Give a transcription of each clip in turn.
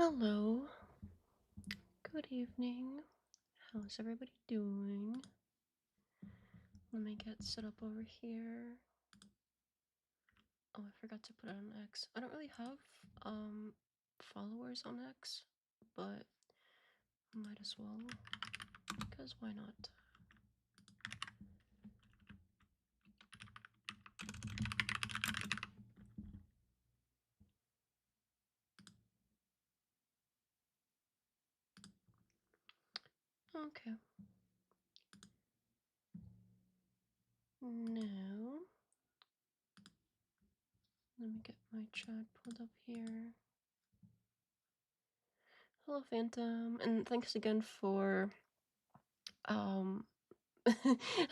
Hello. Good evening. How's everybody doing? Let me get set up over here. Oh, I forgot to put it on X. I don't really have followers on X, but might as well, because why not? Okay. Now, let me get my chat pulled up here. Hello, Phantom, and thanks again for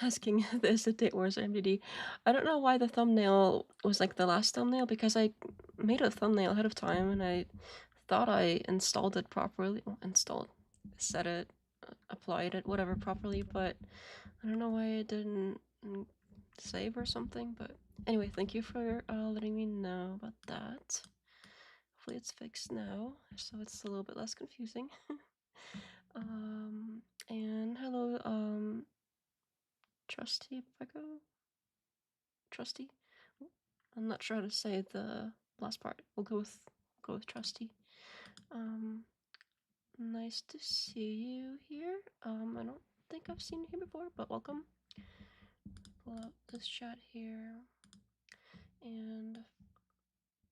asking this to date wars MDD. I don't know why the thumbnail was like the last thumbnail, because I made a thumbnail ahead of time and I thought I installed it properly. Well, installed, set it, applied it, whatever properly, but I don't know why it didn't save or something. But anyway, thank you for letting me know about that. Hopefully it's fixed now, so it's a little bit less confusing. And hello, Trusty Peko? Trusty? I'm not sure how to say the last part. We'll go with Trusty. Nice to see you here. I don't think I've seen you here before, but welcome. Pull up this chat here. And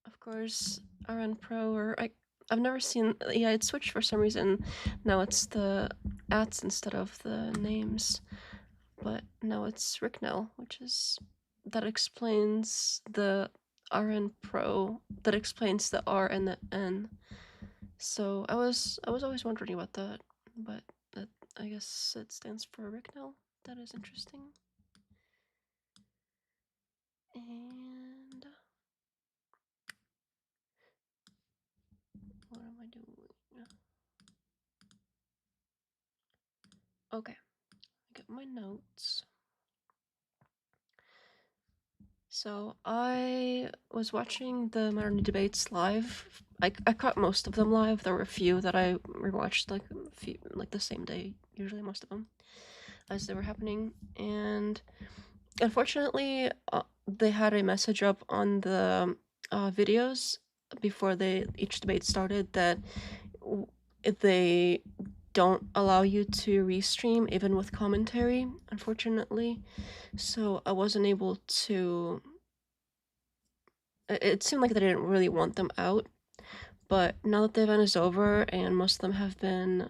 of course, RN Pro, or I've never seen, yeah, it switched for some reason. Now it's the ats instead of the names, but now it's Ricknell, which is, that explains the RN Pro, that explains the R and the N. So I was always wondering about that, but that, I guess it stands for Ricknell. That is interesting. And what am I doing? Okay, get my notes. So I was watching the Modern Debates live. I caught most of them live. There were a few that I rewatched like the same day, usually most of them, as they were happening. And unfortunately, they had a message up on the videos before each debate started that they don't allow you to restream even with commentary, unfortunately. So I wasn't able to. It seemed like they didn't really want them out, but now that the event is over and most of them have been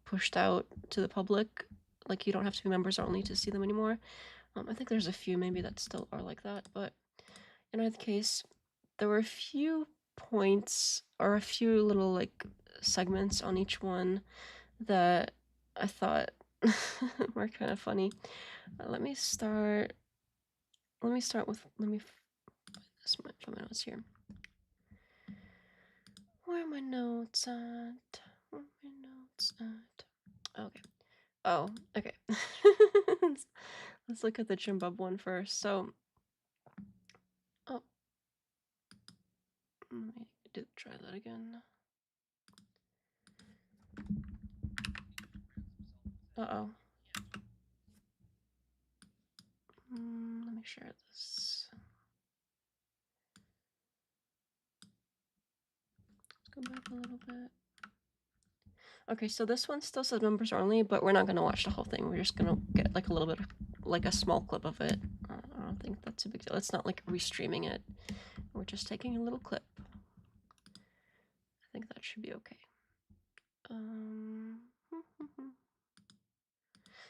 pushed out to the public, like you don't have to be members only to see them anymore. I think there's a few maybe that still are like that, but in either case, there were a few points or a few little like segments on each one that I thought were kind of funny. Let me start with, let me find my notes here. Where are my notes at? Where are my notes at? Okay. Oh, okay. Let's look at the JimBob one first. So, oh, let me try that again. Uh-oh. Let me share this. Let's go back a little bit. Okay, so this one still says members only, but we're not going to watch the whole thing. We're just going to get like a little bit of, like a small clip of it. I don't think that's a big deal. It's not like restreaming it. We're just taking a little clip. I think that should be okay.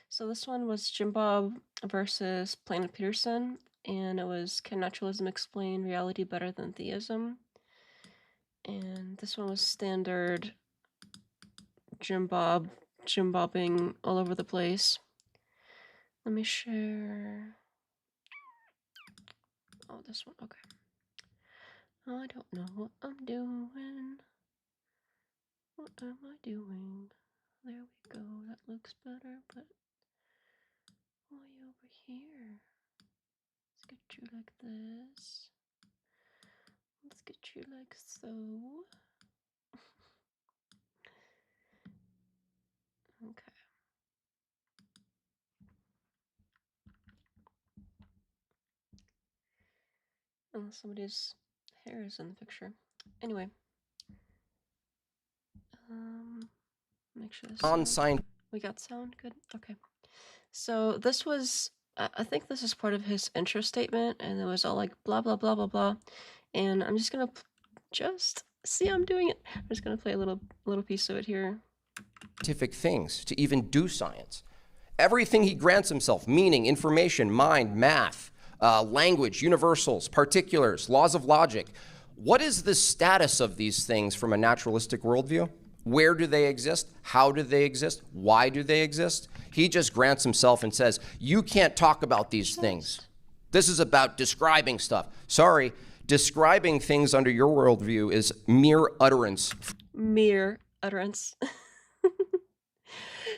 So this one was JimBob versus Planet Peterson, and it was, can naturalism explain reality better than theism? And this one was standard JimBobbing all over the place. Let me share. Oh, this one, okay. I don't know what I'm doing. What am I doing? There we go, that looks better, but why over here? Let's get you like this. Let's get you like so. Oh, somebody's hair is in the picture. Anyway. Make sure this sound. We got sound? Good. Okay. So this was, I think this is part of his intro statement, and it was all like blah, blah, blah, blah, blah. And I'm just gonna see I'm doing it. I'm just gonna play a little piece of it here. Scientific things to even do science. Everything he grants himself, meaning, information, mind, math, language, universals, particulars, laws of logic. What is the status of these things from a naturalistic worldview? Where do they exist? How do they exist? Why do they exist? He just grants himself and says, you can't talk about these things. This is about describing stuff. Sorry, describing things under your worldview is mere utterance. Mere utterance.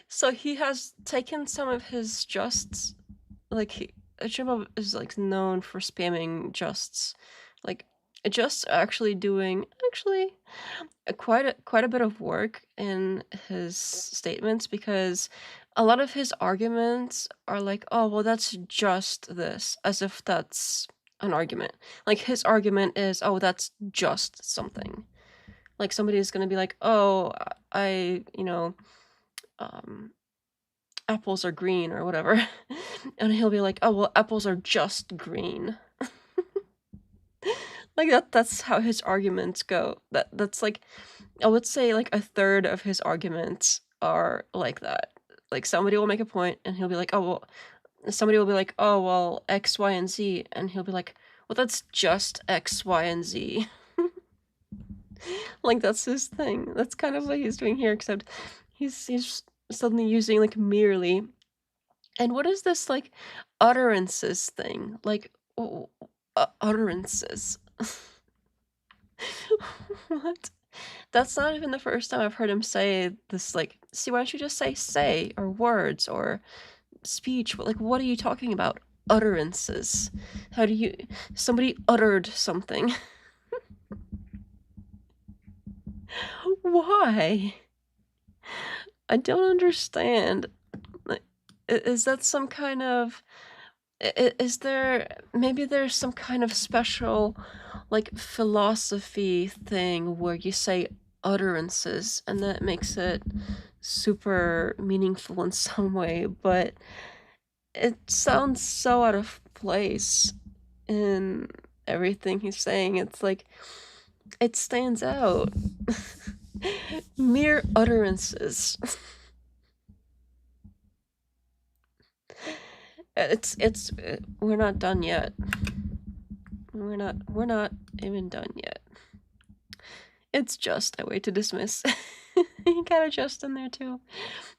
So he has taken some of his justs, like JimBob is like known for spamming justs, like just actually doing quite a bit of work in his statements, because a lot of his arguments are like, oh well, that's just this, as if that's an argument. Like his argument is, oh, that's just something. Like somebody is going to be like, oh, apples are green or whatever. And he'll be like, oh, well, apples are just green. Like that's how his arguments go. That's like, I would say like a third of his arguments are like that. Like somebody will make a point and he'll be like, oh, well, somebody will be like, oh, well, X, Y, and Z. And he'll be like, well, that's just X, Y, and Z. Like that's his thing. That's kind of what he's doing here, except he's suddenly using like merely. And what is this like utterances thing? Like utterances. What? That's not even the first time I've heard him say this, like, see, why don't you just say or words or speech? Like, what are you talking about? Utterances. How do you, somebody uttered something. Why? I don't understand. Is that some kind of, is there, maybe there's some kind of special like philosophy thing where you say utterances and that makes it super meaningful in some way, but it sounds so out of place in everything he's saying. It's like, it stands out. Mere utterances. We're not done yet. We're not even done yet. It's just a way to dismiss. You got a just in there too.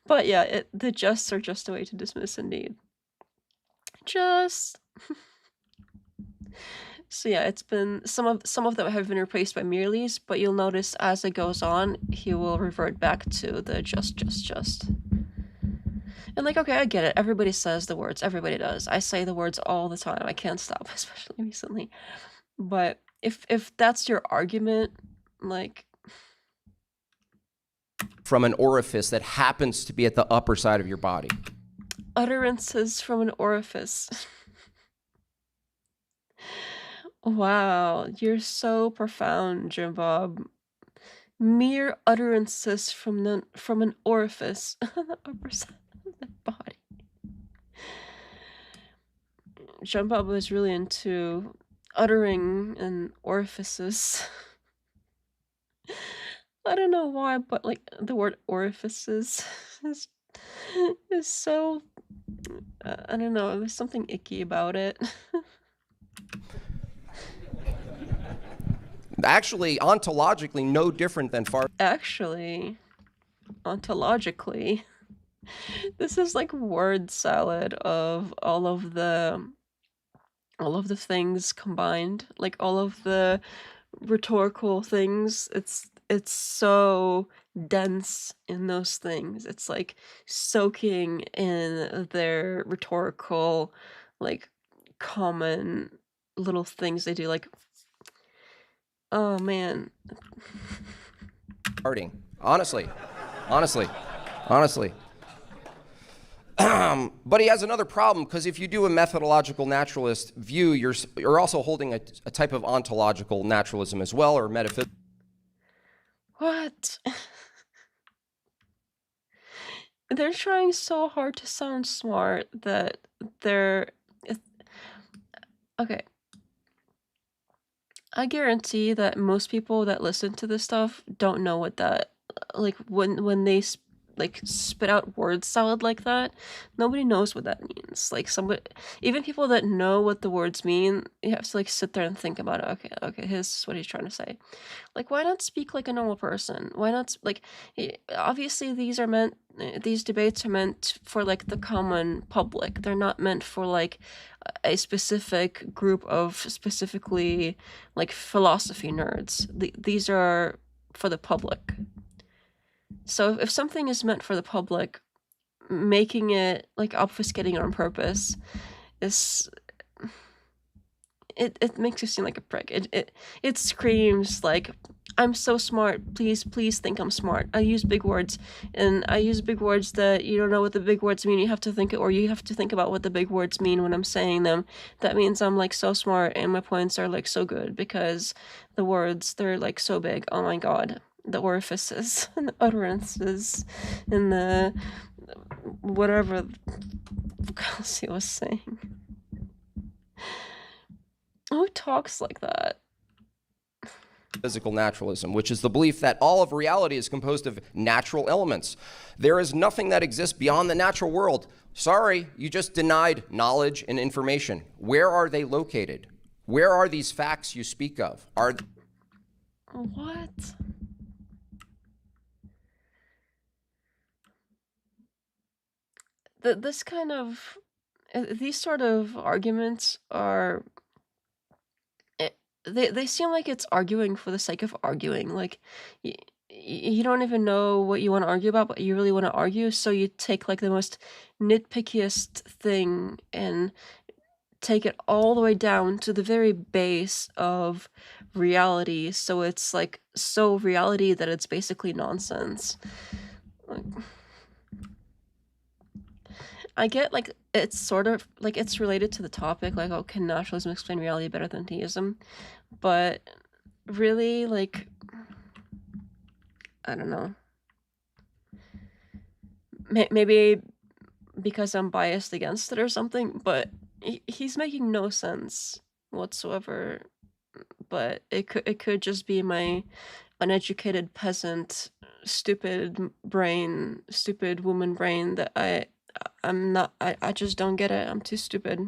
But yeah, the justs are just a way to dismiss indeed. Just. So yeah, it's been, some of them have been replaced by merely's, but you'll notice as it goes on, he will revert back to the just. And like, okay, I get it. Everybody says the words. Everybody does. I say the words all the time. I can't stop, especially recently. But if that's your argument, like... From an orifice that happens to be at the upper side of your body. Utterances from an orifice. Wow, you're so profound, JimBob. Mere utterances from an orifice on the upper side of the body. JimBob was really into uttering and orifices. I don't know why, but like the word orifices is so, I don't know, there's something icky about it. Actually, ontologically, no different than Actually, ontologically, this is like word salad of all of the things combined, like all of the rhetorical things. It's so dense in those things. It's like soaking in their rhetorical, like common little things they do, like, oh man. Honestly. But he has another problem, because if you do a methodological naturalist view, you're also holding a type of ontological naturalism as well, or metaphysical. What? They're trying so hard to sound smart that they're... Okay. I guarantee that most people that listen to this stuff don't know what that... Like, when they like spit out word salad like that, nobody knows what that means. Like, somebody, even people that know what the words mean, you have to like sit there and think about it. Okay, here's what he's trying to say. Like, why not speak like a normal person? Why not, like, obviously these debates are meant for like the common public. They're not meant for like a specific group of specifically like philosophy nerds. These are for the public. So if something is meant for the public, making it like obfuscating it on purpose is... It makes you seem like a prick. It screams like, I'm so smart, please think I'm smart. I use big words, and I use big words that you don't know what the big words mean. You have to think about what the big words mean when I'm saying them. That means I'm like so smart, and my points are like so good, because the words, they're like so big. Oh my god. The orifices and the utterances and the whatever else he was saying. Who talks like that? Physical naturalism, which is the belief that all of reality is composed of natural elements. There is nothing that exists beyond the natural world. Sorry, you just denied knowledge and information. Where are they located? Where are these facts you speak of? What? This kind of... These sort of arguments are... They seem like it's arguing for the sake of arguing. Like, you don't even know what you want to argue about, but you really want to argue, so you take like the most nitpickiest thing and take it all the way down to the very base of reality, so it's like so reality that it's basically nonsense. Like, I get like it's sort of like it's related to the topic, like, oh, can naturalism explain reality better than theism? But really, like, I don't know. Maybe because I'm biased against it or something, but he's making no sense whatsoever. But it could just be my uneducated peasant, stupid woman brain that I just don't get it. I'm too stupid.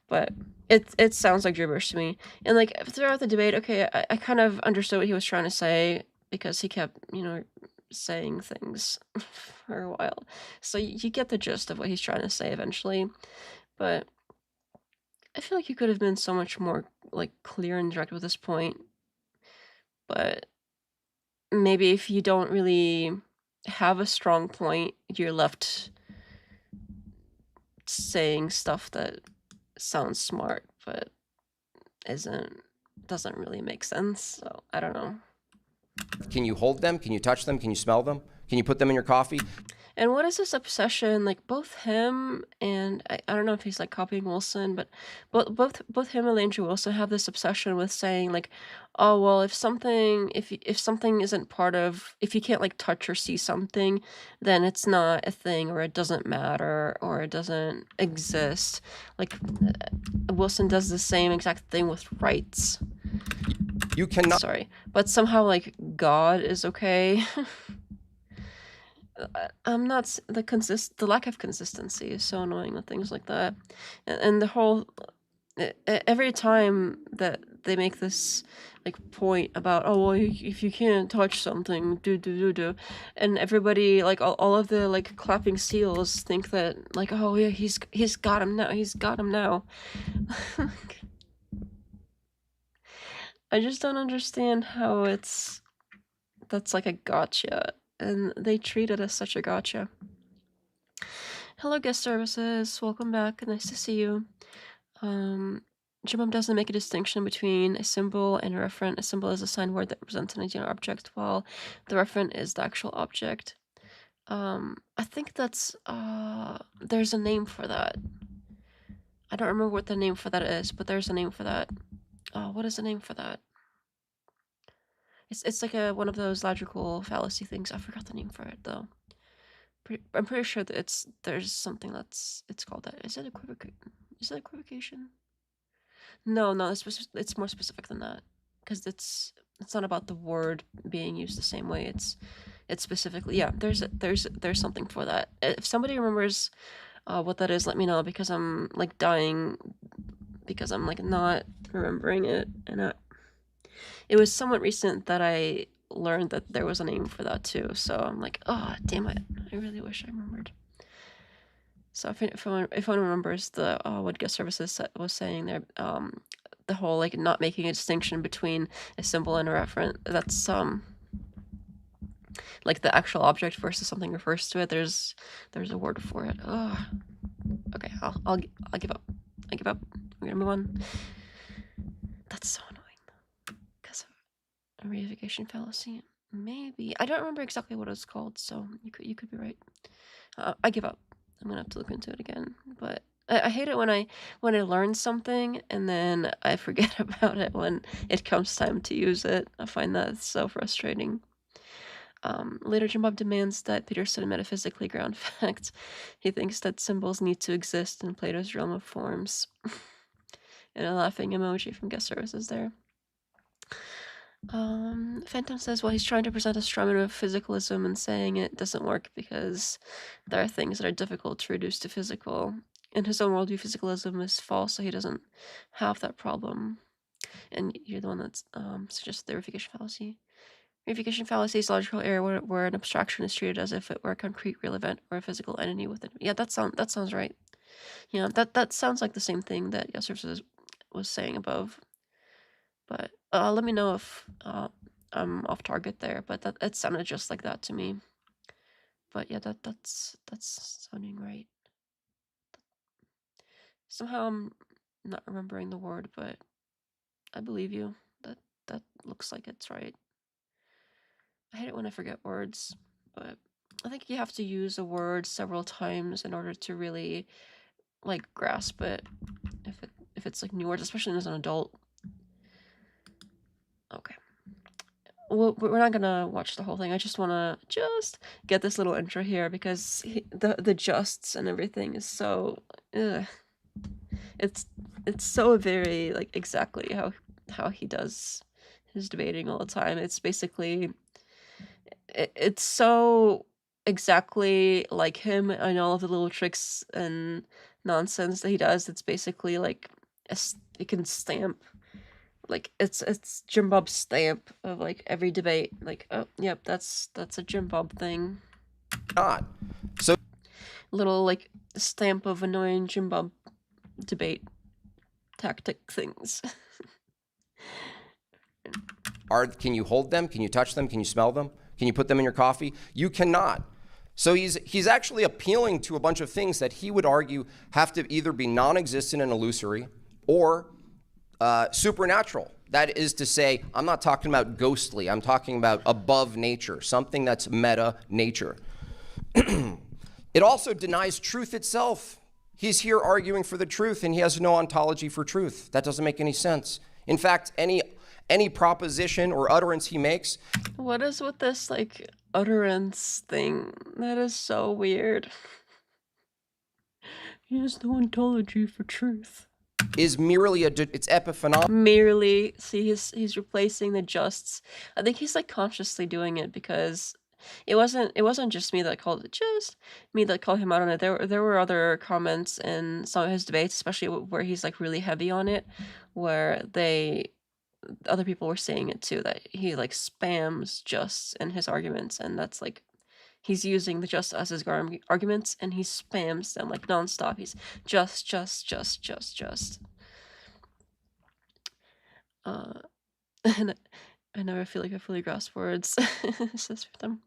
But it sounds like gibberish to me. And like throughout the debate, okay, I kind of understood what he was trying to say, because he kept, saying things for a while. So you get the gist of what he's trying to say eventually. But I feel like you could have been so much more like clear and direct with this point. But maybe if you don't really have a strong point, you're left saying stuff that sounds smart but doesn't really make sense. So I don't know. Can you hold them? Can you touch them? Can you smell them? Can you put them in your coffee? And what is this obsession? Like both him and I don't know if he's like copying Wilson, but both him and Landry Wilson have this obsession with saying like, oh well, if something isn't part of, if you can't like touch or see something, then it's not a thing, or it doesn't matter, or it doesn't exist. Like Wilson does the same exact thing with rights. You cannot. Sorry, but somehow like God is okay. I'm not the lack of consistency is so annoying with things like that, and the whole every time that they make this like point about, oh well, if you can't touch something, do, and everybody like all of the like clapping seals think that like, oh yeah, he's got him now. I just don't understand how that's like a gotcha. And they treat it as such a gotcha. Hello, guest services. Welcome back. Nice to see you. JimBob doesn't make a distinction between a symbol and a referent. A symbol is a signed word that represents an ideal object, while the referent is the actual object. I think that's there's a name for that. I don't remember what the name for that is, but there's a name for that. What is the name for that? It's like one of those logical fallacy things. I forgot the name for it though. I'm pretty sure that there's something it's called that. Is it equivocation? No, it's more specific than that, because it's not about the word being used the same way. It's specifically, yeah. There's something for that. If somebody remembers what that is, let me know, because I'm like dying, because I'm like not remembering it, and it was somewhat recent that I learned that there was a name for that too. So I'm like, oh damn it! I really wish I remembered. So if anyone remembers the what guest services was saying there, the whole like not making a distinction between a symbol and a referent, that's like the actual object versus something refers to it. There's a word for it. Oh, okay. I'll give up. I give up. We're gonna move on. That's so annoying because of a reification fallacy. Maybe I don't remember exactly what it's called, so you could be right. I give up. I'm gonna have to look into it again. But I hate it when I learn something and then I forget about it when it comes time to use it. I find that so frustrating. Later, JimBob demands that Peterson metaphysically ground facts. He thinks that symbols need to exist in Plato's realm of forms. And a laughing emoji from guest services there. Phantom says, well, he's trying to present a strawman of physicalism and saying it doesn't work because there are things that are difficult to reduce to physical. In his own worldview, physicalism is false, so he doesn't have that problem. And you're the one that suggests the reification fallacy. Reification fallacy is logical error where an abstraction is treated as if it were a concrete real event or a physical entity within. Yeah, that sounds right. Yeah, that sounds like the same thing that Yasser was saying above. But let me know if I'm off target there. But it sounded just like that to me. But yeah, that's sounding right. Somehow I'm not remembering the word, but I believe you. That looks like it's right. I hate it when I forget words, but I think you have to use a word several times in order to really like grasp it. If it's like new words, especially as an adult. Okay. Well, we're not gonna watch the whole thing. I just wanna get this little intro here because the justs and everything is so. It's so very like exactly how he does his debating all the time. It's basically it's so exactly like him and all of the little tricks and nonsense that he does. It's basically like it can stamp, like it's JimBob's stamp of like every debate. Like, oh yep, that's a JimBob thing. Not. So little like stamp of annoying JimBob debate tactic things. Can you hold them? Can you touch them? Can you smell them? Can you put them in your coffee? You cannot. So he's actually appealing to a bunch of things that he would argue have to either be non-existent and illusory or supernatural. That is to say, I'm not talking about ghostly. I'm talking about above nature, something that's meta nature. It also denies truth itself. He's here arguing for the truth, and he has no ontology for truth. That doesn't make any sense. In fact, any proposition or utterance he makes. What is with this like utterance thing? That is so weird. He has no ontology for truth. Is merely it's epiphenomenal. Merely, see, he's replacing the justs. I think he's like consciously doing it because it wasn't just me that called it, just me that called him out on it. There were other comments in some of his debates, especially where he's like really heavy on it, where other people were saying it too, that he like spams justs in his arguments, and that's like he's using the just as his arguments, and he spams them like nonstop. He's just. And I never feel like I fully grasp words. Says for them.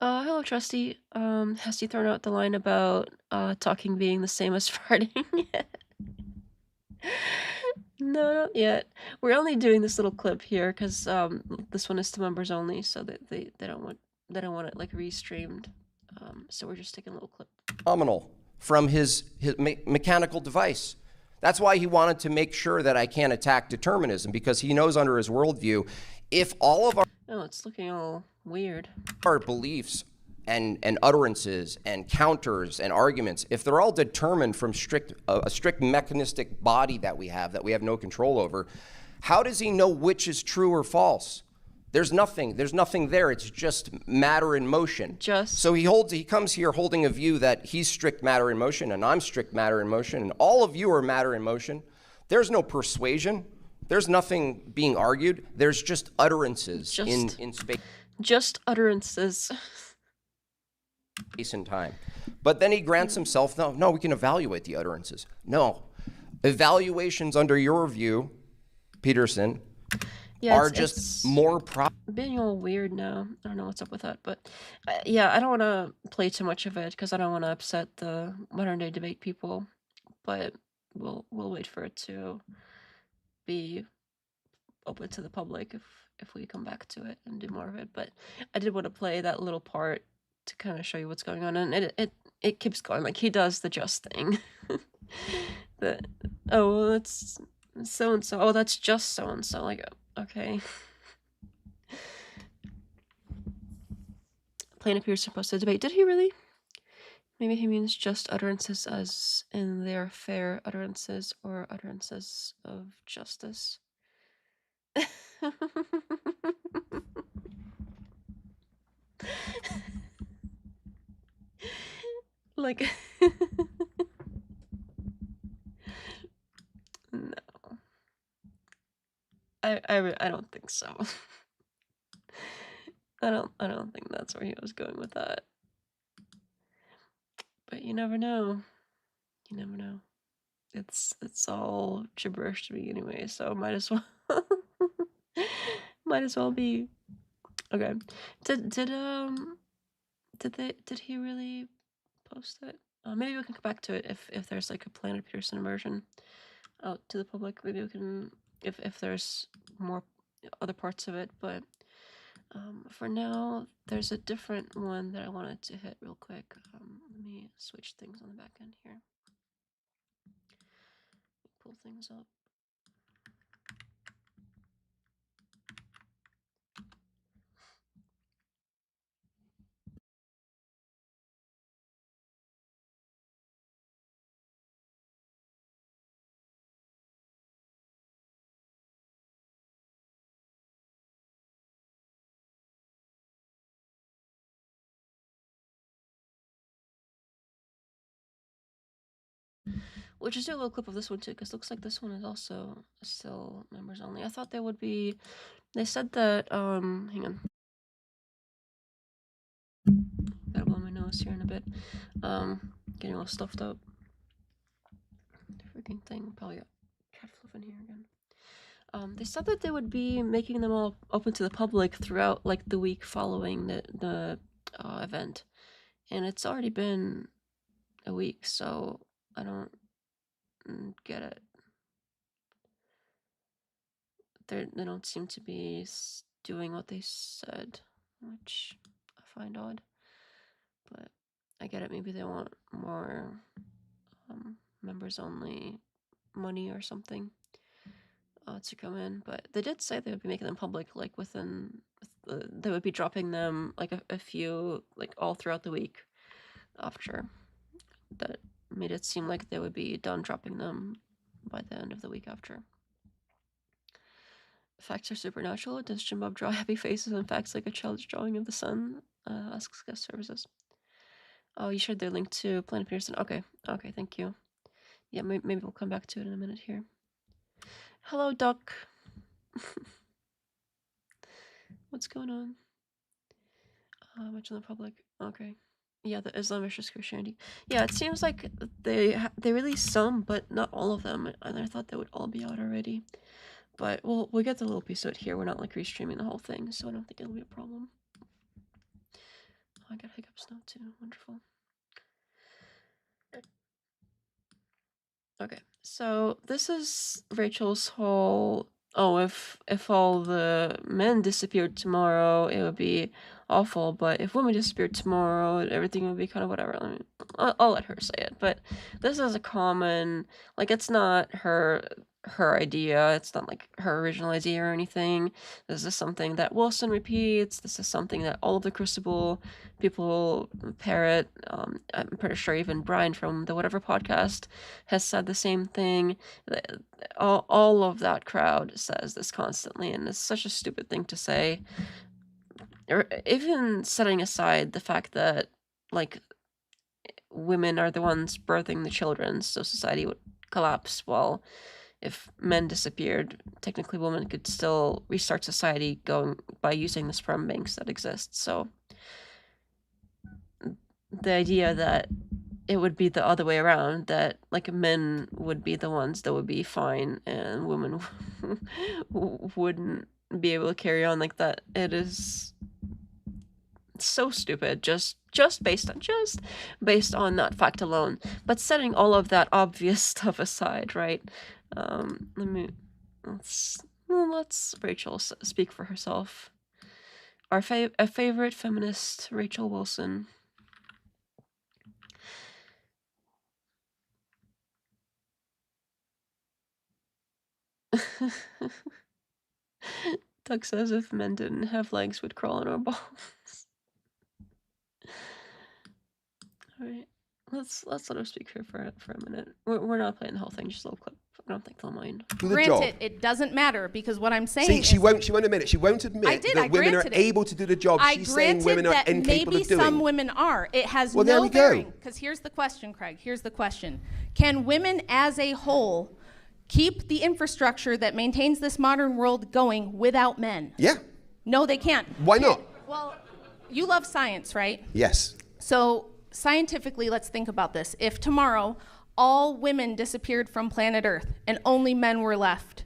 Hello, Trusty. Has he thrown out the line about talking being the same as farting yet? No, not yet. We're only doing this little clip here because this one is to members only, so that they don't want it like restreamed. So we're just taking a little clip. Phenomenal from his mechanical device. That's why he wanted to make sure that I can't attack determinism, because he knows under his worldview, if all of Oh, it's looking all weird. our beliefs and utterances and counters and arguments, if they're all determined from a strict mechanistic body that we have no control over, how does he know which is true or false? There's nothing there. It's just matter in motion. So he comes here holding a view that he's strict matter in motion and I'm strict matter in motion and all of you are matter in motion. There's no persuasion. There's nothing being argued. There's just utterances in space. Just utterances. Space and time. But then he grants himself, no, we can evaluate the utterances. No. Evaluations under your view, Peterson, are just more being all weird now. I don't know what's up with that, but yeah, I don't want to play too much of it because I don't want to upset the modern day debate people. But we'll wait for it to be open to the public if we come back to it and do more of it. But I did want to play that little part to kind of show you what's going on, and it keeps going. Like he does the just thing. Oh, that's so and so. Oh, that's just so and so. Like, okay. Plain Peterson posted a debate. Did he really? Maybe he means just utterances as in their fair utterances or utterances of justice. Like, no. I don't think so. I don't think that's where he was going with that. But you never know. You never know. It's all gibberish to me anyway, so might as well be. Okay. Did he really post it? Maybe we can come back to it if there's like a Planet Peterson version out to the public. Maybe we can if there's more other parts of it, but for now there's a different one that I wanted to hit real quick. Let me switch things on the back end here. Pull things up. We'll just do a little clip of this one too, because it looks like this one is also still members only. I thought they would be. They said that. Hang on. Gotta blow my nose here in a bit. Getting all stuffed up. Freaking thing. Probably got cat fluff in here again. They said that they would be making them all open to the public throughout like the week following the event, and it's already been a week, so I don't get it. They don't seem to be doing what they said, which I find odd. But I get it. Maybe they want more members only money or something to come in. But they did say they would be making them public, like within. They would be dropping them like a few, like all throughout the week after. That made it seem like they would be done dropping them by the end of the week after. Facts are supernatural. Does JimBob draw happy faces and facts like a child's drawing of the sun? Asks guest services. Oh, you shared their link to Planet Peterson. Okay, thank you. Yeah, maybe we'll come back to it in a minute here. Hello, Duck. What's going on? Much in the public. Okay. Yeah, the Islamish Christianity. Yeah, it seems like they released some, but not all of them. And I thought they would all be out already. But we'll get the little piece of it here. We're not like restreaming the whole thing, so I don't think it'll be a problem. Oh, I got hiccups now too. Wonderful. Okay, so this is Rachel's whole oh, if all the men disappeared tomorrow, it would be awful. But if women disappeared tomorrow, everything would be kind of whatever. I'll let her say it. But this is a common, like, it's not her idea. It's not like her original idea or anything. This is something that Wilson repeats. This is something that all of the Crucible people parrot. I'm pretty sure even Brian from the Whatever podcast has said the same thing. All of that crowd says this constantly, and it's such a stupid thing to say. Or even setting aside the fact that, like, women are the ones birthing the children, so society would collapse. Well, if men disappeared, technically women could still restart society going by using the sperm banks that exist. So the idea that it would be the other way around, that like men would be the ones that would be fine and women wouldn't be able to carry on like that, it is so stupid, just based on that fact alone. But setting all of that obvious stuff aside, right? Let's Rachel speak for herself. Our favorite feminist, Rachel Wilson. Doug says if men didn't have legs, we'd crawl on our balls. All right, let's let her speak here for a minute. We're not playing the whole thing, just a little clip. I don't think they'll mind. Granted, it doesn't matter, because what I'm saying is... she won't admit it. She won't admit that women are able to do the job. She's saying women are incapable of doing. Maybe some women are. It has no bearing. Because here's the question, Craig. Here's the question. Can women as a whole keep the infrastructure that maintains this modern world going without men? Yeah. No, they can't. Why not? Well, you love science, right? Yes. So scientifically, let's think about this. If tomorrow all women disappeared from planet Earth and only men were left,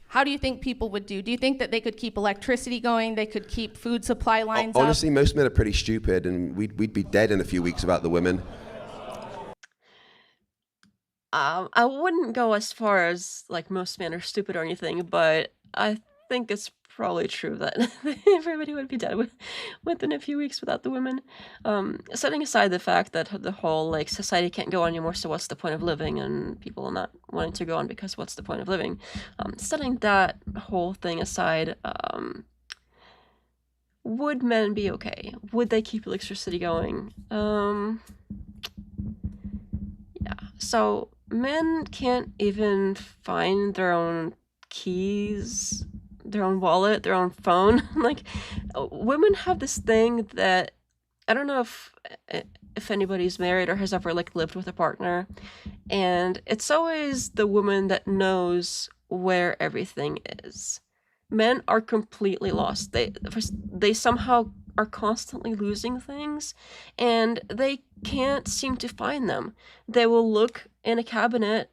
how do you think people would do? Do you think that they could keep electricity going? They could keep food supply lines up? Honestly, most men are pretty stupid, and we'd be dead in a few weeks without the women. I wouldn't go as far as like most men are stupid or anything, but I think it's probably true that everybody would be dead within a few weeks without the women. Setting aside the fact that the whole like society can't go on anymore, so what's the point of living, and people not wanting to go on because what's the point of living? Setting that whole thing aside, would men be okay? Would they keep electricity going? Yeah. So men can't even find their own keys, their own wallet, their own phone. Like, women have this thing that I don't know if anybody's married or has ever like lived with a partner, and it's always the woman that knows where everything is. Men are completely lost. They somehow are constantly losing things, and they can't seem to find them. They will look in a cabinet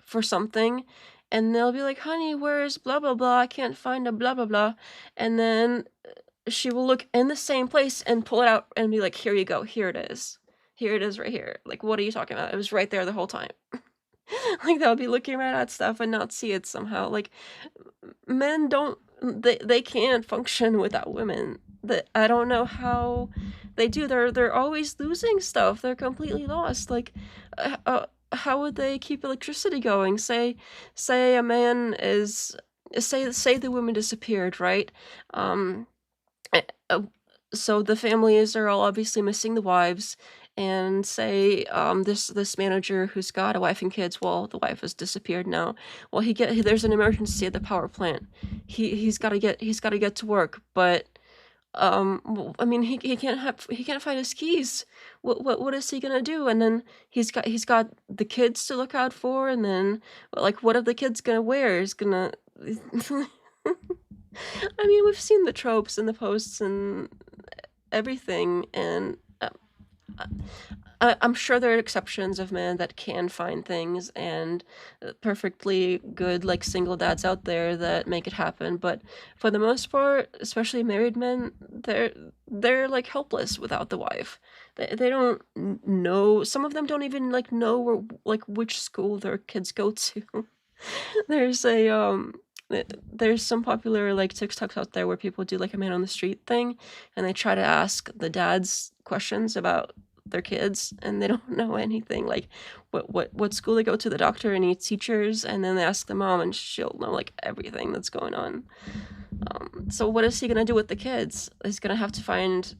for something, and they'll be like, honey, where's blah, blah, blah? I can't find a blah, blah, blah. And then she will look in the same place and pull it out and be like, here you go. Here it is. Here it is right here. Like, what are you talking about? It was right there the whole time. Like, they'll be looking right at stuff and not see it somehow. Like, men don't, they can't function without women. I don't know how they do. They're always losing stuff. They're completely lost. Like, how would they keep electricity going? Say a man is say the women disappeared, right? So the families are all obviously missing the wives, and say this manager who's got a wife and kids, well, the wife has disappeared now. Well, there's an emergency at the power plant. He's got to get to work, but I mean, he can't find his keys. What is he gonna do? And then he's got the kids to look out for, and then like, what are the kids gonna wear? He's gonna I mean, we've seen the tropes and the posts and everything, and I'm sure there are exceptions of men that can find things, and perfectly good like single dads out there that make it happen. But for the most part, especially married men, they're like helpless without the wife. They don't know. Some of them don't even like know where, like, which school their kids go to. There's a there's some popular like TikToks out there where people do like a man on the street thing, and they try to ask the dads questions about their kids, and they don't know anything, like what school they go to, the doctor, any teachers, and then they ask the mom, and she'll know like everything that's going on. So what is he gonna do with the kids? He's gonna have to find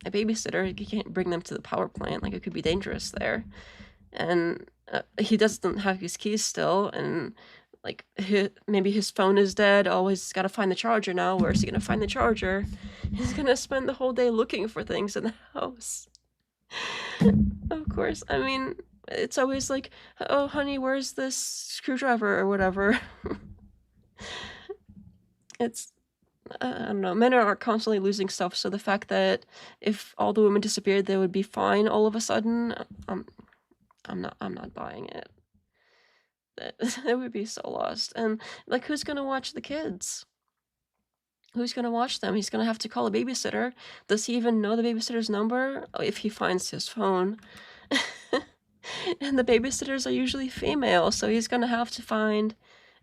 a babysitter. He can't bring them to the power plant, like it could be dangerous there, and he doesn't have his keys still, and like maybe his phone is dead. Oh, he's got to find the charger now. Where's he gonna find the charger? He's gonna spend the whole day looking for things in the house. Of course, I mean, it's always like, oh honey, where's this screwdriver or whatever. It's I don't know, men are constantly losing stuff, so the fact that if all the women disappeared they would be fine all of a sudden, I'm not buying it. It would be so lost. And like, who's gonna watch the kids? Who's gonna watch them? He's gonna have to call a babysitter. Does he even know the babysitter's number? If he finds his phone. And the babysitters are usually female, so he's gonna have to find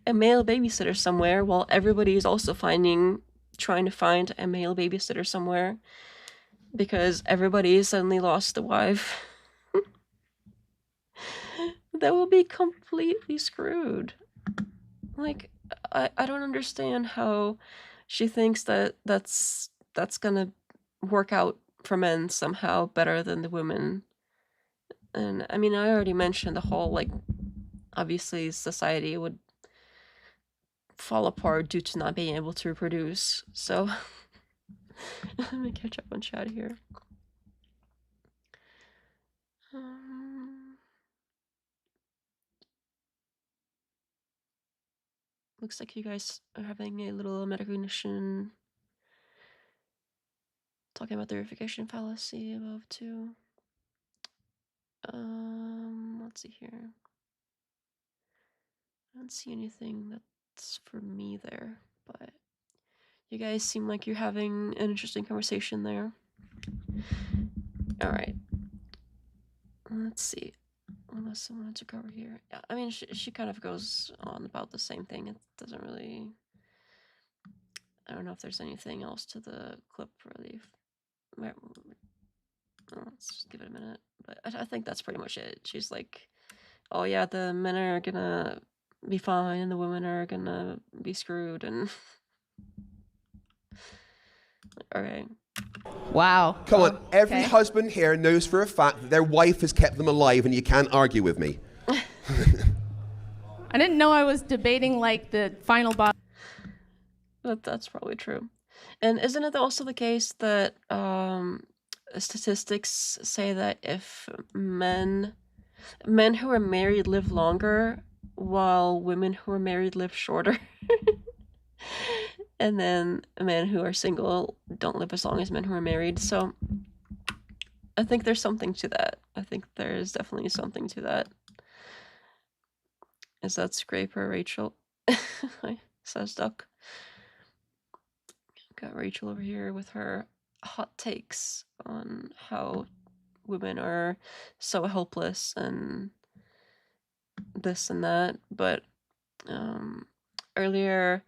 a male babysitter somewhere, while everybody is also trying to find a male babysitter somewhere, because everybody suddenly lost a wife. That will be completely screwed. Like, I don't understand how she thinks that that's gonna work out for men somehow better than the women. And I mean, I already mentioned the whole, like, obviously society would fall apart due to not being able to reproduce. So let me catch up on chat here. Looks like you guys are having a little metacognition, talking about the verification fallacy above too. Let's see here. I don't see anything that's for me there, but you guys seem like you're having an interesting conversation there. All right. Let's see. Unless I wanted to cover here. Yeah, I mean, she kind of goes on about the same thing. It doesn't really... I don't know if there's anything else to the clip, really. Let's just give it a minute. But I think that's pretty much it. She's like, oh yeah, the men are gonna be fine and the women are gonna be screwed, and... Okay. Wow. Come on, every husband here knows for a fact that their wife has kept them alive, and you can't argue with me. I didn't know I was debating like the final boss. That's probably true. And isn't it also the case that statistics say that if men who are married live longer, while women who are married live shorter? And then men who are single don't live as long as men who are married. So I think there's something to that. I think there's definitely something to that. Is that Scraper Rachel? Says Duck. Got Rachel over here with her hot takes on how women are so helpless and this and that. But earlier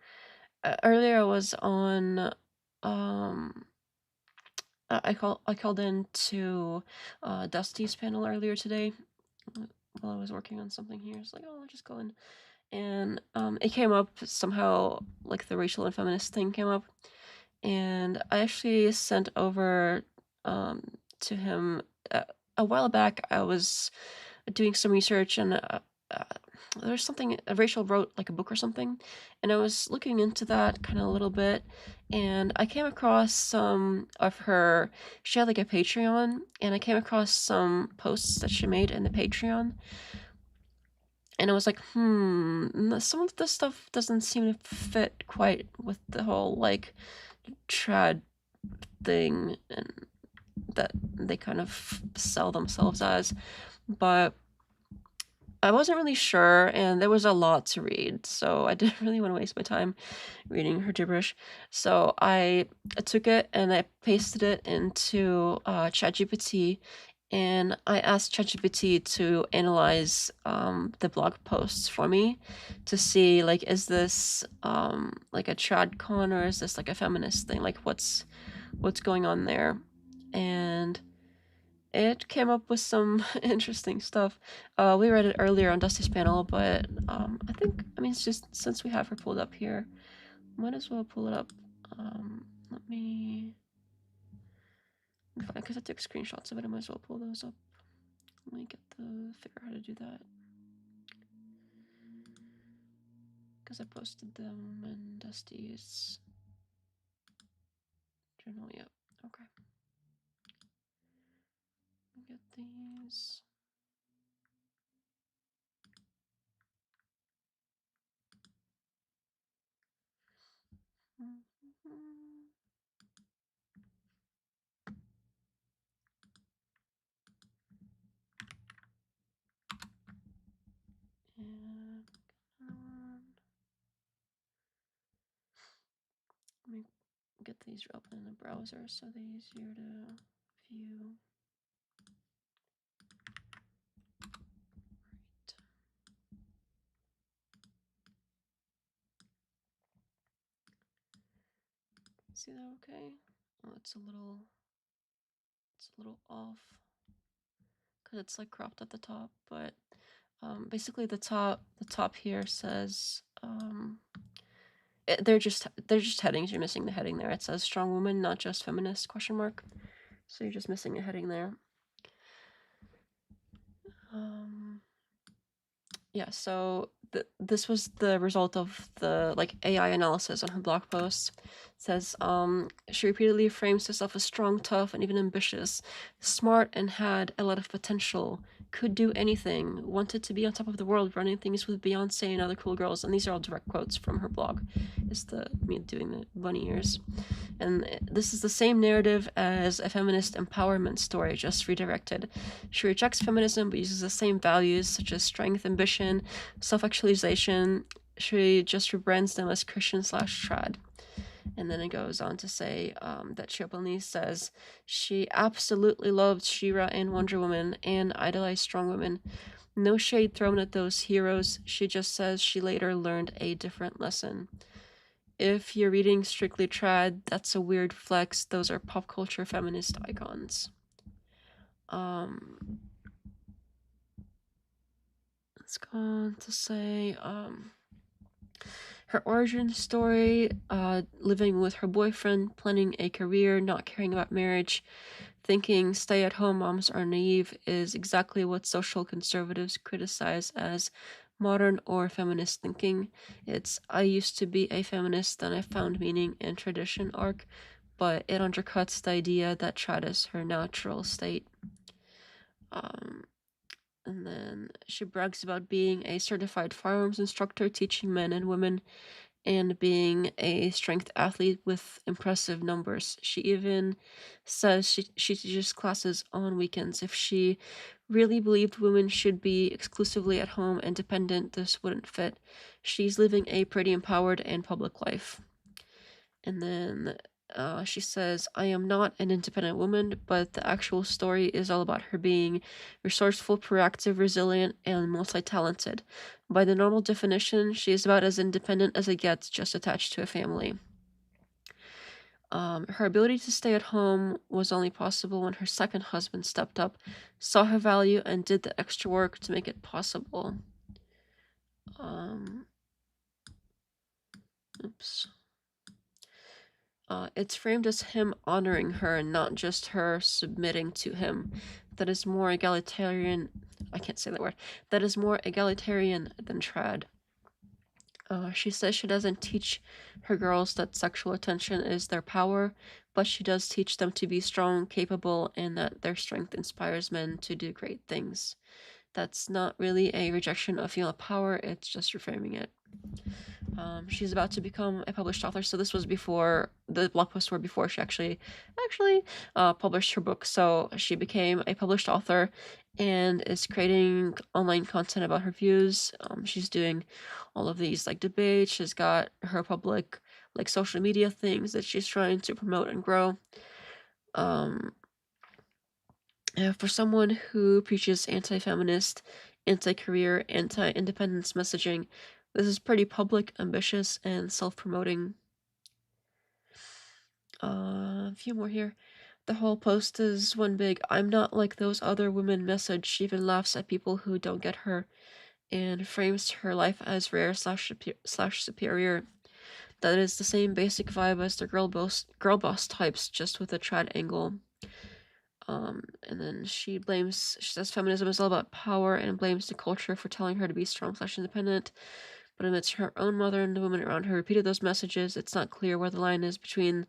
I was on I called in to Dusty's panel earlier today while I was working on something here. It's like, oh, I'll just go in, and it came up somehow, like the racial and feminist thing came up, and I actually sent over to him a while back. I was doing some research, and there's something Rachel wrote, like a book or something, and I was looking into that kind of a little bit, and I came across some of her, she had like a Patreon, and I came across some posts that she made in the Patreon, and I was like, some of this stuff doesn't seem to fit quite with the whole like trad thing and that they kind of sell themselves as, but I wasn't really sure, and there was a lot to read, so I didn't really want to waste my time reading her gibberish. So I took it and I pasted it into ChatGPT, and I asked ChatGPT to analyze the blog posts for me to see, like, is this like a trad con, or is this like a feminist thing? Like, what's going on there? And it came up with some interesting stuff. We read it earlier on Dusty's panel, but I mean, it's just, since we have her pulled up here, might as well pull it up. Let me, because I took screenshots of it, I might as well pull those up. Let me figure out how to do that. Because I posted them in Dusty's journal. Yep. Okay. Get these. And let me get these open in the browser so they're easier to view. See that okay? Oh, it's a little off because it's like cropped at the top, but basically the top here says they're just headings. You're missing the heading there. It says strong woman, not just feminist ? So you're just missing a heading there. Yeah, so this was the result of the like AI analysis on her blog post. It says she repeatedly frames herself as strong, tough, and even ambitious, smart, and had a lot of potential, could do anything, wanted to be on top of the world, running things with Beyonce and other cool girls. And these are all direct quotes from her blog. It's me doing the bunny ears. And this is the same narrative as a feminist empowerment story, just redirected. She rejects feminism but uses the same values such as strength, ambition, self-actualization. She just rebrands them as Christian/trad. And then it goes on to say that she openly says she absolutely loved She-Ra and Wonder Woman and idolized strong women. No shade thrown at those heroes. She just says she later learned a different lesson. If you're reading strictly trad, that's a weird flex. Those are pop culture feminist icons. Let's go on to say her origin story, living with her boyfriend, planning a career, not caring about marriage, thinking stay-at-home moms are naive, is exactly what social conservatives criticize as modern or feminist thinking. It's I used to be a feminist, then I found meaning in tradition arc, but it undercuts the idea that trad is her natural state. And then she brags about being a certified firearms instructor, teaching men and women, and being a strength athlete with impressive numbers. She even says she teaches classes on weekends. If she really believed women should be exclusively at home and dependent, this wouldn't fit. She's living a pretty empowered and public life. And then she says, I am not an independent woman, but the actual story is all about her being resourceful, proactive, resilient, and multi-talented. By the normal definition, she is about as independent as it gets, just attached to a family. Her ability to stay at home was only possible when her second husband stepped up, saw her value, and did the extra work to make it possible. It's framed as him honoring her and not just her submitting to him. That is more egalitarian. I can't say that word. That is more egalitarian than trad. She says she doesn't teach her girls that sexual attention is their power, but she does teach them to be strong, capable, and that their strength inspires men to do great things. That's not really a rejection of female power, it's just reframing it. She's about to become a published author, so this was before the blog posts were before she actually published her book. So she became a published author and is creating online content about her views. She's doing all of these like debates. She's got her public like social media things that she's trying to promote and grow. For someone who preaches anti-feminist, anti-career, anti-independence messaging, this is pretty public, ambitious, and self-promoting. A few more here. The whole post is one big "I'm not like those other women" message. She even laughs at people who don't get her, and frames her life as rare slash superior. That is the same basic vibe as the girl boss types, just with a trad angle. And then she says feminism is all about power and blames the culture for telling her to be strong slash independent. But amidst her own mother and the women around her repeated those messages, it's not clear where the line is between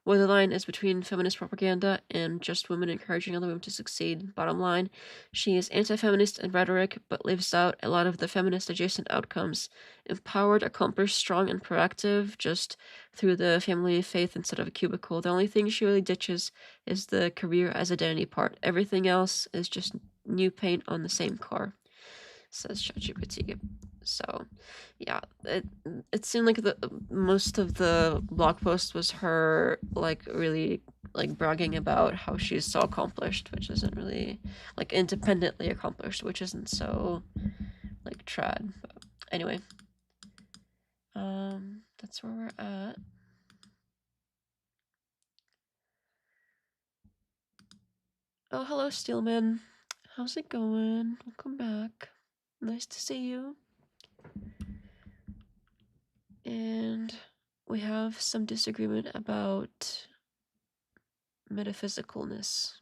feminist propaganda and just women encouraging other women to succeed. Bottom line, she is anti-feminist in rhetoric, but lives out a lot of the feminist-adjacent outcomes. Empowered, accomplished, strong, and proactive, just through the family faith instead of a cubicle. The only thing she really ditches is the career as identity part. Everything else is just new paint on the same car, says ChatGPT. So, yeah, it seemed like most of the blog post was her like really like bragging about how she's so accomplished, which isn't really like independently accomplished, which isn't so like trad. But anyway, that's where we're at. Oh, hello, Steelman. How's it going? Welcome back. Nice to see you. And we have some disagreement about metaphysicalness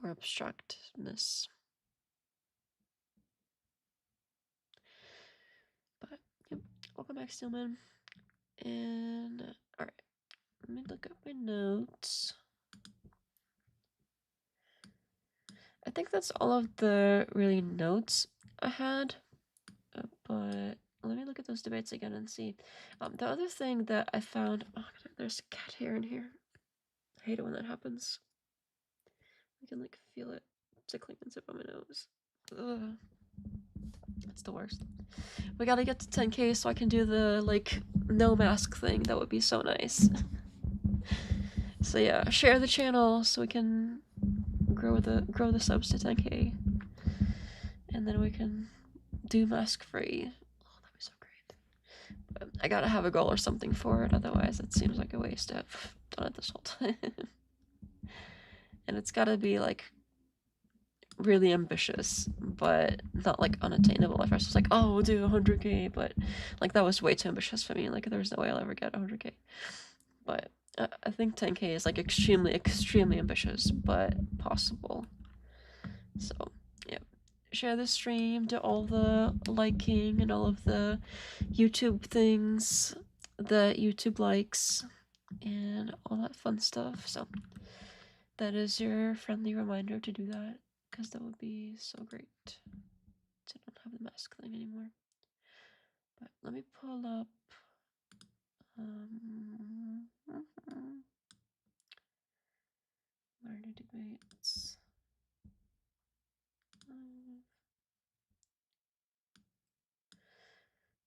or abstractness. But yep, welcome back, Steelman. And alright, let me look up my notes. I think that's all of the really notes I had, but let me look at those debates again and see. The other thing that I found, oh, there's a cat hair in here. I hate it when that happens. I can like feel it tickling the tip of my nose. Ugh. That's the worst. We gotta get to 10k so I can do the like no mask thing. That would be so nice. So yeah, share the channel so we can grow the subs to 10k, and then we can do mask free. Oh, that'd be so great. But I gotta have a goal or something for it, otherwise it seems like a waste to have done it this whole time. And it's gotta be like really ambitious, but not like unattainable. At first, it's like, oh, we'll do 100k, but like that was way too ambitious for me. Like, there's no way I'll ever get 100k. But I think 10k is like extremely, extremely ambitious, but possible. So, yeah. Share the stream, do all the liking and all of the YouTube things that YouTube likes, and all that fun stuff. So, that is your friendly reminder to do that, because that would be so great to not have the mask thing anymore. But let me pull up minor debates.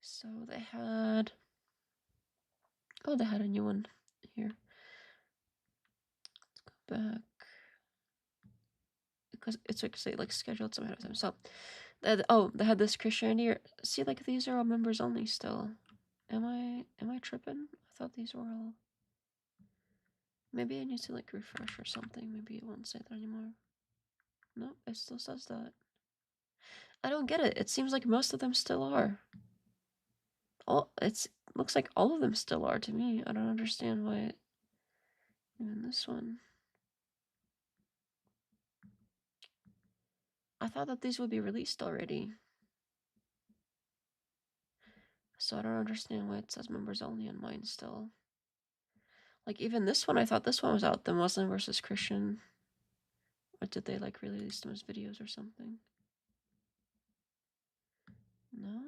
So they had a new one here. Let's go back, because it's actually like scheduled some ahead of time. So they had this Christianity. See, like these are all members only still. Am I tripping? I thought these were all. Maybe I need to like refresh or something. Maybe it won't say that anymore. Nope, it still says that. I don't get it. It seems like most of them still are. Looks like all of them still are to me. I don't understand why. Even this one. I thought that these would be released already. So I don't understand why it says members only on mine still. Like even this one, I thought this one was out, the Muslim versus Christian. Or did they like release them as videos or something? No?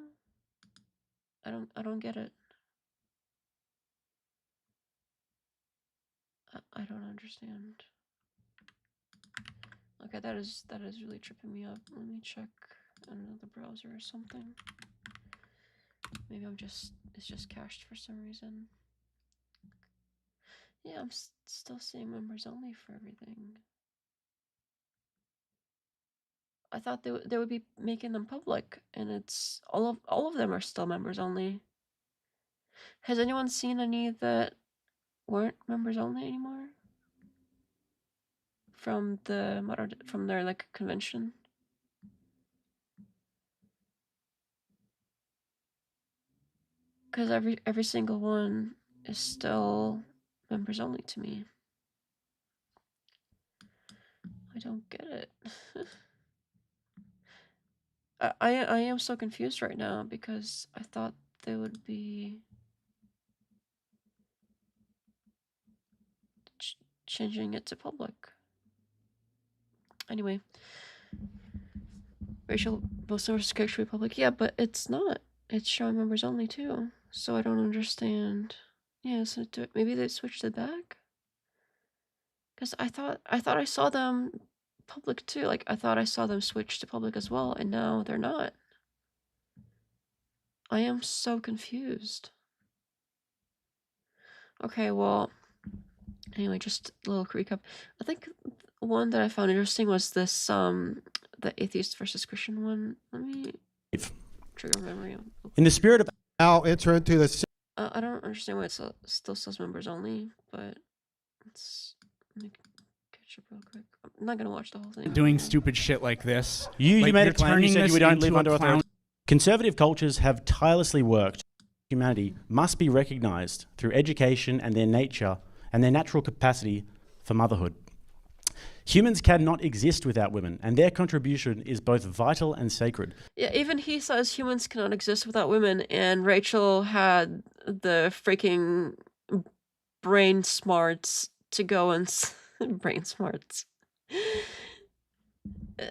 I don't get it. I don't understand. Okay, that is really tripping me up. Let me check another browser or something. Maybe it's just cached for some reason. Yeah, I'm still seeing members only for everything. I thought they would be making them public, and it's all of them are still members only. Has anyone seen any that weren't members only anymore from their like convention? Because every single one is still members only to me. I don't get it. I am so confused right now because I thought they would be changing it to public. Anyway, Rachel Wilson versus Pikachu public. Yeah, but it's not. It's showing members only too. So I don't understand. Yeah, so maybe they switched it back. Because I thought I saw them public too. Like I thought I saw them switch to public as well, and now they're not. I am so confused. Okay, well, anyway, just a little recap. I think one that I found interesting was this the atheist versus Christian one. Let me trigger memory. In the spirit of Now enter into the I don't understand why it still says members only, but let's catch up real quick. I'm not gonna watch the whole thing. doing stupid shit like this. you Like, made you're a claim. You turning said this you don't into live a under clown- authority. Conservative cultures have tirelessly worked. Humanity must be recognized through education and their nature and their natural capacity for motherhood. Humans cannot exist without women, and their contribution is both vital and sacred. Yeah, even he says humans cannot exist without women, and Rachel had the freaking brain smarts to go and brain smarts.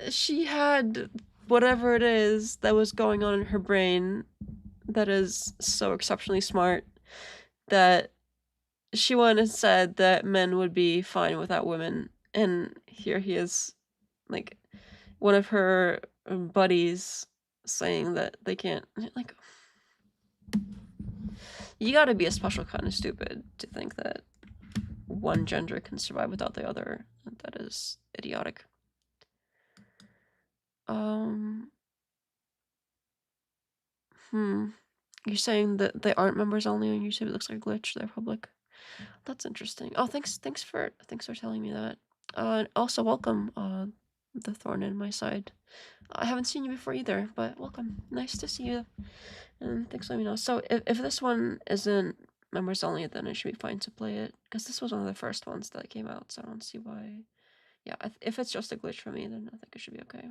She had whatever it is that was going on in her brain that is so exceptionally smart that she went and said that men would be fine without women, and here he is, like, one of her buddies saying that they can't, like, you gotta be a special kind of stupid to think that one gender can survive without the other. That is idiotic. You're saying that they aren't members only on YouTube? It looks like a glitch. They're public. That's interesting. Oh, thanks for telling me that. And also welcome, the thorn in my side. I haven't seen you before either, but welcome. Nice to see you. And thanks for letting me know. So if this one isn't members only, then it should be fine to play it, because this was one of the first ones that came out, so I don't see why. Yeah, if it's just a glitch for me, then I think it should be okay.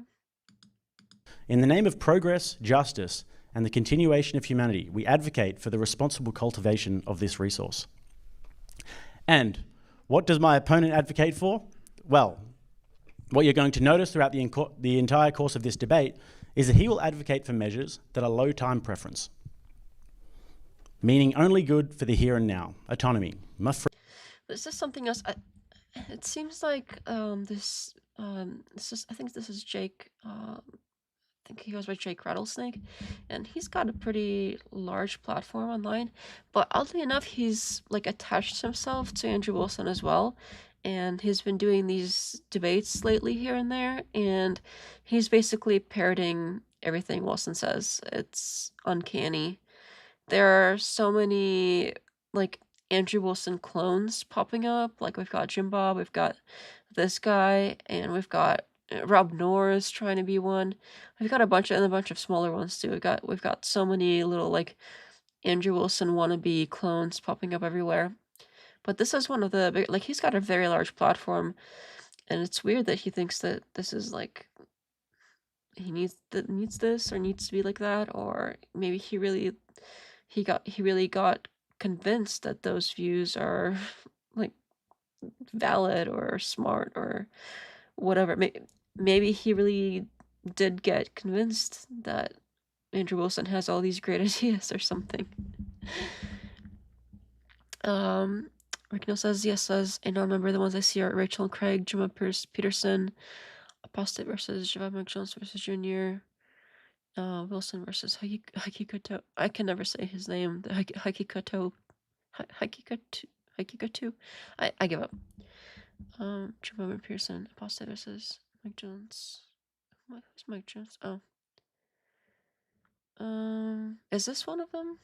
In the name of progress, justice, and the continuation of humanity, we advocate for the responsible cultivation of this resource. And what does my opponent advocate for? Well, what you're going to notice throughout the entire course of this debate is that he will advocate for measures that are low time preference, meaning only good for the here and now. Autonomy. This is something else. It seems like this is, I think this is Jake. I think he goes by Jake Rattlesnake, and he's got a pretty large platform online. But oddly enough, he's like attached himself to Andrew Wilson as well, and he's been doing these debates lately here and there, and he's basically parroting everything Wilson says. It's uncanny. There are so many like Andrew Wilson clones popping up. Like we've got JimBob, we've got this guy, and we've got Rob Norris trying to be one. We've got a bunch of smaller ones too. We've got so many little like Andrew Wilson wannabe clones popping up everywhere. But this is one of the big, like, he's got a very large platform, and it's weird that he thinks that this is like he needs this or needs to be like that, or maybe he really got convinced that those views are like valid or smart or whatever. Maybe he really did get convinced that Andrew Wilson has all these great ideas or something. Rickno says, yes, I now remember the ones I see are Rachel and Craig, JimBob Peterson, Apostate versus Javon McJones versus Junior, Wilson versus Hakikoto. I can never say his name. Hakikoto. Pikachu. I give up. JimBob and Peterson. Apostate versus Mike Jones. Who's Mike Jones? Oh. Is this one of them?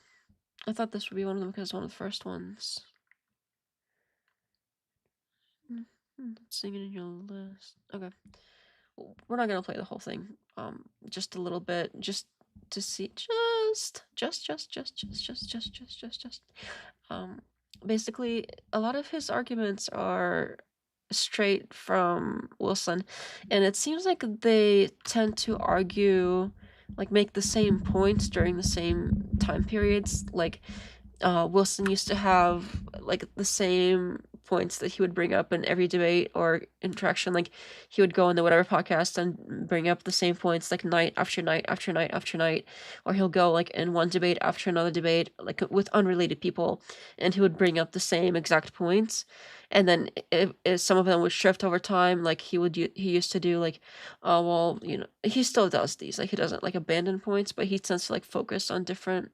I thought this would be one of them because it's one of the first ones. Not seeing it in your list. Okay. Well, we're not gonna play the whole thing. Just a little bit, just to see, basically, a lot of his arguments are straight from Wilson, and it seems like they tend to argue, like make the same points during the same time periods. Like Wilson used to have like the same points that he would bring up in every debate or interaction. Like he would go on the whatever podcast and bring up the same points like night after night after night after night, or he'll go like in one debate after another debate like with unrelated people, and he would bring up the same exact points. And then if some of them would shift over time, like he used to do like, oh well, you know, he still does these, like he doesn't like abandon points, but he tends to like focus on different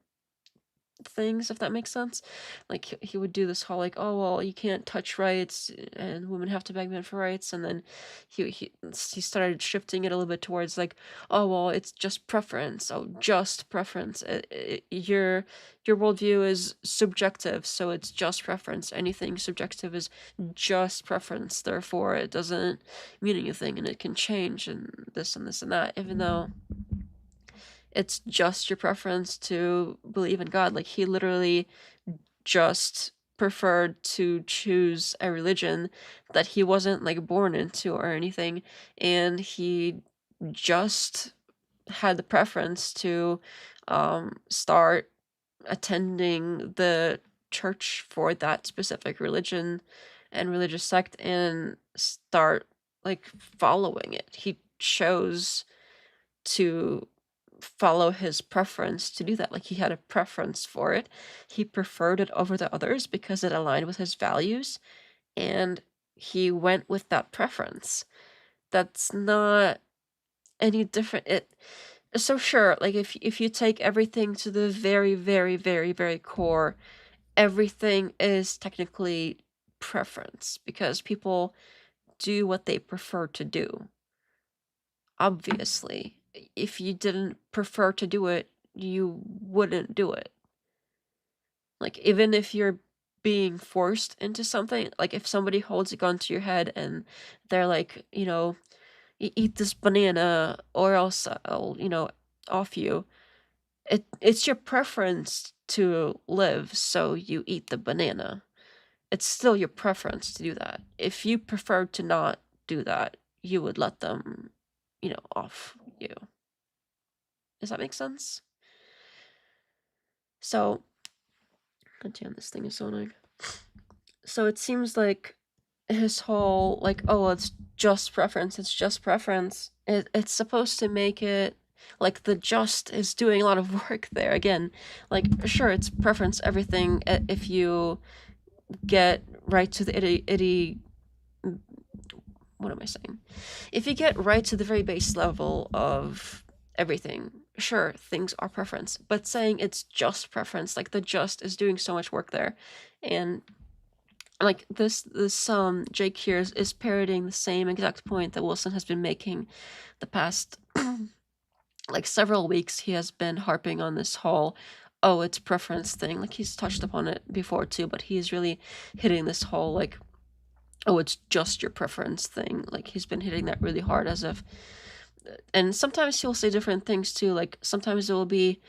things, if that makes sense. Like he would do this whole like, oh well, you can't touch rights and women have to beg men for rights, and then he started shifting it a little bit towards like, oh well, it's just preference. Oh, just preference. Your worldview is subjective, so it's just preference. Anything subjective is just preference, therefore it doesn't mean anything, and it can change and this and this and that, even though it's just your preference to believe in God. Like he literally just preferred to choose a religion that he wasn't like born into or anything, and he just had the preference to start attending the church for that specific religion and religious sect and start like following it. He chose to follow his preference to do that. Like he had a preference for it. He preferred it over the others because it aligned with his values, and he went with that preference. That's not any different. So sure, like if you take everything to the very, very, very, very core, everything is technically preference because people do what they prefer to do. Obviously, if you didn't prefer to do it, you wouldn't do it. Like, even if you're being forced into something, like if somebody holds a gun to your head and they're like, you know, eat this banana or else I'll, you know, off you. It's your preference to live, so you eat the banana. It's still your preference to do that. If you preferred to not do that, you would let them, you know, off you. Does that make sense? So, god damn, this thing is so annoying. So it seems like his whole, like, oh, it's just preference, it's just preference. It's supposed to make it, like, the just is doing a lot of work there. Again, like, sure, it's preference, everything, if you get right to the what am I saying? If you get right to the very base level of everything, sure, things are preference, but saying it's just preference, like the just is doing so much work there. And like this Jake here is parroting the same exact point that Wilson has been making the past like several weeks. He has been harping on this whole, oh, it's preference thing. Like he's touched upon it before too, but he's really hitting this whole like, oh, it's just your preference thing. Like he's been hitting that really hard as if, and sometimes he'll say different things too. Like sometimes it will be,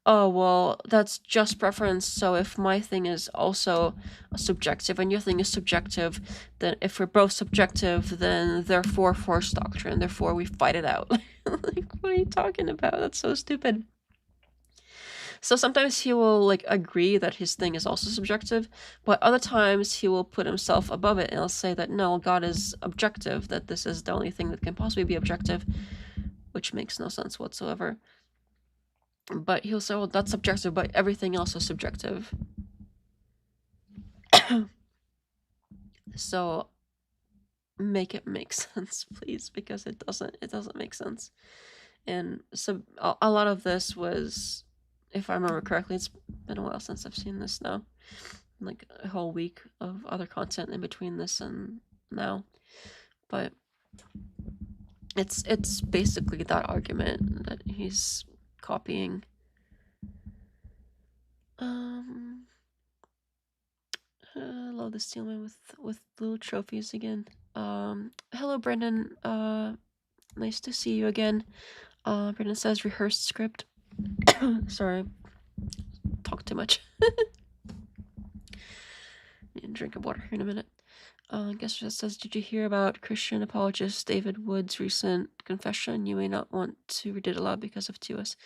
oh, well, that's just preference. So if my thing is also subjective and your thing is subjective, then if we're both subjective, then therefore force doctrine. Therefore we fight it out. Like, what are you talking about? That's so stupid. So sometimes he will like agree that his thing is also subjective, but other times he will put himself above it and he'll say that no, God is objective, that this is the only thing that can possibly be objective, which makes no sense whatsoever. But he'll say, well, that's subjective, but everything else is subjective. So make it make sense, please, because it doesn't make sense. And so a lot of this was, if I remember correctly, it's been a while since I've seen this now. like a whole week of other content in between this and now, but it's basically that argument that he's copying. Hello, the Steelman with little trophies again. Hello, Brendan. Nice to see you again. Brendan says rehearsed script. Sorry, talk too much. Need a drink of water here in a minute. Guest says, did you hear about Christian apologist David Wood's recent confession? You may not want to read it aloud because of TOS.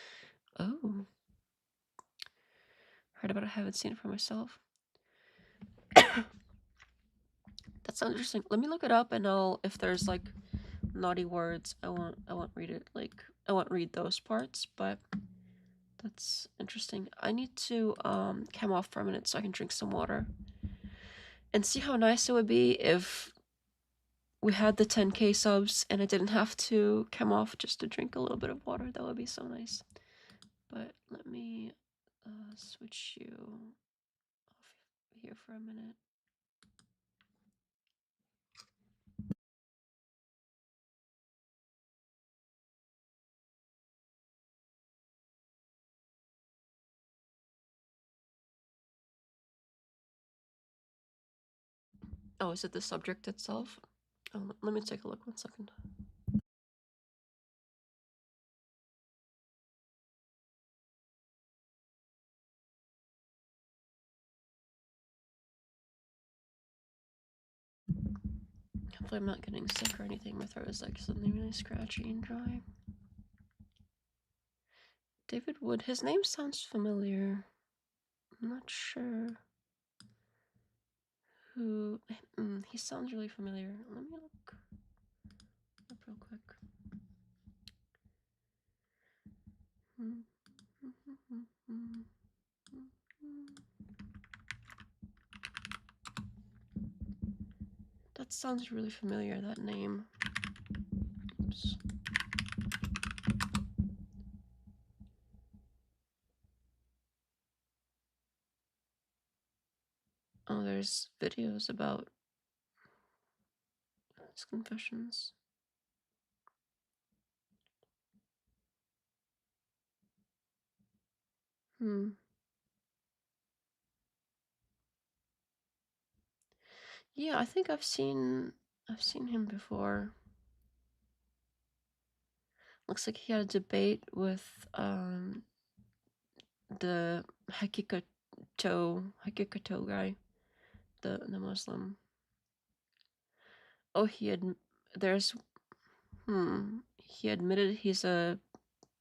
Oh. Heard about it, haven't seen it for myself. That sounds interesting. Let me look it up, and if there's like naughty words, I won't read it. Like, I won't read those parts, but that's interesting. I need to cam off for a minute so I can drink some water. And see how nice it would be if we had the 10K subs and I didn't have to cam off just to drink a little bit of water. That would be so nice. But let me switch you off here for a minute. Oh, is it the subject itself? Oh, let me take a look 1 second. Hopefully I'm not getting sick or anything. My throat is like suddenly really scratchy and dry. David Wood, his name sounds familiar. I'm not sure who. He sounds really familiar. Let me look up real quick. That sounds really familiar, that name. Oops. Oh, there's videos about his confessions. Yeah, I think I've seen him before. Looks like he had a debate with the Hikikato guy, the Muslim. Oh, he admitted he's a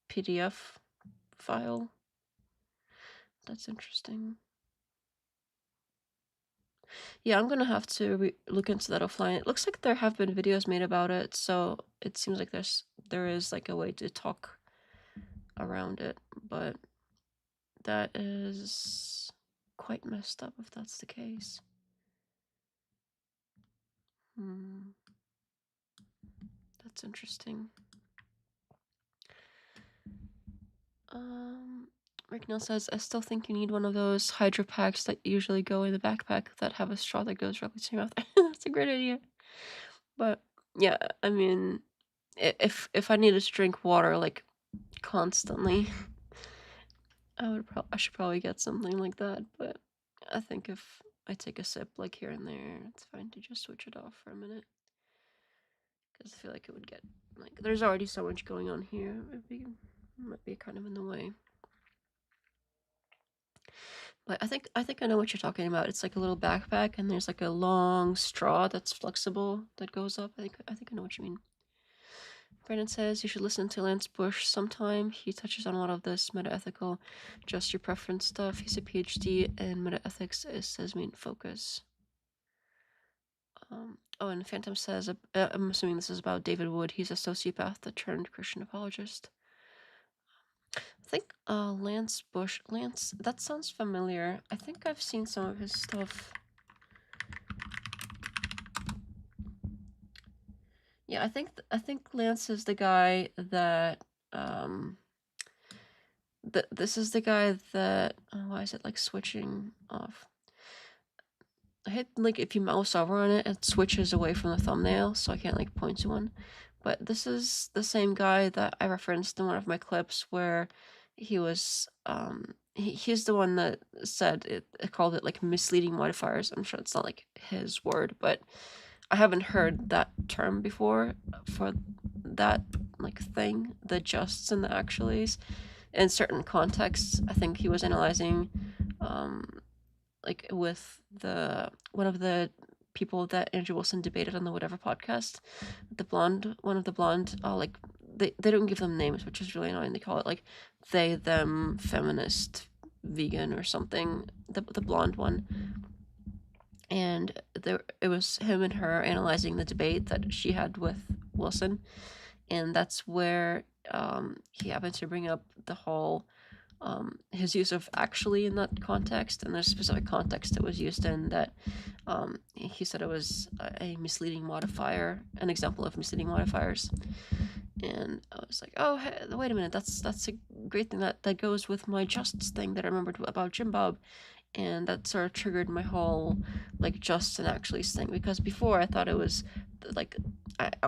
PDF file. That's interesting. Yeah, I'm gonna have to look into that offline. It looks like there have been videos made about it, so it seems like there is like a way to talk around it, but that is quite messed up if that's the case. That's interesting. Ricknell says, I still think you need one of those Hydro packs that usually go in the backpack that have a straw that goes directly to your mouth. That's a great idea. But yeah, I mean, if I needed to drink water like constantly, I should probably get something like that. But I think if I take a sip like here and there, it's fine to just switch it off for a minute. Because I feel like it would get like there's already so much going on here. It might be kind of in the way. But I think I know what you're talking about. It's like a little backpack, and there's like a long straw that's flexible that goes up. I think I know what you mean. Brandon says you should listen to Lance Bush sometime. He touches on a lot of this metaethical, just your preference stuff. He's a PhD, and metaethics is his main focus. Oh, and Phantom says, I'm assuming this is about David Wood. He's a sociopath that turned Christian apologist. I think Lance Bush. That sounds familiar. I think I've seen some of his stuff. Yeah, I think Lance is the guy that this is the guy that why is it like switching off? hit, like, if you mouse over on it, it switches away from the thumbnail, so I can't, like, point to one. But this is the same guy that I referenced in one of my clips where he was, he's the one that said it called it, like, misleading modifiers. I'm sure it's not, like, his word, but I haven't heard that term before for that, like, thing, the justs and the actuallys. In certain contexts, I think he was analyzing, like, with one of the people that Andrew Wilson debated on the Whatever podcast, one of the blonde, like, they don't give them names, which is really annoying. They call it, like, they, them, feminist, vegan, or something, the blonde one. And it was him and her analyzing the debate that she had with Wilson, and that's where he happened to bring up the whole his use of actually in that context, and there's a specific context it was used in that he said it was a misleading modifier, an example of misleading modifiers. And I was like, oh, hey, wait a minute, that's a great thing that goes with my justs thing that I remembered about JimBob. And that sort of triggered my whole, like, just and actually thing, because before I thought it was like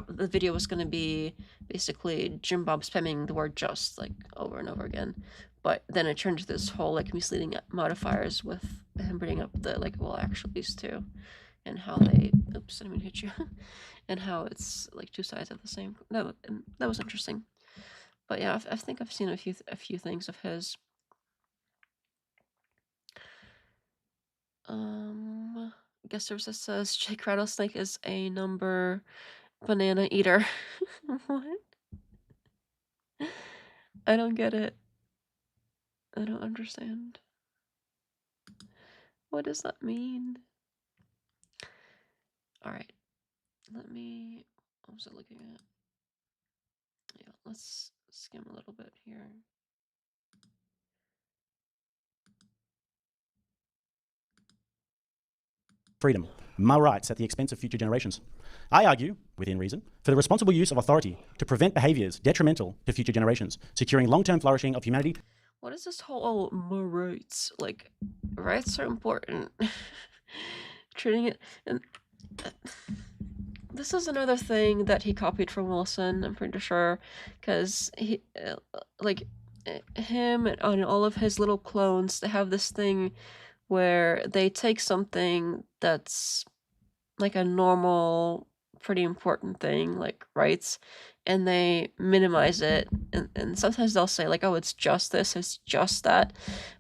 the video was going to be basically JimBob spamming the word just, like, over and over again. But then it turned to this whole, like, misleading modifiers with him bringing up the, like, well, actuallys too, and how they, oops, I didn't mean to hit you, and how it's, like, two sides of the same. That was interesting. But yeah, I think I've seen a few things of his. Guest services says Jake Rattlesnake is a number banana eater. What? I don't get it. I don't understand. What does that mean? Alright. What was I looking at? Yeah, let's skim a little bit here. Freedom, my rights at the expense of future generations. I argue, within reason, for the responsible use of authority to prevent behaviours detrimental to future generations, securing long-term flourishing of humanity. What is this whole rights? Like, rights are important. Treating it, and this is another thing that he copied from Wilson, I'm pretty sure, because he, like, him and all of his little clones, they have this thing where they take something that's like a normal, pretty important thing, like rights, and they minimize it, and sometimes they'll say, like, oh, it's just this, it's just that,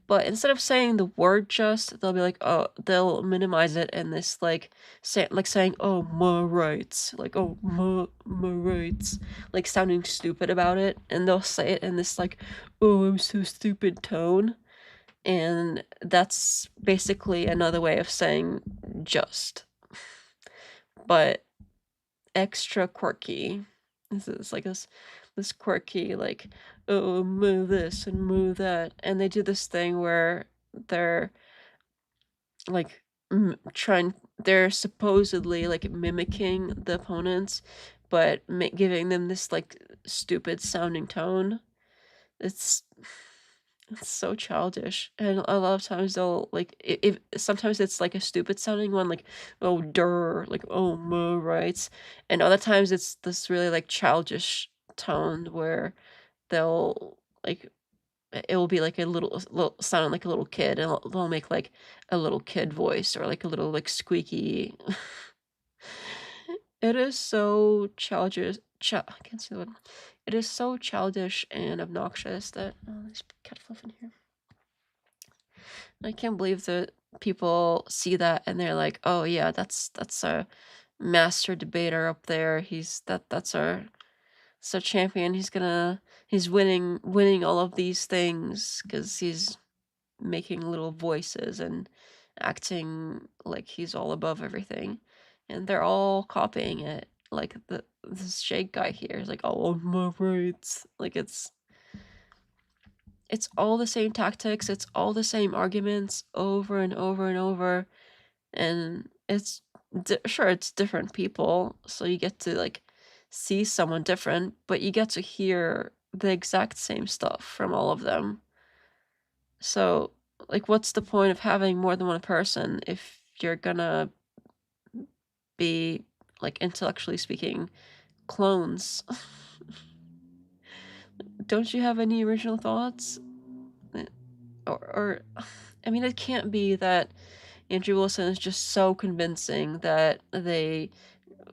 but instead of saying the word just, they'll be like, oh, they'll minimize it, and this, like, saying, oh, my rights, like, oh, my rights, like, sounding stupid about it, and they'll say it in this, like, oh, I'm so stupid tone, and that's basically another way of saying just, but extra quirky. This is like this quirky, like, oh, move this and move that, and they do this thing where they're like they're supposedly like mimicking the opponents, but giving them this, like, stupid sounding tone. It's so childish, and a lot of times they'll, like, if sometimes it's like a stupid sounding one, like, oh, durr, like, oh, my rights, and other times it's this really, like, childish tone where they'll, like, it will be like a little sound like a little kid, and they'll make like a little kid voice, or like a little, like, squeaky. It is so childish. I can't see the word. It is so childish and obnoxious that, oh, there's cat fluff in here. I can't believe that people see that and they're like, oh yeah, that's a master debater up there. That's our champion. He's winning all of these things because he's making little voices and acting like he's all above everything, and they're all copying it. Like, this Jake guy here is like, oh, my rights. Like, it's all the same tactics, it's all the same arguments over and over and over, and it's sure, it's different people, so you get to, like, see someone different, but you get to hear the exact same stuff from all of them. So, like, what's the point of having more than one person if you're gonna be, like, intellectually speaking, clones. Don't you have any original thoughts? Or I mean, it can't be that Andrew Wilson is just so convincing that they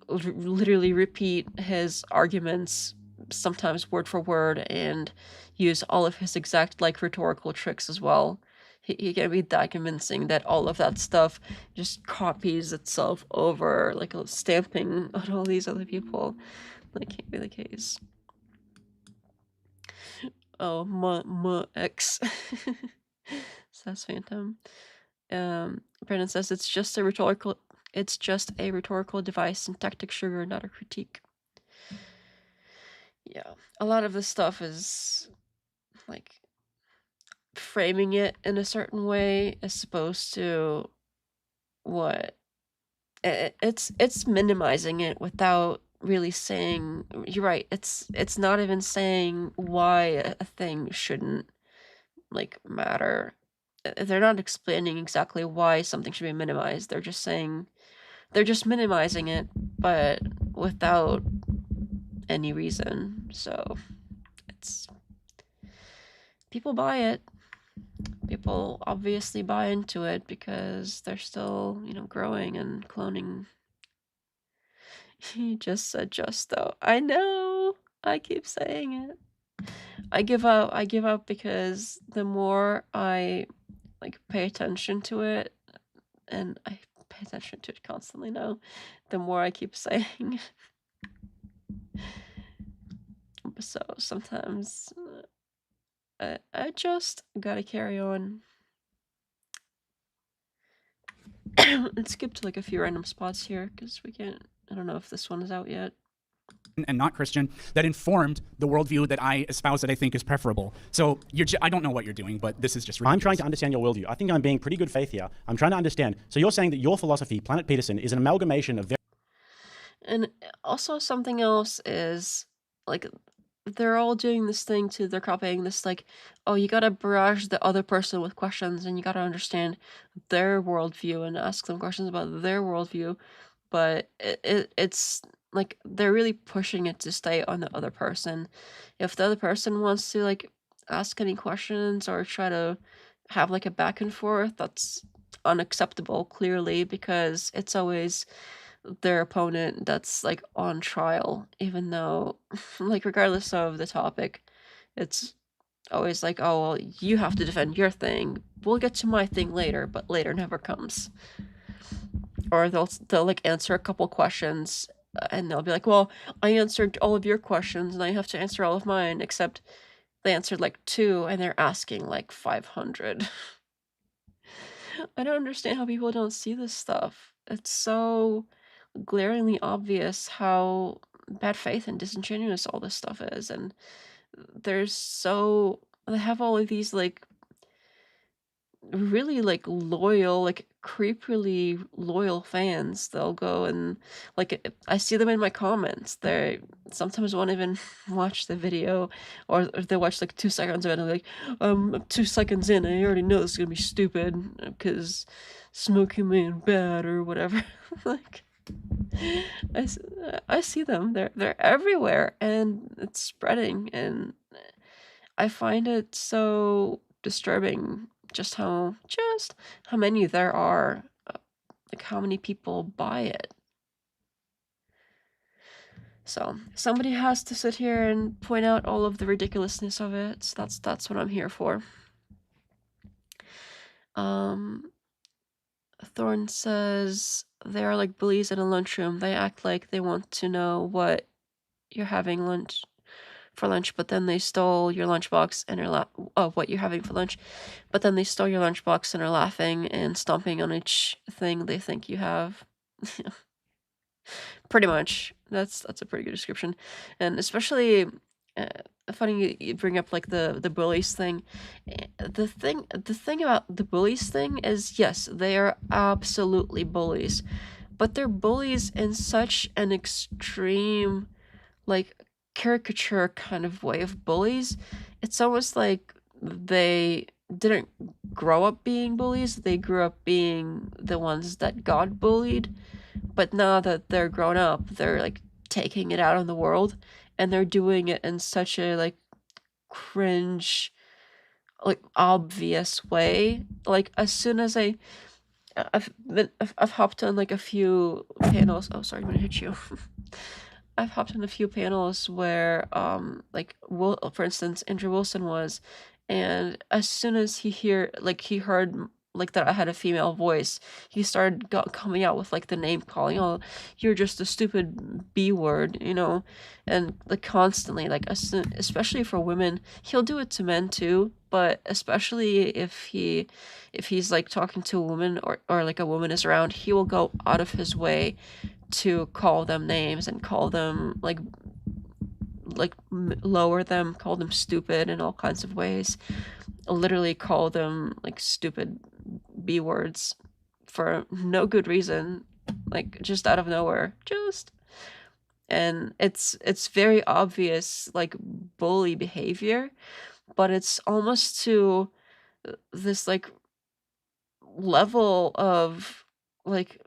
literally repeat his arguments, sometimes word for word, and use all of his exact, like, rhetorical tricks as well. He can't be that convincing that all of that stuff just copies itself over, like, a stamping on all these other people. That can't be the case. Oh, X. Says Phantom. Brennan says it's just a rhetorical device and tactic sugar, not a critique. Yeah, a lot of this stuff is like framing it in a certain way as opposed to what it's minimizing it without really saying. You're right, it's not even saying why a thing shouldn't, like, matter. They're not explaining exactly why something should be minimized. They're just minimizing it, but without any reason. So it's, people buy it. People obviously buy into it because they're still, growing and cloning. He just said just though. I know. I keep saying it. I give up because the more I, like, pay attention to it, and I pay attention to it constantly now, the more I keep saying. So sometimes I just gotta carry on. Let's skip to, like, a few random spots here because we can't. I don't know if this one is out yet. And not Christian, that informed the worldview that I espouse, that I think is preferable. So I don't know what you're doing, but this is just ridiculous. I'm trying to understand your worldview. I think I'm being pretty good faith here. I'm trying to understand. So you're saying that your philosophy, Planet Peterson, is an amalgamation of... And also something else is, like, they're all doing this thing too. They're copying this, like, oh, you gotta barrage the other person with questions and you gotta understand their worldview and ask them questions about their worldview. But it's like they're really pushing it to stay on the other person. If the other person wants to, like, ask any questions or try to have, like, a back and forth, that's unacceptable, clearly, because it's always their opponent that's, like, on trial, even though, like, regardless of the topic, it's always like, oh, well, you have to defend your thing. We'll get to my thing later, but later never comes. Or they'll like, answer a couple questions, and they'll be like, well, I answered all of your questions and I have to answer all of mine, except they answered, like, 2 and they're asking, like, 500. I don't understand how people don't see this stuff. It's so glaringly obvious how bad faith and disingenuous all this stuff is, and they have all of these, like, really, like, loyal, like, creepily loyal fans. They'll go and, like, I see them in my comments. They sometimes won't even watch the video, or they watch, like, 2 seconds of it and they're like, I'm 2 seconds in, I already know this is gonna be stupid because smoking man bad or whatever. Like, I see them. They're everywhere and it's spreading, and I find it so disturbing just how many there are, like, how many people buy it. So somebody has to sit here and point out all of the ridiculousness of it. So that's what I'm here for. Thorn says they are like bullies in a lunchroom. They act like they want to know what you're having for lunch, but then they stole your lunchbox and are what you're having for lunch, but then they stole your lunchbox and are laughing and stomping on each thing they think you have. Pretty much. That's a pretty good description. And especially funny you bring up, like, the bullies thing. The thing about the bullies thing is, yes, they are absolutely bullies, but they're bullies in such an extreme, like, caricature kind of way of bullies. It's almost like they didn't grow up being bullies. They grew up being the ones that got bullied. But now that they're grown up, they're like taking it out on the world, and they're doing it in such a like cringe, like obvious way. Like as soon as I've hopped on like a few panels. Oh, sorry, I'm gonna hit you. I've hopped on a few panels where, like, for instance, Andrew Wilson was, and as soon as he heard like that I had a female voice, he started coming out with like the name calling. Oh, you're just a stupid B word, you know, and like constantly, like especially for women, he'll do it to men too, but especially if he's like talking to a woman or like a woman is around, he will go out of his way to call them names and call them like lower them, call them stupid in all kinds of ways, literally call them like stupid B words for no good reason, like just out of nowhere, and it's very obvious like bully behavior, but it's almost to this like level of like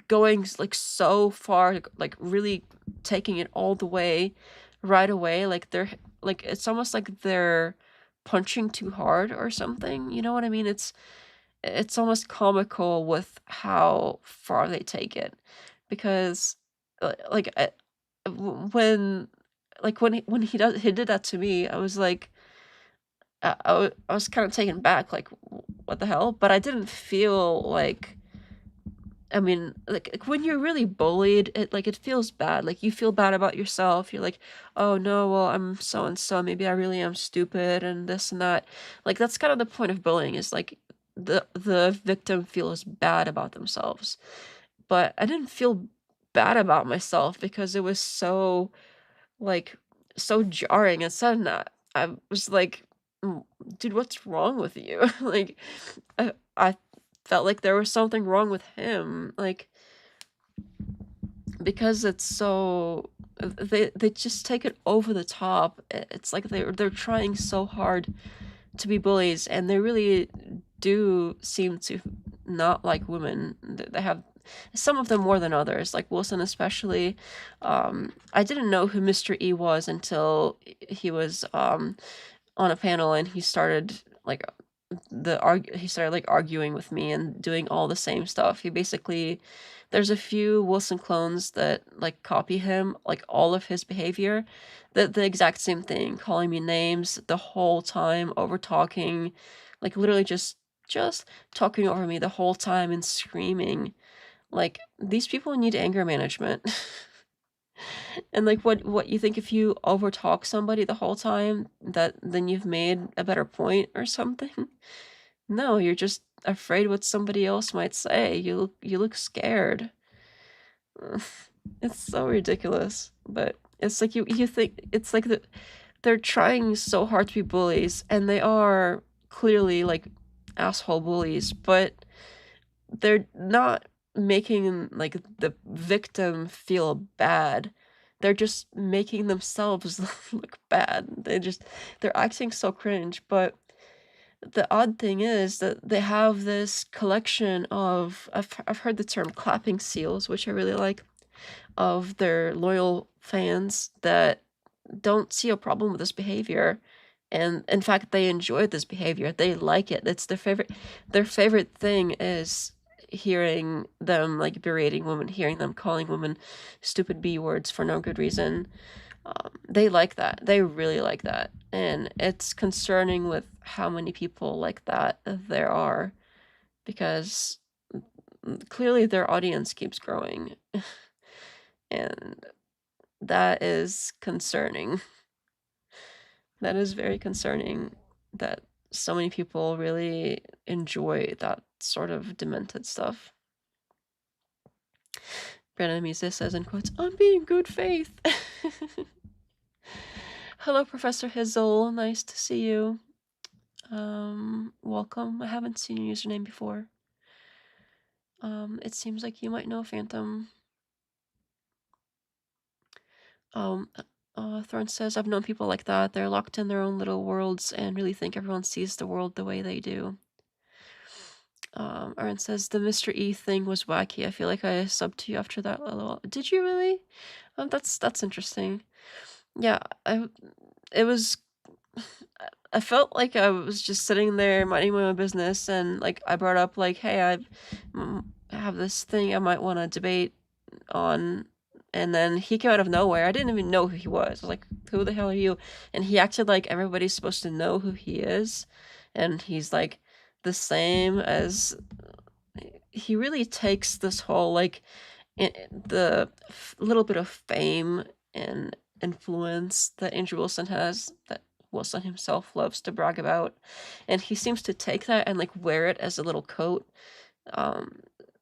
going like so far, like really taking it all the way right away, like they're like it's almost like they're punching too hard or something, you know what I mean? It's almost comical with how far they take it, because like when he did that to me, I was like I was kind of taken back, like what the hell, but I didn't feel like, I mean, like when you're really bullied, it feels bad. Like you feel bad about yourself. You're like, oh no, well I'm so and so. Maybe I really am stupid and this and that. Like that's kind of the point of bullying, is like the victim feels bad about themselves. But I didn't feel bad about myself because it was so like so jarring and sudden. I was like, dude, what's wrong with you? Like I felt like there was something wrong with him, like because it's so they just take it over the top. It's like they're trying so hard to be bullies, and they really do seem to not like women. They have some of them more than others, like Wilson especially. I didn't know who Mr. E was until he was on a panel, and he started like arguing with me and doing all the same stuff. He basically, there's a few Wilson clones that like copy him, like all of his behavior, the exact same thing, calling me names the whole time, over talking, like literally just talking over me the whole time and screaming. Like these people need anger management. And like what you think, if you overtalk somebody the whole time, that then you've made a better point or something? No, you're just afraid what somebody else might say. You look scared. It's so ridiculous. But it's like you think it's like they're trying so hard to be bullies, and they are clearly like asshole bullies, but they're not making like the victim feel bad. They're just making themselves look bad. They're acting so cringe. But the odd thing is that they have this collection of, I've heard the term clapping seals, which I really like, of their loyal fans that don't see a problem with this behavior. And in fact, they enjoy this behavior. They like it. It's their favorite thing is hearing them like berating women, hearing them calling women stupid B words for no good reason. They like that. They really like that. And it's concerning with how many people like that there are, because clearly their audience keeps growing. And that is concerning. That is very concerning that so many people really enjoy that sort of demented stuff. Brandon Misa says in quotes, "I'm being good faith." Hello, Professor Hizzle. Nice to see you. Welcome. I haven't seen your username before. It seems like you might know Phantom. Thorne says, I've known people like that. They're locked in their own little worlds and really think everyone sees the world the way they do. Aaron says, the Mr. E thing was wacky. I feel like I subbed to you after that. LOL. Did you really? That's interesting. Yeah, it was... I felt like I was just sitting there minding my own business, and like I brought up like, hey, I have this thing I might want to debate on, and then he came out of nowhere. I didn't even know who he was. I was like, who the hell are you? And he acted like everybody's supposed to know who he is, and he's like the same as... He really takes this whole like the little bit of fame and influence that Andrew Wilson has, that Wilson himself loves to brag about, and he seems to take that and like wear it as a little coat.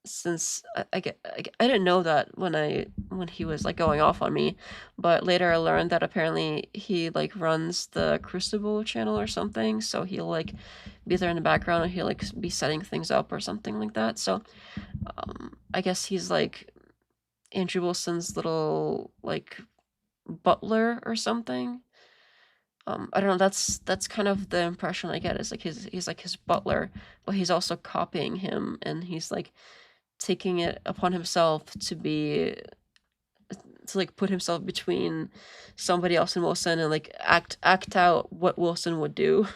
Since I didn't know that when he was like going off on me, but later I learned that apparently he like runs the Crucible channel or something, so he'll like be there in the background and he'll like be setting things up or something like that. So I guess he's like Andrew Wilson's little like butler or something. I don't know, that's kind of the impression I get, is like he's like his butler, but he's also copying him, and he's like taking it upon himself to like put himself between somebody else and Wilson, and like act out what Wilson would do.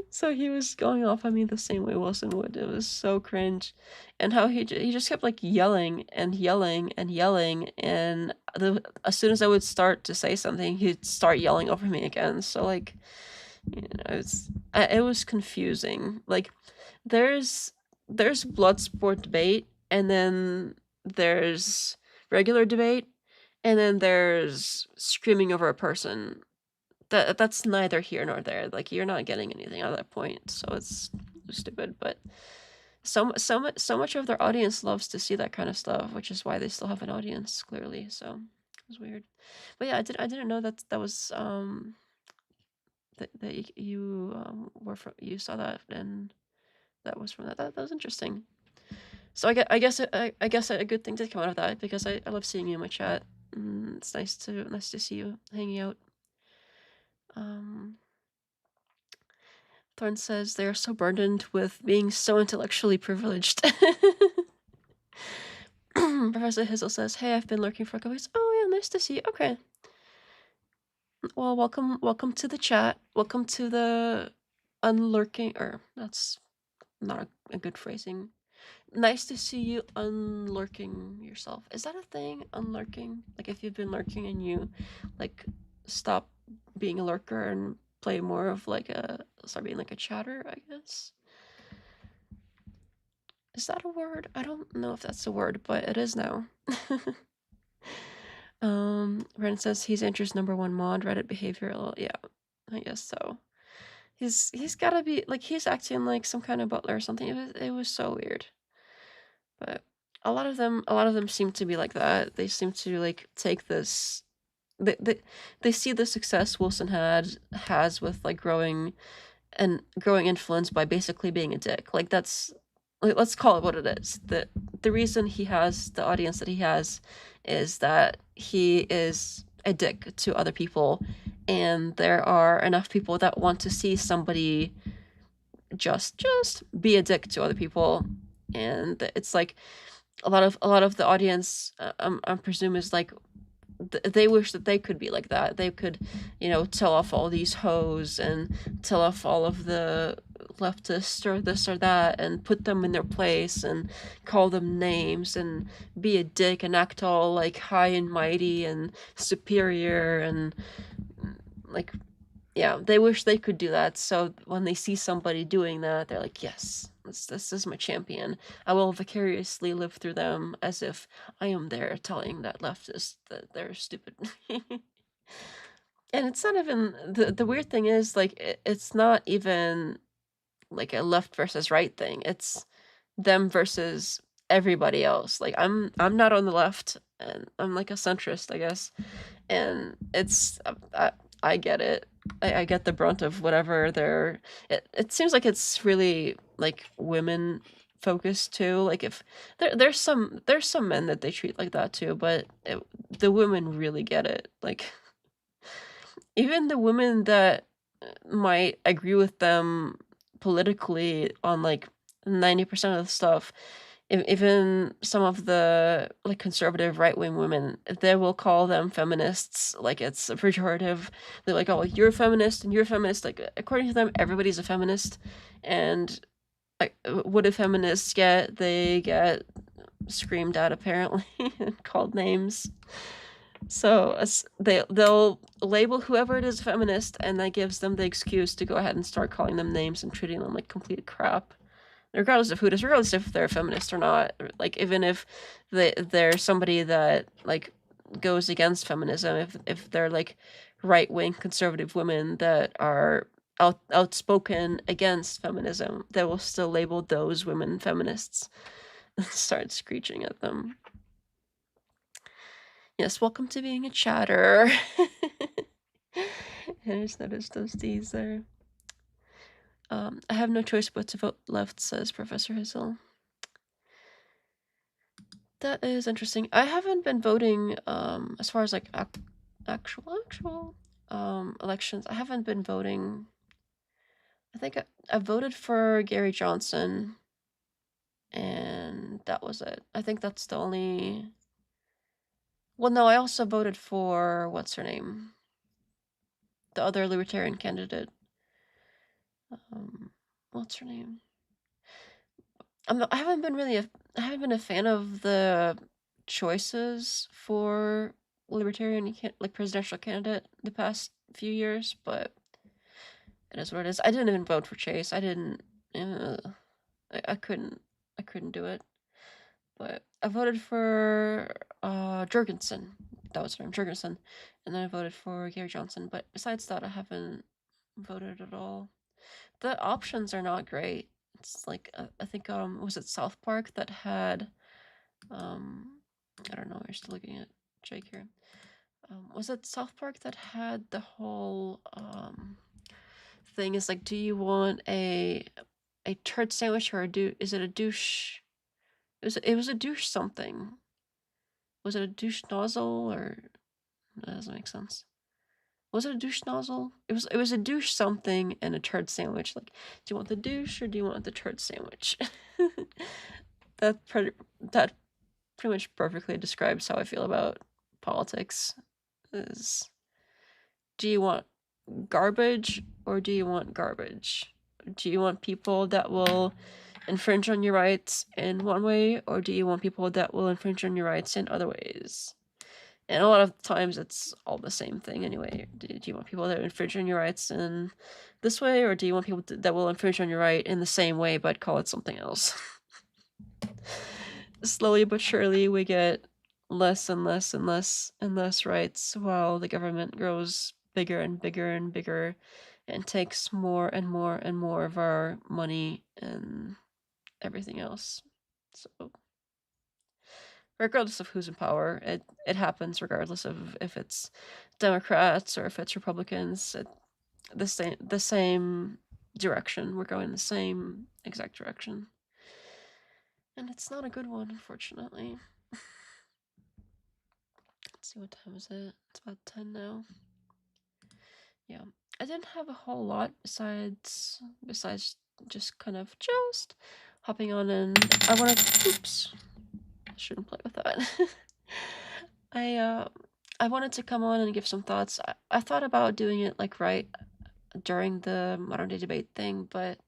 So he was going off on me the same way Wilson would. It was so cringe. And how he just kept like yelling and yelling and yelling, and as soon as I would start to say something, he'd start yelling over me again. So like, you know, it was confusing. Like there's blood sport debate, and then there's regular debate, and then there's screaming over a person. That's neither here nor there. Like, you're not getting anything out of that point, so it's stupid. But so much of their audience loves to see that kind of stuff, which is why they still have an audience, clearly. So it was weird. But yeah, I didn't know that was that you were from, you saw that, and that was from that. That was interesting. So I guess a good thing to come out of that, because I love seeing you in my chat. It's nice to see you hanging out. Thorne says they are so burdened with being so intellectually privileged. Professor Hizzle says, hey, I've been lurking for a couple weeks. Oh yeah, nice to see you. Okay. Well, welcome to the chat. Welcome to the unlurking, or that's not a good phrasing. Nice to see you unlurking yourself. Is that a thing? Unlurking? Like if you've been lurking and you like stop being a lurker and play more of like start being like a chatter, I guess. Is that a word? I don't know if that's a word, but it is now. Ren says he's Andrew's #1 mod, Reddit behavior. Yeah, I guess so. He's gotta be like, he's acting like some kind of butler or something. It was so weird. But a lot of them seem to be like that. They seem to like take this. They see the success Wilson has with like growing influence by basically being a dick. Like that's, like, let's call it what it is. The reason he has the audience that he has is that he is a dick to other people, and there are enough people that want to see somebody just be a dick to other people, and it's like a lot of the audience, I presume, is like they wish that they could be like that. They could, you know, tell off all these hoes and tell off all of the leftists or this or that and put them in their place and call them names and be a dick and act all like high and mighty and superior, and like, yeah, they wish they could do that. So when they see somebody doing that, they're like, yes, this is my champion. I will vicariously live through them as if I am there telling that leftist that they're stupid. And it's not even, the weird thing is, like, it's not even like a left versus right thing. It's them versus everybody else. Like, I'm not on the left, and I'm like a centrist, I guess. And it's, I get it. I get the brunt of whatever they're... It seems like it's really, like, women focused too. Like if there's some men that they treat like that too, but the women really get it. Like even the women that might agree with them politically on like 90% of the stuff, even some of the like conservative right-wing women, they will call them feminists like it's a pejorative. They're like, oh, you're a feminist and you're a feminist. Like according to them, everybody's a feminist. And like, what do feminists get? They get screamed at apparently and called names. So they'll label whoever it is feminist, and that gives them the excuse to go ahead and start calling them names and treating them like complete crap, regardless of who it is, regardless if they're a feminist or not. Like even if they're somebody that like goes against feminism, if they're like right-wing conservative women that are outspoken against feminism, they will still label those women feminists and start screeching at them. Yes, welcome to being a chatter. I just noticed those D's there. I have no choice but to vote left, says Professor Hizzle. That is interesting. I haven't been voting as far as like actual elections. I haven't been voting. I think I voted for Gary Johnson, and that was it. I think that's the only. Well, no, I also voted for what's her name, the other libertarian candidate. What's her name? I haven't been a fan of the choices for libertarian like presidential candidate the past few years, but it is what it is. I didn't even vote for Chase. I didn't. I couldn't do it. But I voted for Jurgensen. That was her name, Jurgensen, and then I voted for Gary Johnson. But besides that, I haven't voted at all. The options are not great. It's like I think was it South Park that had I don't know, we're still looking at Jake here. Was it South Park that had the whole thing is like, do you want a turd sandwich or is it a douche? It was a douche something. Was it a douche nozzle or that doesn't make sense. Was it a douche nozzle? It was a douche something and a turd sandwich. Like, do you want the douche or do you want the turd sandwich? that pretty much perfectly describes how I feel about politics. Is do you want garbage or do you want garbage? Do you want people that will infringe on your rights in one way, or do you want people that will infringe on your rights in other ways? And a lot of times it's all the same thing anyway. Do you want people that infringe on your rights in this way, or do you want people that will infringe on your right in the same way but call it something else? Slowly but surely we get less and less and less and less rights while the government grows bigger and bigger and bigger and takes more and more and more of our money and everything else. So regardless of who's in power, it happens regardless of if it's Democrats or if it's Republicans. The same direction. We're going the same exact direction. And it's not a good one, unfortunately. Let's see, what time is it? It's about 10 now. Yeah. I didn't have a whole lot besides just kind of just hopping on, and I wanted oops. I shouldn't play with that. I wanted to come on and give some thoughts. I thought about doing it like right during the modern day debate thing, but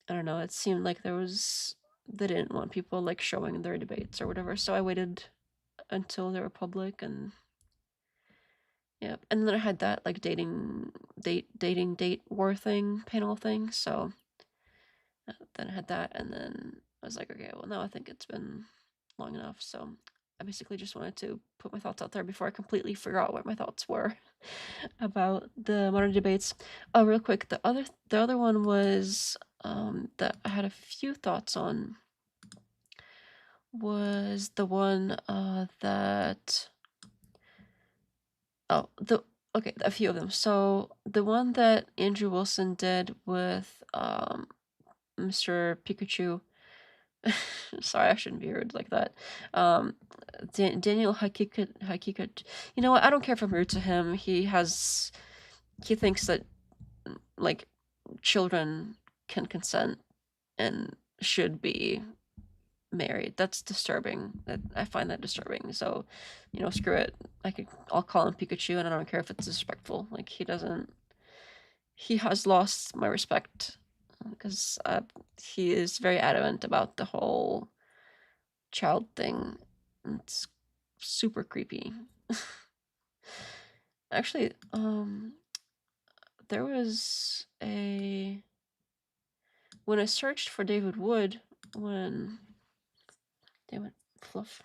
I don't know, it seemed like they didn't want people like showing their debates or whatever, so I waited until they were public. And yeah, and then I had that like dating date war thing, panel thing, so then I had that, and then I was like, okay, well now I think it's been long enough, so I basically just wanted to put my thoughts out there before I completely forgot what my thoughts were about the modern debates. Oh, real quick, the other one was that I had a few thoughts on was the one that a few of them. So the one that Andrew Wilson did with Mr. Pikachu, Sorry, I shouldn't be rude like that. Daniel Hakikat. You know what? I don't care if I'm rude to him. He thinks that like children can consent and should be married. That's disturbing. I find that disturbing. So, screw it. I'll call him Pikachu, and I don't care if it's disrespectful. Like he has lost my respect because he is very adamant about the whole child thing. It's super creepy. Actually, there was when I searched for David Wood, damn it, fluff.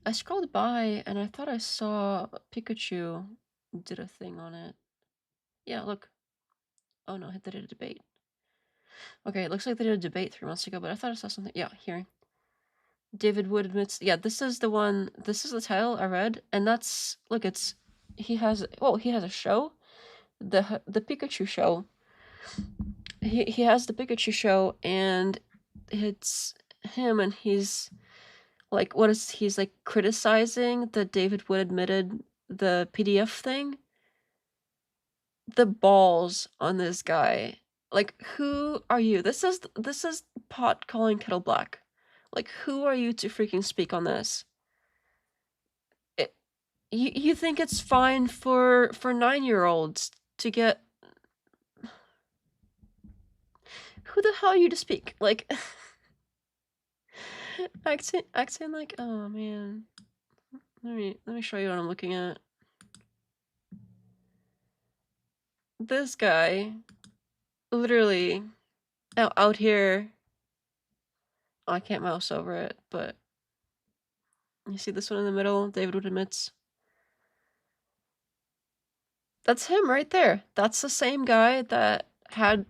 I scrolled by and I thought I saw Pikachu did a thing on it. Yeah, look. Oh no, they did a debate. Okay, it looks like they did a debate 3 months ago, but I thought I saw something. Yeah, here. David Wood admits. Yeah, this is the one. This is the title I read, and that's look. He has a show, the Pikachu show. He has the Pikachu show, and it's him, and he's like, he's like criticizing that David Wood admitted the PDF thing. The balls on this guy. Like, who are you? This is pot calling kettle black. Like, who are you to freaking speak on this? You think it's fine for 9-year-olds to get... Who the hell are you to speak? Like, acting like, oh man. Let me show you what I'm looking at. This guy, literally, out here. Oh, I can't mouse over it, but you see this one in the middle? David Wood admits. That's him right there. That's the same guy that had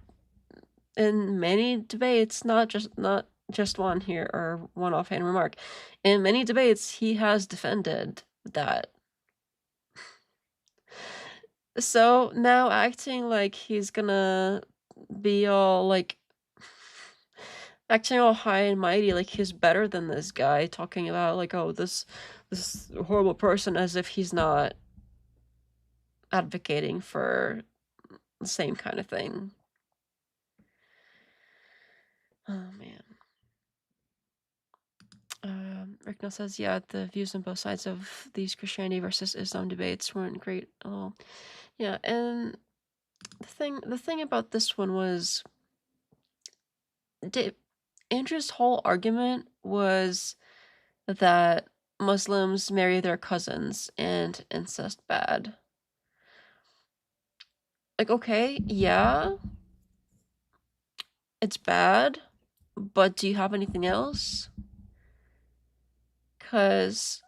in many debates, not just one here or one offhand remark. In many debates, he has defended that. So now acting like he's gonna be all like acting all high and mighty, like he's better than this guy, talking about like, oh, this horrible person, as if he's not advocating for the same kind of thing. Oh man. Rickno says, yeah, the views on both sides of these Christianity versus Islam debates weren't great at all. Yeah, and the thing about this one was Andrew's whole argument was that Muslims marry their cousins and incest bad. Like, okay, yeah, it's bad, but do you have anything else? Because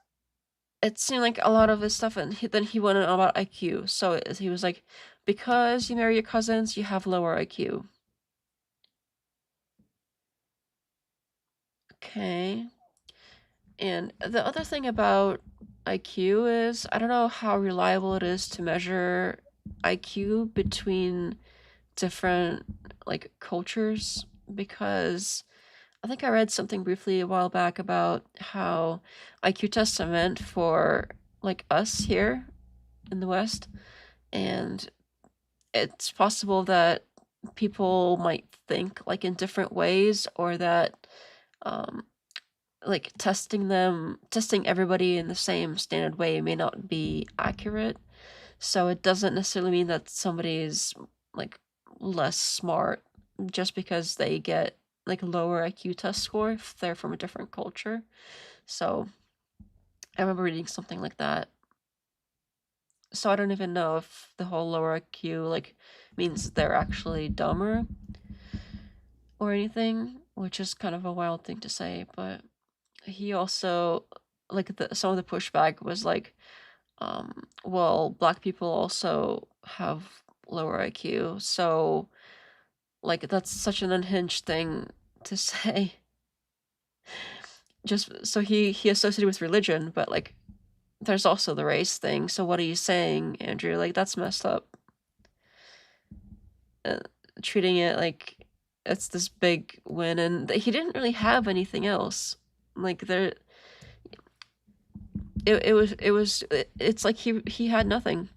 it seemed like a lot of his stuff, and then he went on about IQ. So he was like, because you marry your cousins, you have lower IQ. Okay. And the other thing about IQ is, I don't know how reliable it is to measure IQ between different, like, cultures, because I think I read something briefly a while back about how IQ tests are meant for, like, us here in the West, and it's possible that people might think, like, in different ways, or that, like, testing everybody in the same standard way may not be accurate. So it doesn't necessarily mean that somebody's, like, less smart just because they get, like, lower IQ test score if they're from a different culture. So I remember reading something like that. So I don't even know if the whole lower IQ, like, means they're actually dumber or anything, which is kind of a wild thing to say. But he also, like, some of the pushback was like, well, black people also have lower IQ, so, like, that's such an unhinged thing to say. Just so he associated with religion, but, like, there's also the race thing. So what are you saying, Andrew? Like, that's messed up. Treating it like it's this big win, and he didn't really have anything else. Like it's like he had nothing.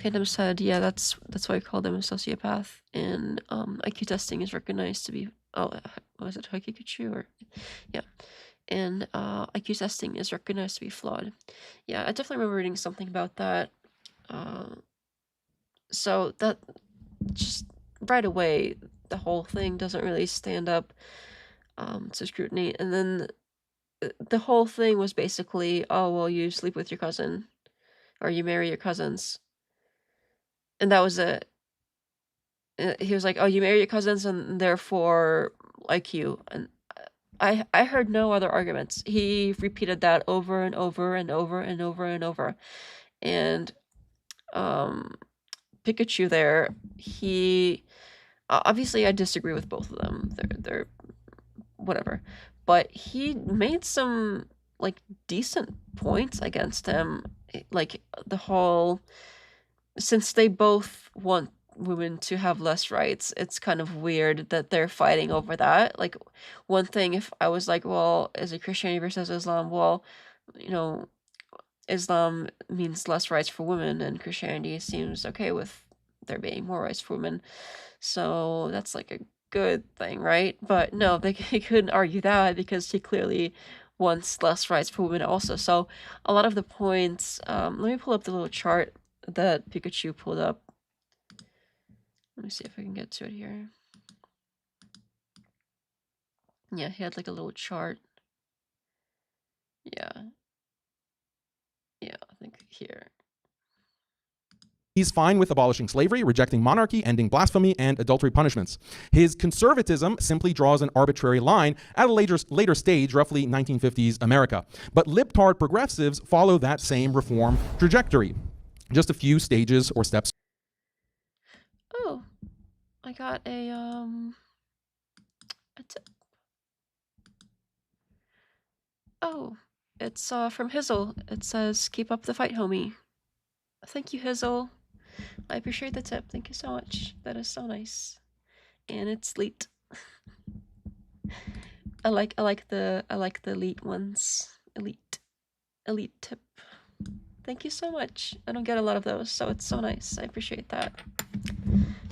Phantom said, yeah, that's why I called him a sociopath. And IQ testing is recognized to be, was it Pikachu or yeah. And IQ testing is recognized to be flawed. Yeah, I definitely remember reading something about that. So that just right away, the whole thing doesn't really stand up to scrutiny. And then the whole thing was basically, oh, well, you sleep with your cousin or you marry your cousins. And that was it. He was like, oh, you marry your cousins and therefore like you. And I heard no other arguments. He repeated that over and over and over and over and over. And Pikachu there, he obviously I disagree with both of them. They're whatever. But he made some like decent points against him. Like the whole, since they both want women to have less rights, it's kind of weird that they're fighting over that. Like, one thing, if I was like, well, is it Christianity versus Islam? Well, you know, Islam means less rights for women, and Christianity seems okay with there being more rights for women. So that's like a good thing, right? But no, they couldn't argue that because he clearly wants less rights for women also. So a lot of the points, let me pull up the little chart that Pikachu pulled up. Let me see if I can get to it here. Yeah, he had like a little chart. Yeah. Yeah, I think here. He's fine with abolishing slavery, rejecting monarchy, ending blasphemy, and adultery punishments. His conservatism simply draws an arbitrary line at a later stage, roughly 1950s America. But libtard progressives follow that same reform trajectory. Just a few stages or steps. Oh, I got a tip. Oh, it's from Hizzle. It says, keep up the fight, homie. Thank you, Hizzle. I appreciate the tip. Thank you so much. That is so nice. And it's elite. I like the elite ones. Elite tip. Thank you so much. I don't get a lot of those, so it's so nice. I appreciate that.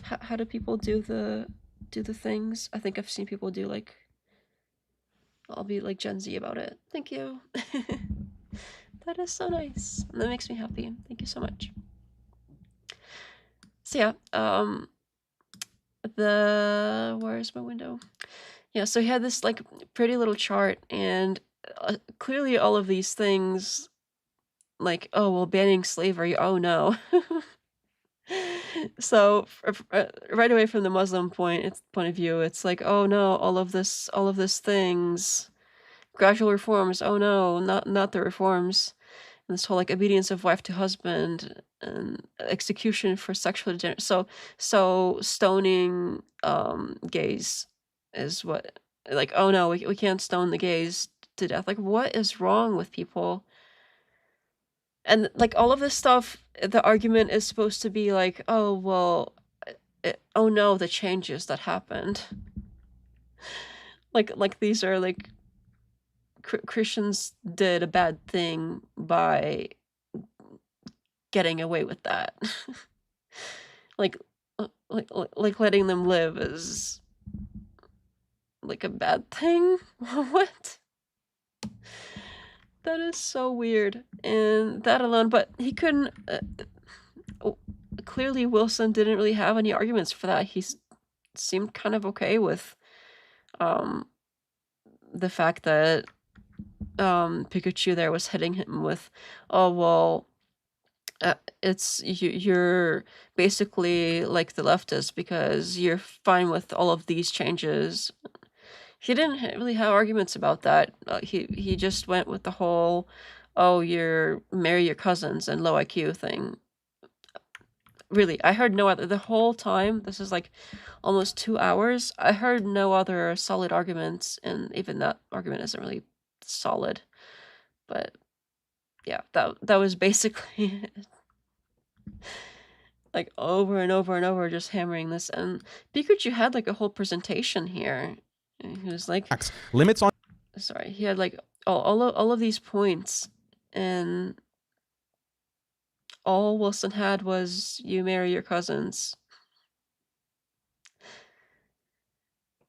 How do people do the things? I think I've seen people do like, I'll be like Gen Z about it. Thank you. That is so nice. That makes me happy. Thank you so much. So yeah, where's my window? Yeah, so he had this like pretty little chart, and clearly all of these things, like, oh, well, banning slavery, oh no. So right away from the Muslim point of view, it's like, oh no, all of this things, gradual reforms, oh no, not the reforms. And this whole like obedience of wife to husband and execution for sexual degeneration. So stoning gays is what, like, oh no, we can't stone the gays to death. Like, what is wrong with people? And like all of this stuff, the argument is supposed to be like, oh well, oh no, the changes that happened. like these are like Christians did a bad thing by getting away with that. like letting them live is like a bad thing. What? That is so weird. And that alone, but he couldn't clearly Wilson didn't really have any arguments for that. He seemed kind of okay with the fact that Pikachu there was hitting him with, oh well, it's you're basically like the leftists because you're fine with all of these changes. He didn't really have arguments about that. He just went with the whole, oh, you're marry your cousins and low IQ thing. Really, I heard no other, the whole time, this is like almost 2 hours, I heard no other solid arguments, and even that argument isn't really solid. But yeah, that was basically it. like over and over and over, just hammering this. And Pikachu had like a whole presentation here. And he was like, limits on sorry, he had like all of these points, and all Wilson had was you marry your cousins.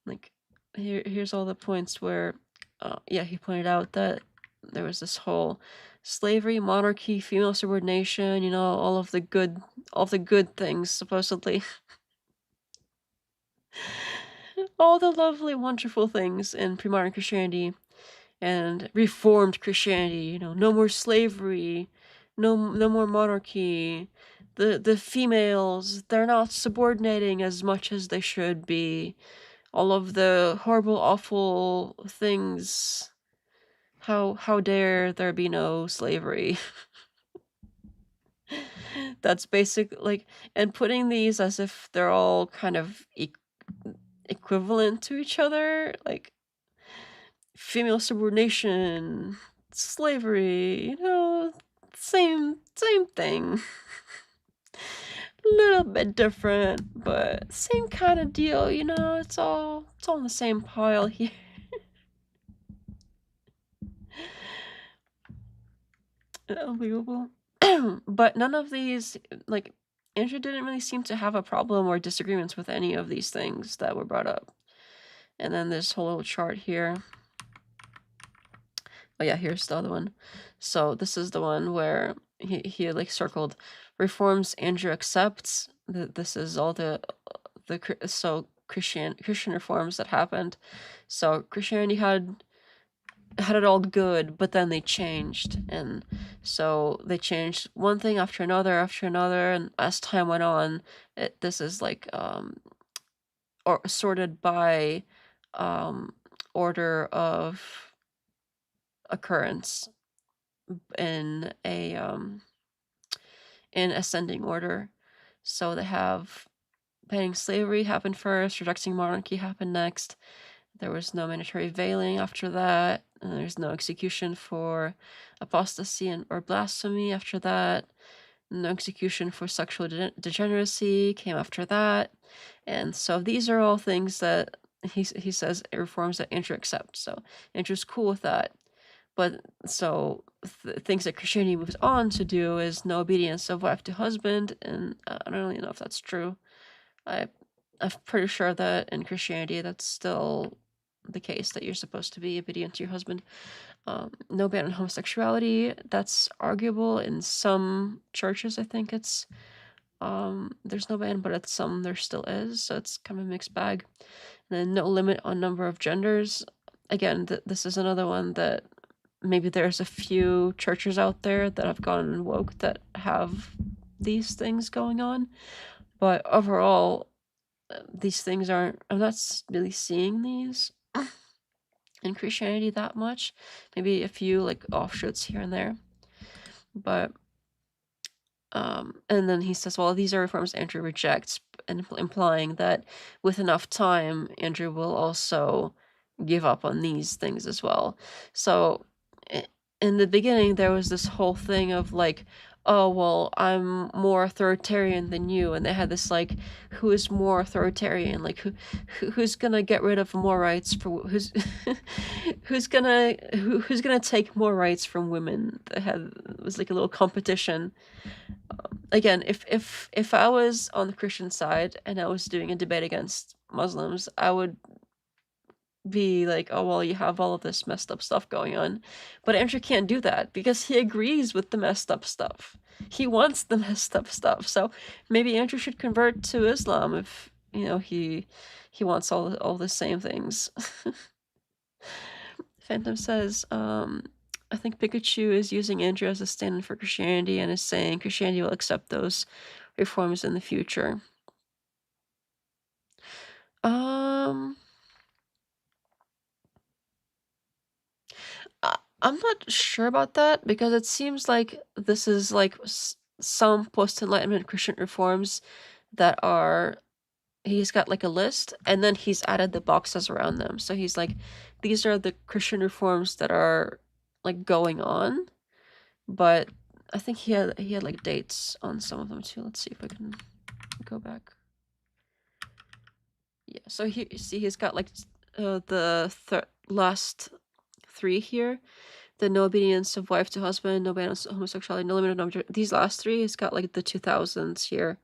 Like here's all the points where yeah, he pointed out that there was this whole slavery, monarchy, female subordination, you know, all the good things supposedly. All the lovely, wonderful things in pre-modern Christianity and Reformed Christianity, you know, no more slavery, no more monarchy. The females, they're not subordinating as much as they should be. All of the horrible, awful things. How dare there be no slavery? That's basic, like, and putting these as if they're all kind of equivalent to each other, like female subordination, slavery, you know, same thing. A little bit different, but same kind of deal, you know, it's all in the same pile here. Unbelievable. But none of these, like, Andrew didn't really seem to have a problem or disagreements with any of these things that were brought up. And then this whole little chart here. Oh yeah, here's the other one. So this is the one where he had like circled reforms Andrew accepts. This is all the Christian reforms that happened. So Christianity had it all good, but then they changed, and so they changed one thing after another, and as time went on, this is like or sorted by order of occurrence in a in ascending order. So they have banning slavery happened first, rejecting monarchy happened next. There was no mandatory veiling after that, and there's no execution for apostasy or blasphemy after that. No execution for sexual degeneracy came after that. And so these are all things that he says reforms that Andrew accepts. So Andrew's cool with that. But so things that Christianity moves on to do is no obedience of wife to husband, and I don't really know if that's true. I'm pretty sure that in Christianity that's still the case, that you're supposed to be obedient to your husband. No ban on homosexuality. That's arguable in some churches. I think it's there's no ban, but at some there still is. So it's kind of a mixed bag. And then no limit on number of genders. Again, this is another one that maybe there's a few churches out there that have gone woke that have these things going on, but overall, these things aren't. I'm not really seeing these in Christianity that much. Maybe a few like offshoots here and there, but and then he says, well, these are reforms Andrew rejects, and implying that with enough time, Andrew will also give up on these things as well. So in the beginning, there was this whole thing of like, oh, well, I'm more authoritarian than you. And they had this like, who is more authoritarian? Like who's gonna get rid of more rights for who's who's gonna take more rights from women? It was like a little competition. Again, if I was on the Christian side and I was doing a debate against Muslims, I would be like, oh, well, you have all of this messed up stuff going on. But Andrew can't do that because he agrees with the messed up stuff. He wants the messed up stuff. So maybe Andrew should convert to Islam if, you know, he wants all the same things. Phantom says, I think Pikachu is using Andrew as a stand-in for Christianity and is saying Christianity will accept those reforms in the future. I'm not sure about that because it seems like this is like some post-Enlightenment Christian reforms that are, he's got like a list and then he's added the boxes around them. So he's like, these are the Christian reforms that are like going on, but I think he had like dates on some of them too. Let's see if I can go back. Yeah, so he's got like the last 3 here. The no obedience of wife to husband, no ban on homosexuality, no limit on number. These last 3, he's got like the 2000s here.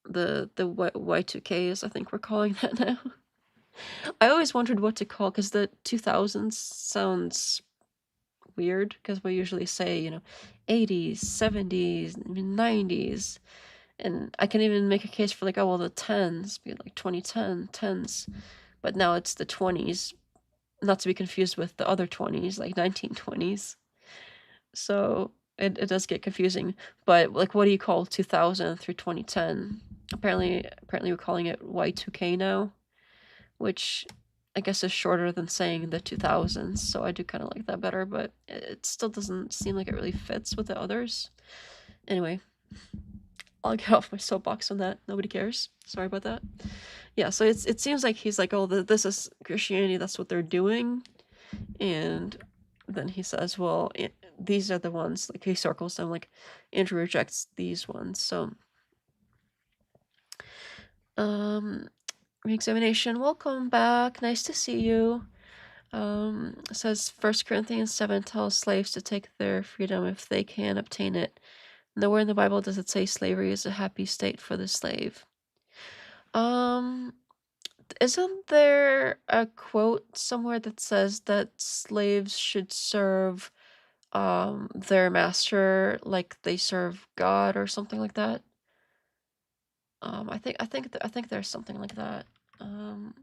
The Y2Ks, I think we're calling that now. I always wondered what to call, because the 2000s sounds weird, because we usually say, you know, 80s, 70s, 90s. And I can even make a case for like, oh, well, the 10s, be like 2010, 10s. But now it's the 20s, not to be confused with the other 20s, like 1920s. So it does get confusing. But like, what do you call 2000 through 2010? Apparently we're calling it Y2K now, which I guess is shorter than saying the 2000s. So I do kind of like that better, but it still doesn't seem like it really fits with the others. Anyway, I'll get off my soapbox on that. Nobody cares. Sorry about that. Yeah, so it seems like he's like, oh, this is Christianity, that's what they're doing. And then he says, well, these are the ones, like he circles them, like Andrew rejects these ones. So re-examination, welcome back, nice to see you. It says 1 Corinthians 7 tells slaves to take their freedom if they can obtain it. Nowhere in the Bible does it say slavery is a happy state for the slave. Isn't there a quote somewhere that says that slaves should serve their master like they serve God or something like that? I think there's something like that. No,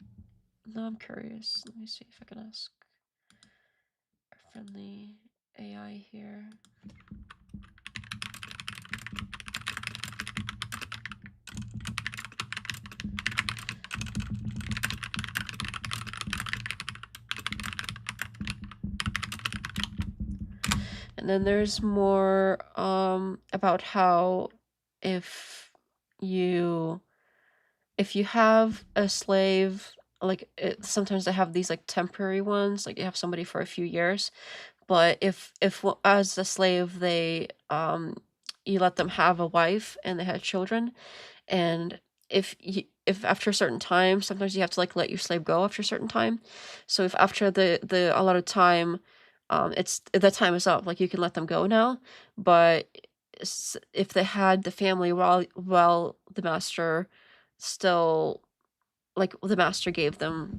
I'm curious. Let me see if I can ask our friendly AI here. And then there's more about how if you have a slave, like sometimes they have these like temporary ones, like you have somebody for a few years, but if as a slave they you let them have a wife and they had children, and if after a certain time, sometimes you have to like let your slave go after a certain time. So if after the allotted time, it's that time is up, like you can let them go now. But if they had the family while the master still, like the master gave them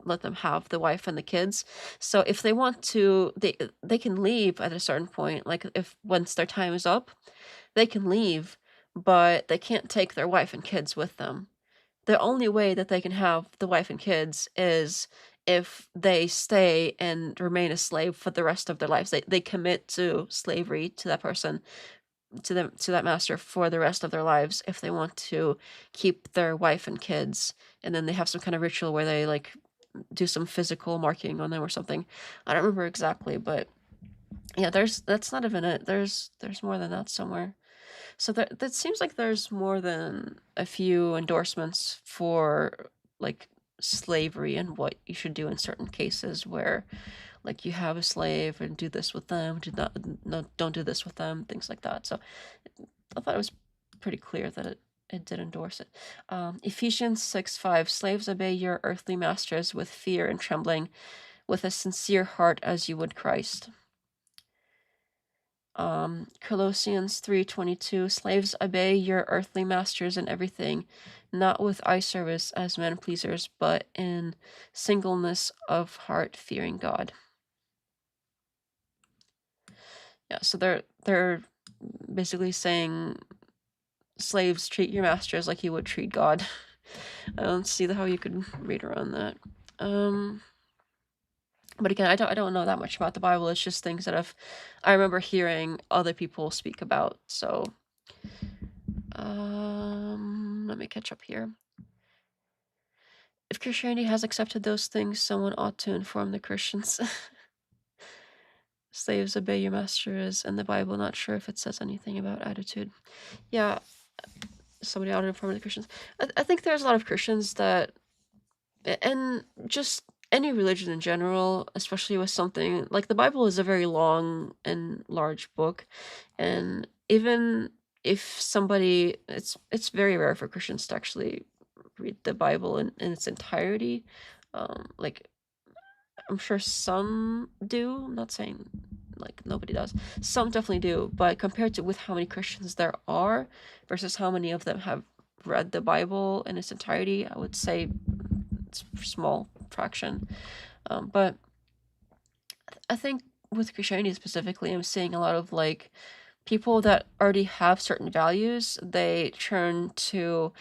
let them have the wife and the kids. So if they want to, they can leave at a certain point, like if once their time is up, they can leave, but they can't take their wife and kids with them. The only way that they can have the wife and kids is if they stay and remain a slave for the rest of their lives. They commit to slavery to that person, to that master for the rest of their lives if they want to keep their wife and kids. And then they have some kind of ritual where they like do some physical marking on them or something. I don't remember exactly, but yeah, that's not even it. There's more than that somewhere. So that seems like there's more than a few endorsements for like slavery and what you should do in certain cases where like you have a slave and do this with them, don't do this with them, things like that. So I thought it was pretty clear that it did endorse it. Ephesians 6:5, slaves obey your earthly masters with fear and trembling, with a sincere heart as you would Christ. Colossians 3:22, slaves obey your earthly masters in everything, not with eye service as men pleasers, but in singleness of heart, fearing God. Yeah, so they're basically saying slaves treat your masters like you would treat God. I don't see how you could read around that. But again, I don't know that much about the Bible. It's just things that I remember hearing other people speak about. So let me catch up here. If Christianity has accepted those things, someone ought to inform the Christians. Slaves obey your masters in the Bible. Not sure if it says anything about attitude. Yeah, somebody ought to inform the Christians. I think there's a lot of Christians that, and just any religion in general, especially with something like the Bible is a very long and large book, and even if somebody, it's very rare for Christians to actually read the Bible in its entirety. Like I'm sure some do. I'm not saying like nobody does. Some definitely do, but compared to with how many Christians there are versus how many of them have read the Bible in its entirety, I would say it's a small fraction. But I think with Christianity specifically, I'm seeing a lot of like people that already have certain values, they turn to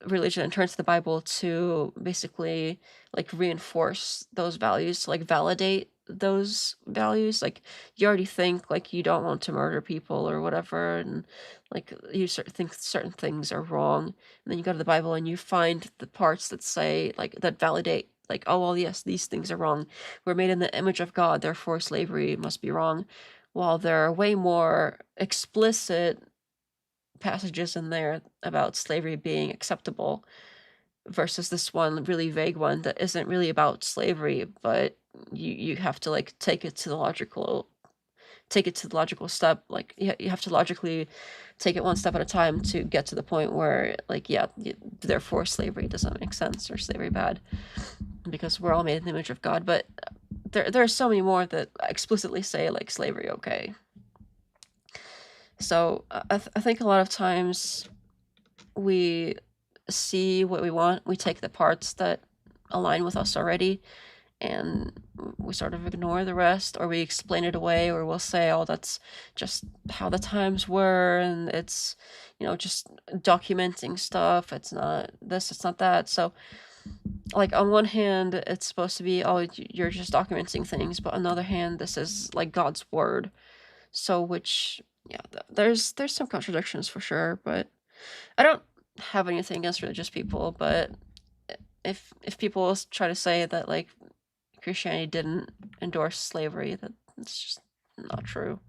religion and turn to the Bible to basically like reinforce those values, to like validate those values. Like you already think like you don't want to murder people or whatever, and like you think certain things are wrong, and then you go to the Bible and you find the parts that say like that validate like, oh well, yes, these things are wrong. We're made in the image of God, therefore slavery must be wrong. While there are way more explicit passages in there about slavery being acceptable versus this one really vague one that isn't really about slavery, but you have to like take it to the logical step. Like you have to logically take it one step at a time to get to the point where like, yeah, therefore slavery doesn't make sense or slavery bad because we're all made in the image of God. But there are so many more that explicitly say like slavery okay. So I think a lot of times we see what we want, we take the parts that align with us already, and we sort of ignore the rest, or we explain it away, or we'll say, oh, that's just how the times were, and it's, you know, just documenting stuff, it's not this, it's not that. So like on one hand it's supposed to be, oh, you're just documenting things, but on the other hand this is like God's word. So which, yeah, there's some contradictions for sure, but I don't have anything against religious people, but if people try to say that like Christianity didn't endorse slavery, that's just not true.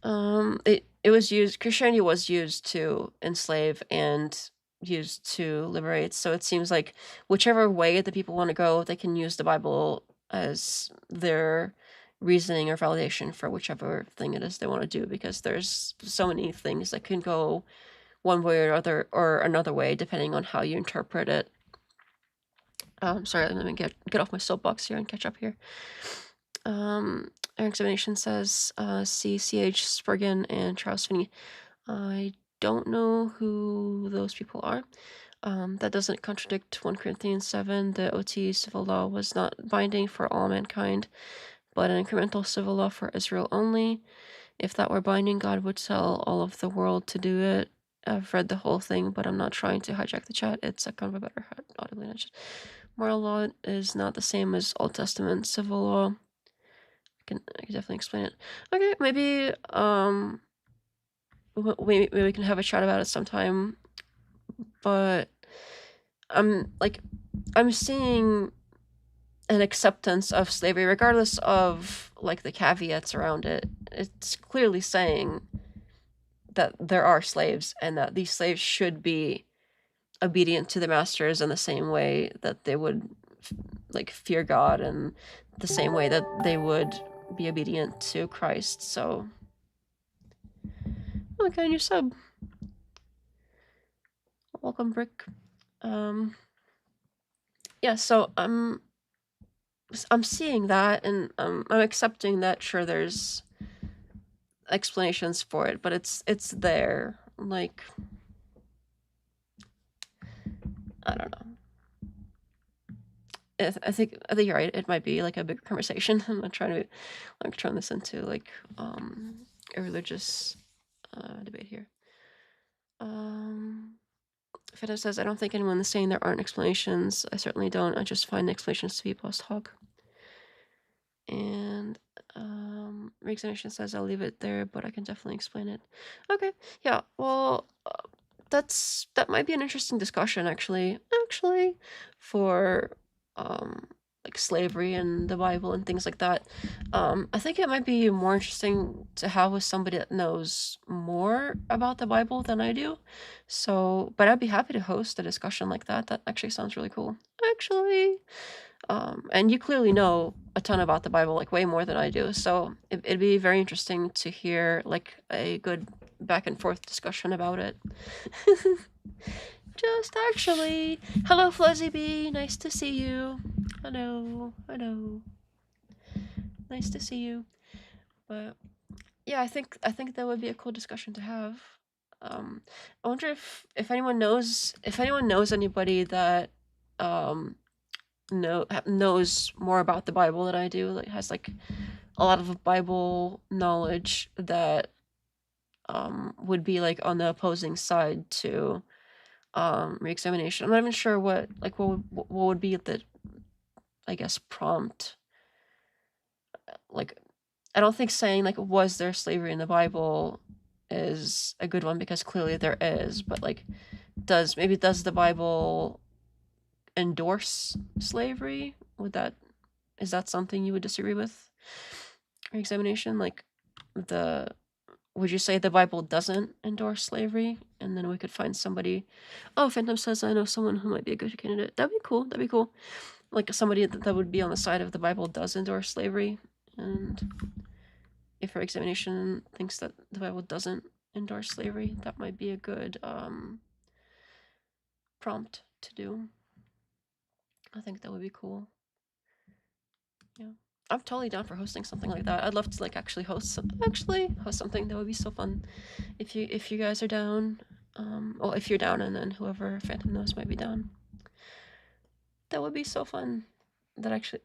Christianity was used to enslave and used to liberate, so it seems like whichever way that people want to go, they can use the Bible as their reasoning or validation for whichever thing it is they want to do, because there's so many things that can go one way or another way depending on how you interpret it. Sorry, let me get off my soapbox here and catch up here. Eric's Examination says, see C.H. Spurgeon and Charles Finney. I don't know who those people are. That doesn't contradict 1 Corinthians 7. The OT civil law was not binding for all mankind, but an incremental civil law for Israel only. If that were binding, God would tell all of the world to do it. I've read the whole thing, but I'm not trying to hijack the chat. It's a kind of a better audibly mentioned. Moral law is not the same as Old Testament civil law. I can definitely explain it. Okay, maybe maybe we can have a chat about it sometime. But I'm seeing an acceptance of slavery, regardless of like the caveats around it. It's clearly saying that there are slaves and that these slaves should be obedient to the masters in the same way that they would like fear God, and the same way that they would be obedient to Christ. So okay, new sub. Welcome, Brick. Yeah, so I'm seeing that, and I'm accepting that. Sure, there's explanations for it, but it's there. Like, I don't know. I think you're right. It might be like a bigger conversation. I'm not trying to like turn this into like a religious debate here. Feta says, I don't think anyone is saying there aren't explanations. I certainly don't. I just find explanations to be post hoc. And Reexamination says, I'll leave it there, but I can definitely explain it. Okay, yeah, well, that might be an interesting discussion, actually, for like slavery and the Bible and things like that. I think it might be more interesting to have with somebody that knows more about the Bible than I do. So, but I'd be happy to host a discussion like that. That actually sounds really cool. Actually, And you clearly know a ton about the Bible, like way more than I do. So it'd be very interesting to hear like a good back and forth discussion about it. Just actually, hello Fuzzy Bee, nice to see you. Hello. Nice to see you. But yeah, I think that would be a cool discussion to have. I wonder if anyone knows anybody that knows more about the Bible than I do, like has like a lot of Bible knowledge that would be like on the opposing side to re-examination. I'm not even sure what would be the, I guess, prompt. Like, I don't think saying like was there slavery in the Bible is a good one, because clearly there is, but like does the Bible endorse slavery? Is that something you would disagree with? Re-examination, like would you say the Bible doesn't endorse slavery? And then we could find somebody. Oh, Phantom says I know someone who might be a good candidate. That'd be cool. Like somebody that would be on the side of the Bible does endorse slavery, and if our examination thinks that the Bible doesn't endorse slavery, that might be a good prompt to do. I think that would be cool. Yeah, I'm totally down for hosting something like that. I'd love to like actually host something. That would be so fun. If you guys are down, well, if you're down, and then whoever Phantom knows might be down. That would be so fun. That actually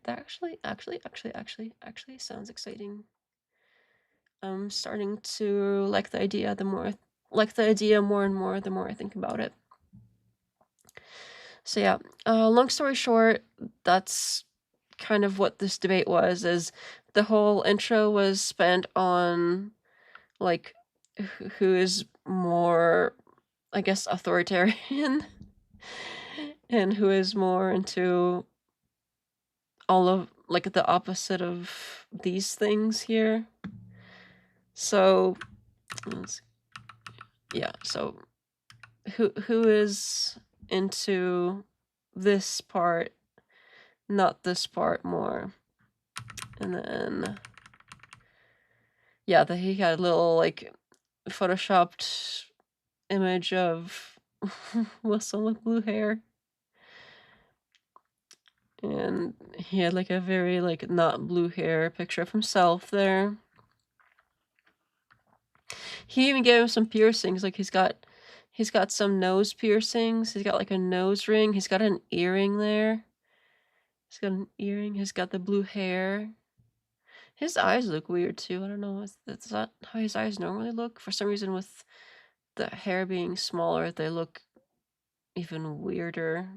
sounds exciting. I'm starting to like the idea more and more the more I think about it. So yeah, long story short, that's kind of what this debate was. Is the whole intro was spent on like who is more, I guess, authoritarian and who is more into all of like the opposite of these things here. So yeah, so who is into this part, not this part more. And then yeah, he had a little like photoshopped image of Wilson with blue hair, and he had like a very like not blue hair picture of himself there. He even gave him some piercings. Like he's got some nose piercings. He's got like a nose ring. He's got an earring there. He's got an earring. He's got the blue hair. His eyes look weird too. I don't know. Is that how his eyes normally look? For some reason, with the hair being smaller, they look even weirder.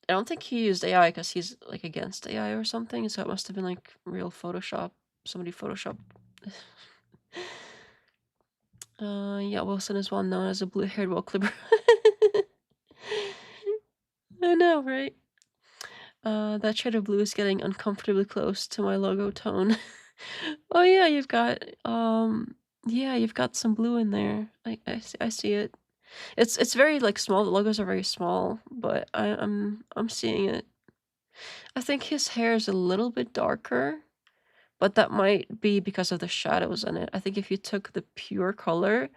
I don't think he used AI because he's like against AI or something. So it must have been like real Photoshop. Somebody Photoshopped. Yeah, Wilson is well known as a blue-haired wall clipper. I know, right? That shade of blue is getting uncomfortably close to my logo tone. Oh yeah, you've got some blue in there. I see it. It's very like small. The logos are very small, but I'm seeing it. I think his hair is a little bit darker, but that might be because of the shadows in it. I think if you took the pure color,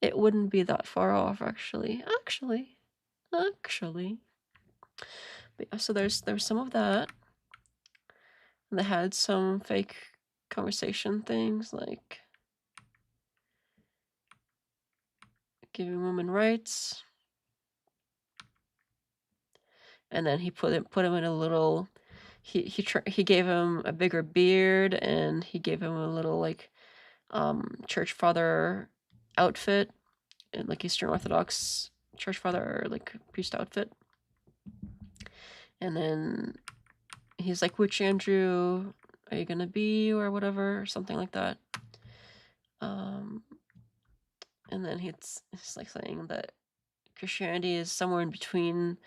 it wouldn't be that far off, actually. But yeah, so there's some of that. And they had some fake conversation things like giving women rights. And then he put him in a little. He gave him a bigger beard, and he gave him a little like church father outfit, and like Eastern Orthodox church father like priest outfit. And then he's like, "Which Andrew are you gonna be?" or whatever, or something like that. And then he's like saying that Christianity is somewhere in between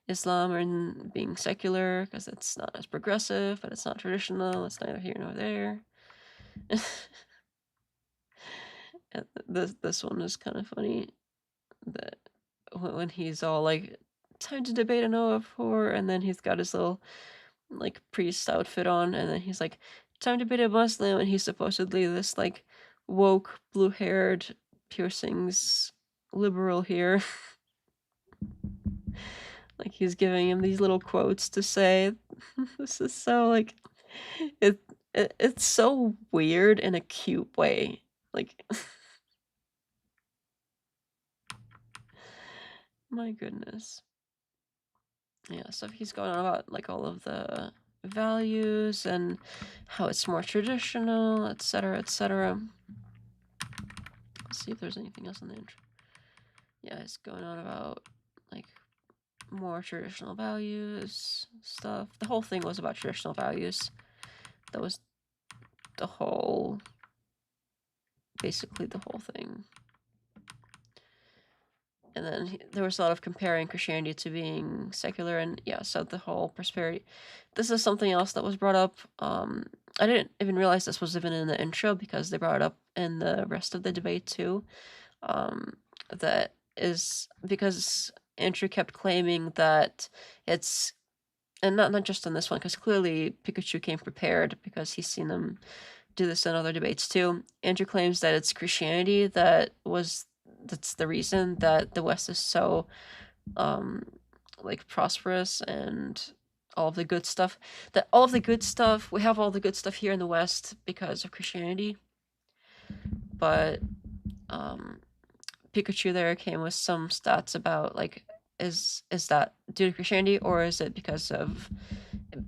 Islam and being secular, because it's not as progressive, but it's not traditional. It's neither here nor there. This one is kind of funny, that when he's all like time to debate an OF4, and then he's got his little like priest outfit on, and then he's like, time to debate a Muslim, and he's supposedly this like woke, blue-haired, piercings liberal here. Like he's giving him these little quotes to say. This is so like it's so weird in a cute way. Like my goodness. Yeah, so he's going on about like all of the values and how it's more traditional, etc., etc. Let's see if there's anything else in the intro. Yeah, he's going on about like more traditional values stuff. The whole thing was about traditional values. That was the whole, basically the whole thing. And then there was a lot of comparing Christianity to being secular, and yeah, so the whole prosperity. This is something else that was brought up. I didn't even realize this was even in the intro because they brought it up in the rest of the debate too. That is because Andrew kept claiming that it's, and not just in this one, because clearly Pikachu came prepared because he's seen them do this in other debates too. Andrew claims that it's Christianity that's the reason that the West is so like prosperous and all of the good stuff. That all of the good stuff, we have all the good stuff here in the West because of Christianity. But Pikachu there came with some stats about like, is that due to Christianity, or is it because of,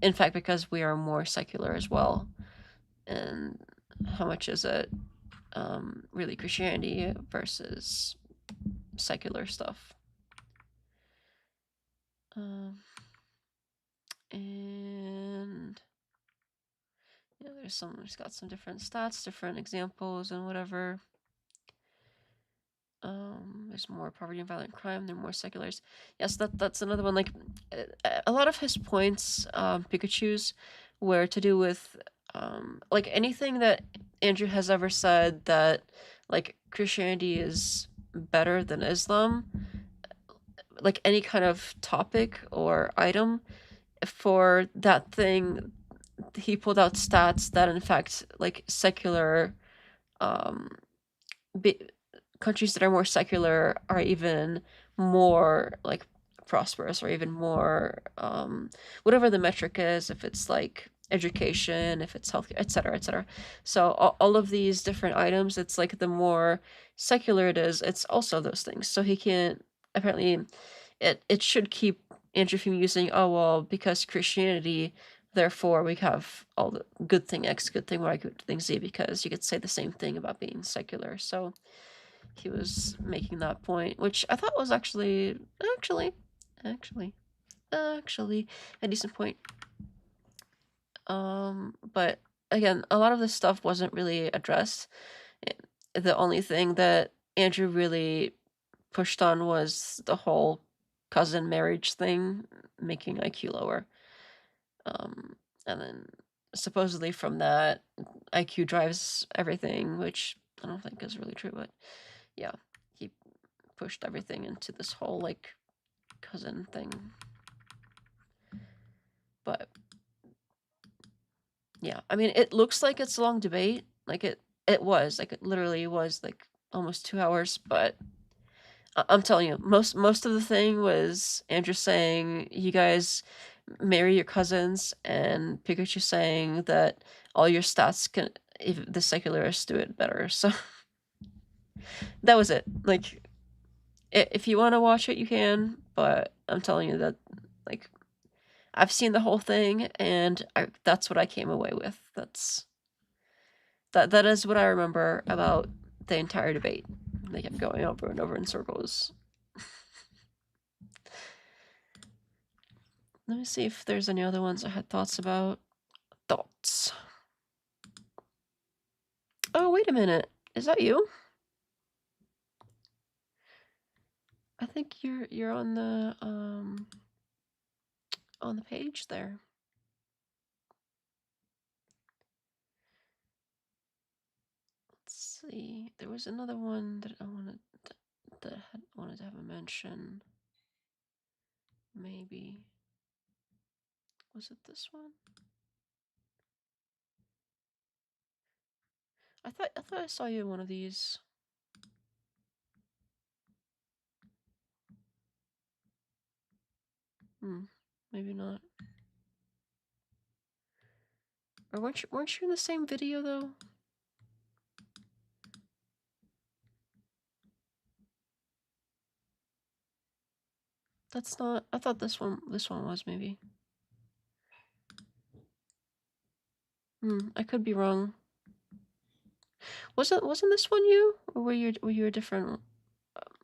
in fact, because we are more secular as well? And how much is it really Christianity versus secular stuff? And yeah, there's got some different stats, different examples, and whatever. There's more poverty and violent crime. They're more seculars. Yes, that's another one. Like a lot of his points, Pikachu's, were to do with like anything that Andrew has ever said that like Christianity is better than Islam. Like any kind of topic or item for that thing, he pulled out stats that in fact like secular countries that are more secular are even more like prosperous, or even more whatever the metric is, if it's like education, if it's healthcare, etc., etc. So all of these different items, it's like the more secular it is, it's also those things. So he can't, apparently it should keep Andrew from using, oh well, because Christianity, therefore we have all the good thing X, good thing Y, good thing Z, because you could say the same thing about being secular. So he was making that point, which I thought was actually a decent point. But again, a lot of this stuff wasn't really addressed. The only thing that Andrew really pushed on was the whole cousin marriage thing, making IQ lower. And then supposedly from that, IQ drives everything, which I don't think is really true, but yeah, he pushed everything into this whole like cousin thing. But yeah, I mean, it looks like it's a long debate. Like it was, like it literally was like almost 2 hours, but I'm telling you, most of the thing was Andrew saying, you guys marry your cousins, and Pikachu saying that all your stats can, if the secularists do it better. So that was it. Like, if you want to watch it, you can, but I'm telling you that, like, I've seen the whole thing, and that's what I came away with. That is what I remember about the entire debate. They kept going over and over in circles. Let me see if there's any other ones I had thoughts about. Thoughts. Oh, wait a minute. Is that you? I think you're on the page there. Let's see. There was another one that I wanted to have a mention. maybe. Was it this one? I thought I saw you in one of these. Maybe not. Or weren't you in the same video though? That's not. I thought this one was maybe. I could be wrong. Wasn't this one you, or were you a different?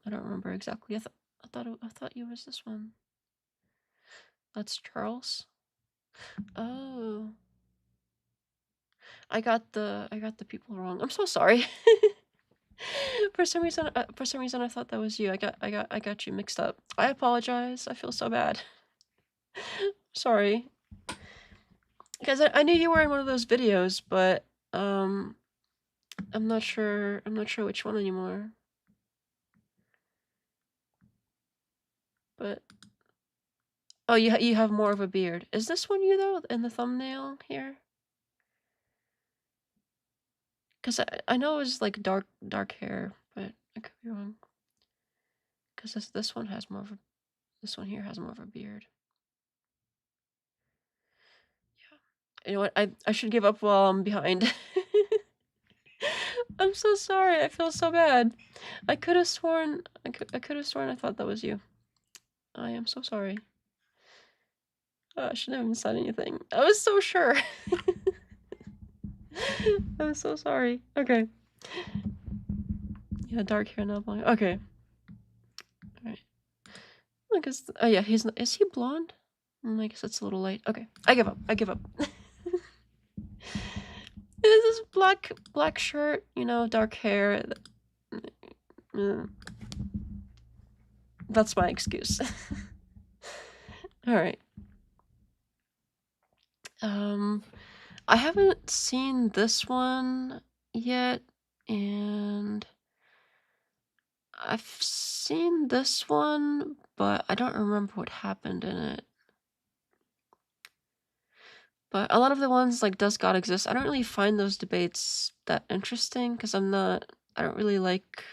I don't remember exactly. I thought you was this one. That's Charles. Oh. I got the people wrong. I'm so sorry. For some reason I thought that was you. I got you mixed up. I apologize. I feel so bad. Sorry. Because I knew you were in one of those videos, but I'm not sure which one anymore. But oh, you have more of a beard. Is this one you though in the thumbnail here? Because I know it was like dark hair, but I could be wrong. Because this one has more of a, this one here has more of a beard. Yeah. You know what? I should give up while I'm behind. I'm so sorry. I feel so bad. I could have sworn I thought that was you. I am so sorry. I shouldn't have even said anything. I was so sure. I'm so sorry. Okay. Yeah, dark hair, not blonde. Okay. Alright. I guess, oh yeah, is he blonde? I guess it's a little light. Okay, I give up. This is black shirt, you know, dark hair. That's my excuse. Alright. I haven't seen this one yet, and I've seen this one, but I don't remember what happened in it. But a lot of the ones like Does God Exist? I don't really find those debates that interesting because I don't really like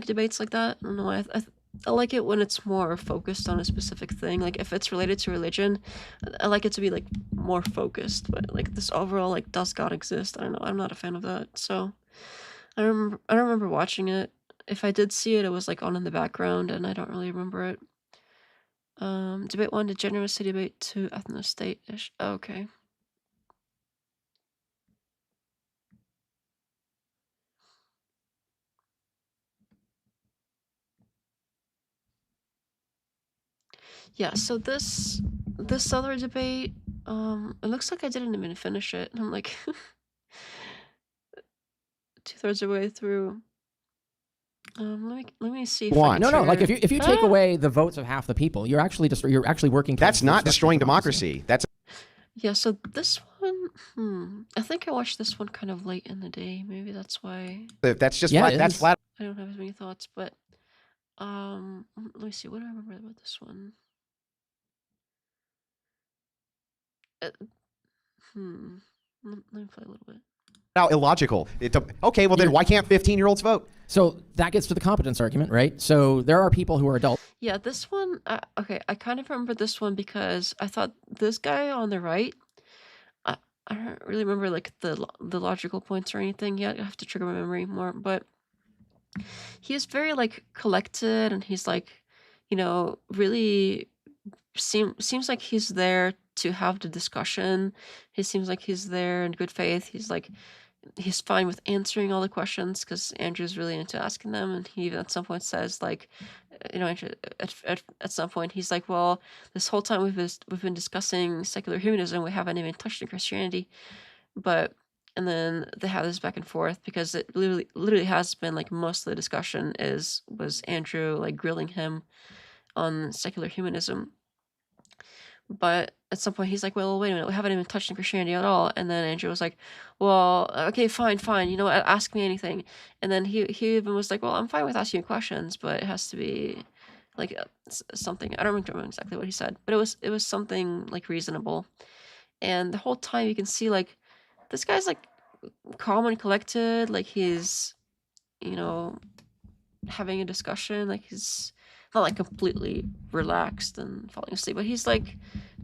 debates like that. I don't know. I like it when it's more focused on a specific thing. Like if it's related to religion, I like it to be like more focused. But like this overall like Does God Exist? I don't know. I'm not a fan of that. So I don't remember watching it. If I did see it, it was like on in the background, and I don't really remember it. Debate 1, Degeneracy. Debate 2, Ethnostate-ish. Oh, okay. Yeah, so this other debate, it looks like I didn't even finish it. I'm like 2/3 of the way through. Let me see. If I No, like if you take away the votes of half the people, you're actually working. That's not destroying democracy. That's yeah. So this one, I think I watched this one kind of late in the day. Maybe that's why. that's just flat. That's flat. I don't have as many thoughts, but let me see. What do I remember about this one? Let me play a little bit. Now illogical. Okay, well then why can't 15-year-olds vote? So that gets to the competence argument, right? So there are people who are adults. Yeah, this one, okay, I kind of remember this one because I thought this guy on the right, I don't really remember like the logical points or anything yet. I have to trigger my memory more, but he's very like collected, and he's like, you know, really seems like he's there to have the discussion. He seems like he's there in good faith. He's fine with answering all the questions because Andrew's really into asking them, and he even at some point says like, you know, at some point he's like, well, this whole time we've been discussing secular humanism, we haven't even touched on Christianity, and then they have this back and forth because it literally has been like most of the discussion was Andrew like grilling him on secular humanism. But at some point he's like, well, wait a minute, we haven't even touched on Christianity at all. And then Andrew was like, well, okay, fine, you know, ask me anything. And then he even was like, well, I'm fine with asking you questions, but it has to be like something. I don't remember exactly what he said, but it was something like reasonable. And the whole time you can see like this guy's like calm and collected, like he's, you know, having a discussion, like he's not like completely relaxed and falling asleep, but he's like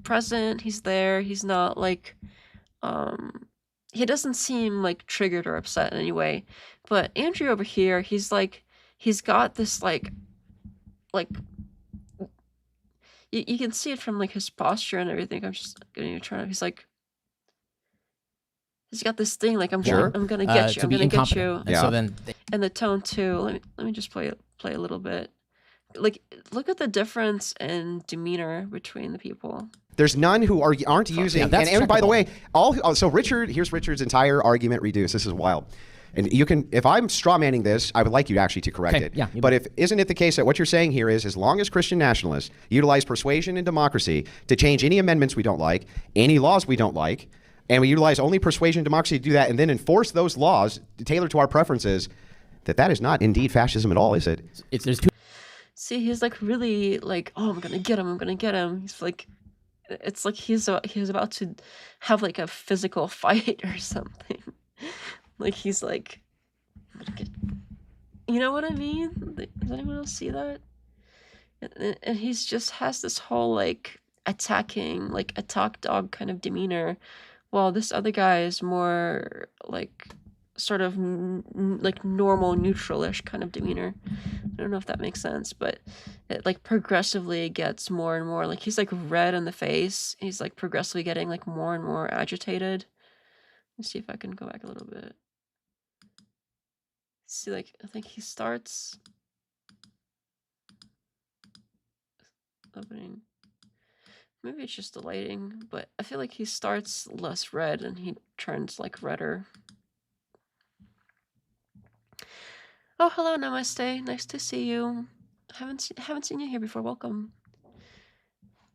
present, he's there, he's not like he doesn't seem like triggered or upset in any way. But Andrew over here, he's like, he's got this like you can see it from like his posture and everything. I'm just gonna try to, he's like, he's got this thing like I'm gonna get you, I'm gonna get you. And so then And the tone too. Let me just play a little bit. Like, look at the difference in demeanor between the people. There's none who aren't using. that's and by the checkable. way, so here's Richard's entire argument reduced. This is wild. And you can, if I'm straw manning this, I would like you actually to correct it. Yeah, but isn't it the case that what you're saying here is, as long as Christian nationalists utilize persuasion and democracy to change any amendments we don't like, any laws we don't like, and we utilize only persuasion and democracy to do that, and then enforce those laws tailored to our preferences, that is not indeed fascism at all, is it? there's two. See, he's like really like, oh, I'm gonna get him. He's like, it's like he's about to have like a physical fight or something. Like he's like, you know what I mean? Does anyone else see that? And he's just has this whole like attacking, like attack dog kind of demeanor, while this other guy is more like sort of like normal, neutral-ish kind of demeanor. I don't know if that makes sense, but it like progressively gets more and more like he's like red in the face. He's like progressively getting like more and more agitated. Let's see if I can go back a little bit. See, like I think he starts opening. Maybe it's just the lighting, but I feel like he starts less red and he turns like redder. Oh, hello, namaste. Nice to see you. Haven't seen you here before. Welcome.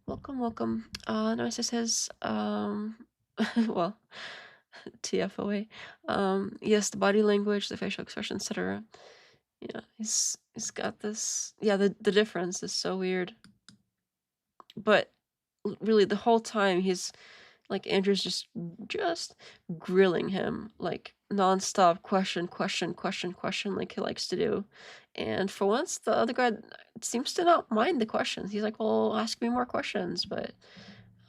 Namaste says, well, TFOA. Yes, the body language, the facial expression, etc. Yeah, he's got this. Yeah, the difference is so weird. But really, the whole time he's like Andrew's just grilling him like nonstop, question, like he likes to do. And for once, the other guy seems to not mind the questions. He's like, "Well, ask me more questions." But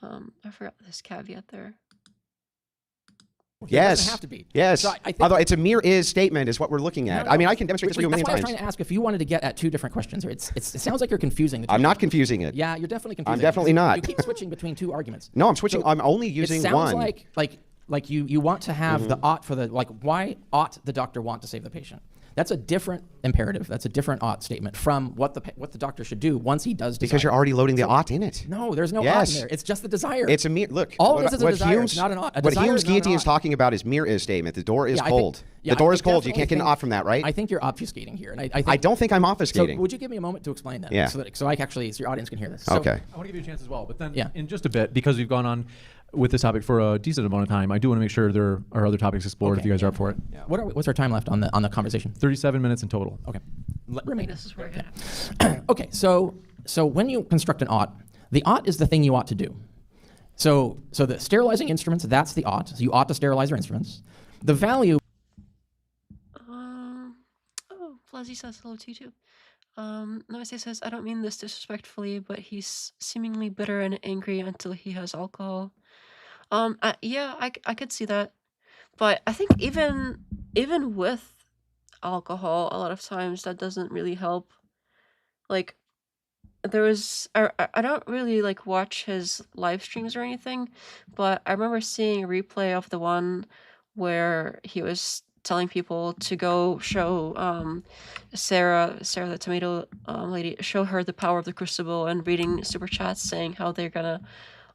I forgot this caveat there. Yes. It doesn't have to be. Yes. So I think although it's a mere is statement is what we're looking at. I mean, I can demonstrate this for you a million That's why I times. was trying to ask if you wanted to get at two different questions. It sounds like you're confusing the two. I'm not confusing it. Yeah, you're definitely confusing. I'm definitely not. You keep switching between two arguments. No, I'm switching. So I'm only using it sounds one. like you want to have the ought for the, like, why ought the doctor want to save the patient? That's a different imperative. That's a different ought statement from what the doctor should do once he does desire. Because you're already loading the ought in it. No, there's no ought in there. It's just the desire. It's a mere, look. All it is a desire. Hume's, It's not an ought. What Hume's guillotine is talking about is mere is statement. The door is cold. The door is cold. You can't get an ought from that, right? I think you're obfuscating here. And I don't think I'm obfuscating. So would you give me a moment to explain that? Yeah. So your audience can hear this. So, okay. I want to give you a chance as well, but then in just a bit, because we've gone on with this topic for a decent amount of time, I do want to make sure there are other topics explored if you guys are up for it. Yeah. What's our time left on the conversation? 37 minutes in total. Okay. This is where Okay, so when you construct an ought, the ought is the thing you ought to do. So the sterilizing instruments, that's the ought. So you ought to sterilize your instruments. The value. Oh, Flazzy says hello to you too. Namaste says, I don't mean this disrespectfully, but he's seemingly bitter and angry until he has alcohol. Yeah, I could see that. But I think even with alcohol, a lot of times that doesn't really help. Like, I don't really like watch his live streams or anything, but I remember seeing a replay of the one where he was telling people to go show Sarah the tomato lady, show her the power of the crucible, and reading Superchats saying how they're gonna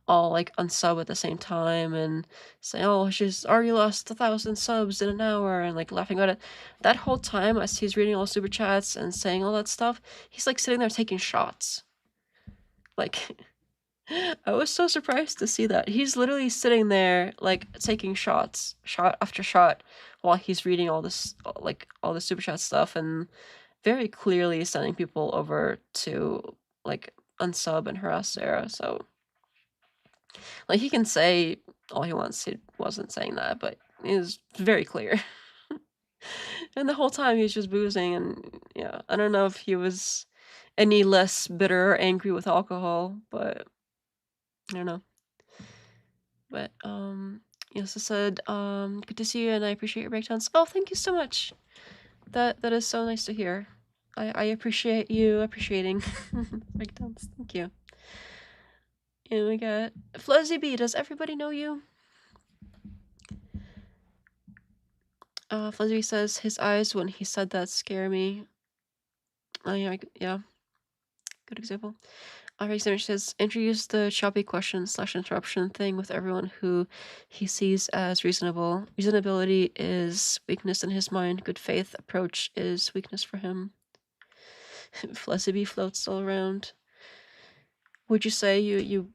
all like unsub at the same time and say, oh, she's already lost 1,000 subs in an hour, and like laughing about it. That whole time as he's reading all Superchats and saying all that stuff, he's like sitting there taking shots. Like, I was so surprised to see that. He's literally sitting there like taking shots, shot after shot, while he's reading all this, like all the Superchat stuff, and very clearly sending people over to like unsub and harass Sarah. So like he can say all he wants. He wasn't saying that, but it was very clear. And the whole time he was just boozing, and yeah, I don't know if he was any less bitter or angry with alcohol, but I don't know. But yes, I said good to see you, and I appreciate your breakdowns. Oh, thank you so much. That is so nice to hear. I appreciate you appreciating breakdowns. Thank you. And we got Fluzzy B. Does everybody know you? Fluzzy B says his eyes when he said that scare me. Yeah. Good example. Alright, says introduce the choppy question/interruption thing with everyone who he sees as reasonable. Reasonability is weakness in his mind. Good faith approach is weakness for him. Fluzzy B floats all around. Would you say you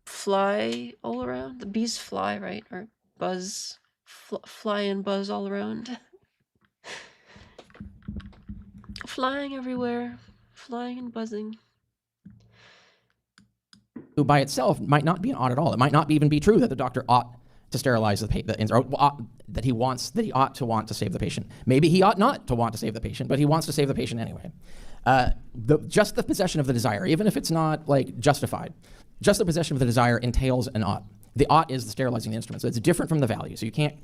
fly all around? The bees fly, right? Or buzz, fly and buzz all around. Flying everywhere, flying and buzzing. Who by itself might not be an ought at all. It might not even be true that the doctor ought to sterilize the patient, or that he ought to want to save the patient. Maybe he ought not to want to save the patient, but he wants to save the patient anyway. Just the possession of the desire, even if it's not like justified, just the possession of the desire entails an ought. The ought is the sterilizing the instrument, so it's different from the value. So you can't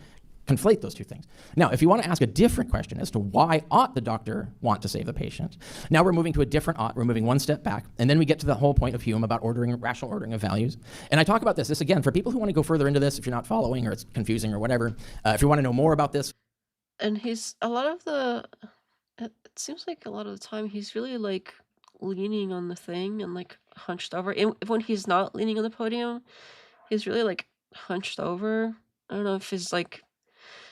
conflate those two things. Now, if you want to ask a different question as to why ought the doctor want to save the patient, now we're moving to a different ought. We're moving one step back, and then we get to the whole point of Hume about rational ordering of values. And I talk about this again, for people who want to go further into this, if you're not following or it's confusing or whatever, if you want to know more about this. And it seems like a lot of the time he's really like leaning on the thing and like hunched over. And when he's not leaning on the podium, he's really like hunched over. I don't know if he's like,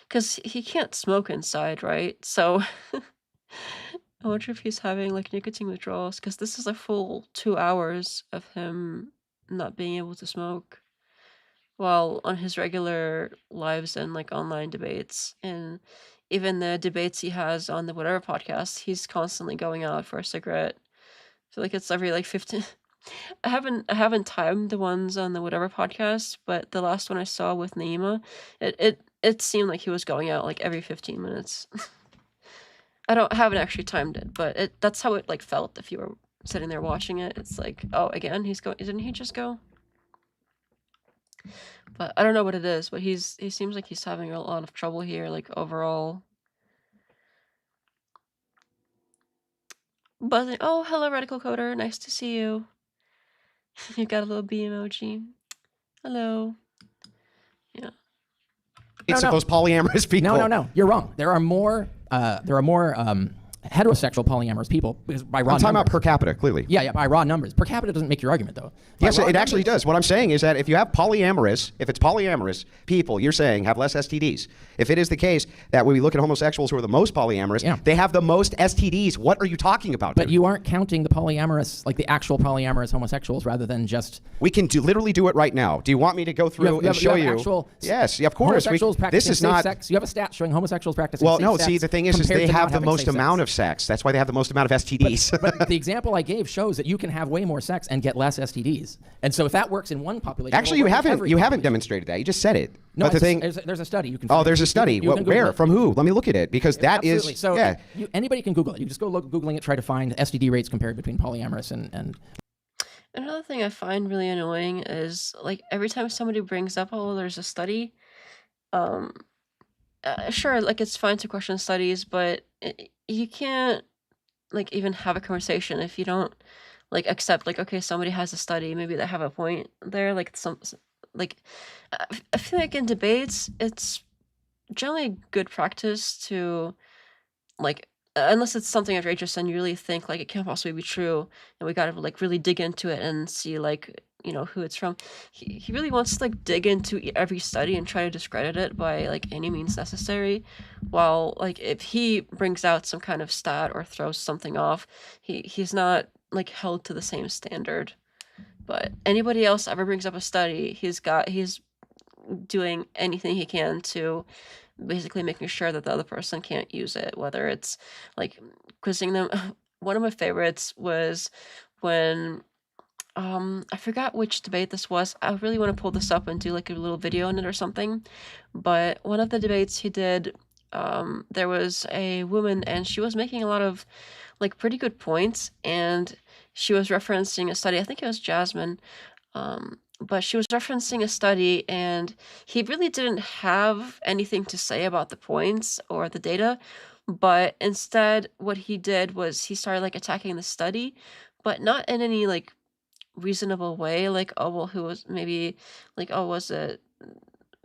because he can't smoke inside, right? So I wonder if he's having like nicotine withdrawals, because this is a full 2 hours of him not being able to smoke while on his regular lives and like online debates. And even the debates he has on the whatever podcast, he's constantly going out for a cigarette. I feel like it's every like 15. I haven't timed the ones on the whatever podcast, but the last one I saw with Naima, it seemed like he was going out like every 15 minutes. I haven't actually timed it, but that's how it like felt if you were sitting there watching it. It's like, oh, again, he's going. Didn't he just go? But I don't know what it is, but he seems like he's having a lot of trouble here, like overall. Buzzing. Oh, hello, Radical Coder. Nice to see you. You got a little bee emoji. Hello. Yeah. It's those polyamorous people. No. You're wrong. There are more heterosexual polyamorous people because by raw I'm talking numbers. about per capita, clearly. Yeah, by raw numbers. Per capita doesn't make your argument, though. Yes, it actually does. What I'm saying is that if it's polyamorous people, you're saying have less STDs. If it is the case that when we look at homosexuals who are the most polyamorous, they have the most STDs. What are you talking about? But you aren't counting the polyamorous, like the actual polyamorous homosexuals, rather than just... We can literally do it right now. Do you want me to go through and show you? Yes, of course. Homosexuals practicing safe sex. You have a stat showing homosexuals practicing safe sex. Well, no, see, the thing is they have the most amount of sex. That's why they have the most amount of STDs. But the example I gave shows that you can have way more sex and get less STDs. And so if that works in one population... Actually, you haven't demonstrated that. You just said it. No, but there's a study. You can. Oh, there's a study. Where? From who? Let me look at it, because that Absolutely. is... So yeah. Anybody can Google it. You just go Googling it, try to find STD rates compared between polyamorous and... Another thing I find really annoying is like every time somebody brings up, oh, there's a study, sure, like it's fine to question studies, but you can't like even have a conversation if you don't like accept like, okay, somebody has a study, maybe they have a point there. Like I feel like in debates, it's generally good practice to like, unless it's something outrageous and you really think like it can't possibly be true, and we gotta like really dig into it and see like, you know, who it's from. He really wants to like dig into every study and try to discredit it by like any means necessary, while like if he brings out some kind of stat or throws something off, he's not like held to the same standard. But anybody else ever brings up a study, he's doing anything he can to basically making sure that the other person can't use it, whether it's like quizzing them. One of my favorites was when I forgot which debate this was. I really want to pull this up and do like a little video on it or something. But one of the debates he did, there was a woman and she was making a lot of like pretty good points, and she was referencing a study. I think it was Jasmine. But she was referencing a study, and he really didn't have anything to say about the points or the data. But instead, what he did was he started like attacking the study, but not in any like reasonable way. Like, oh well, who was maybe like, oh, was it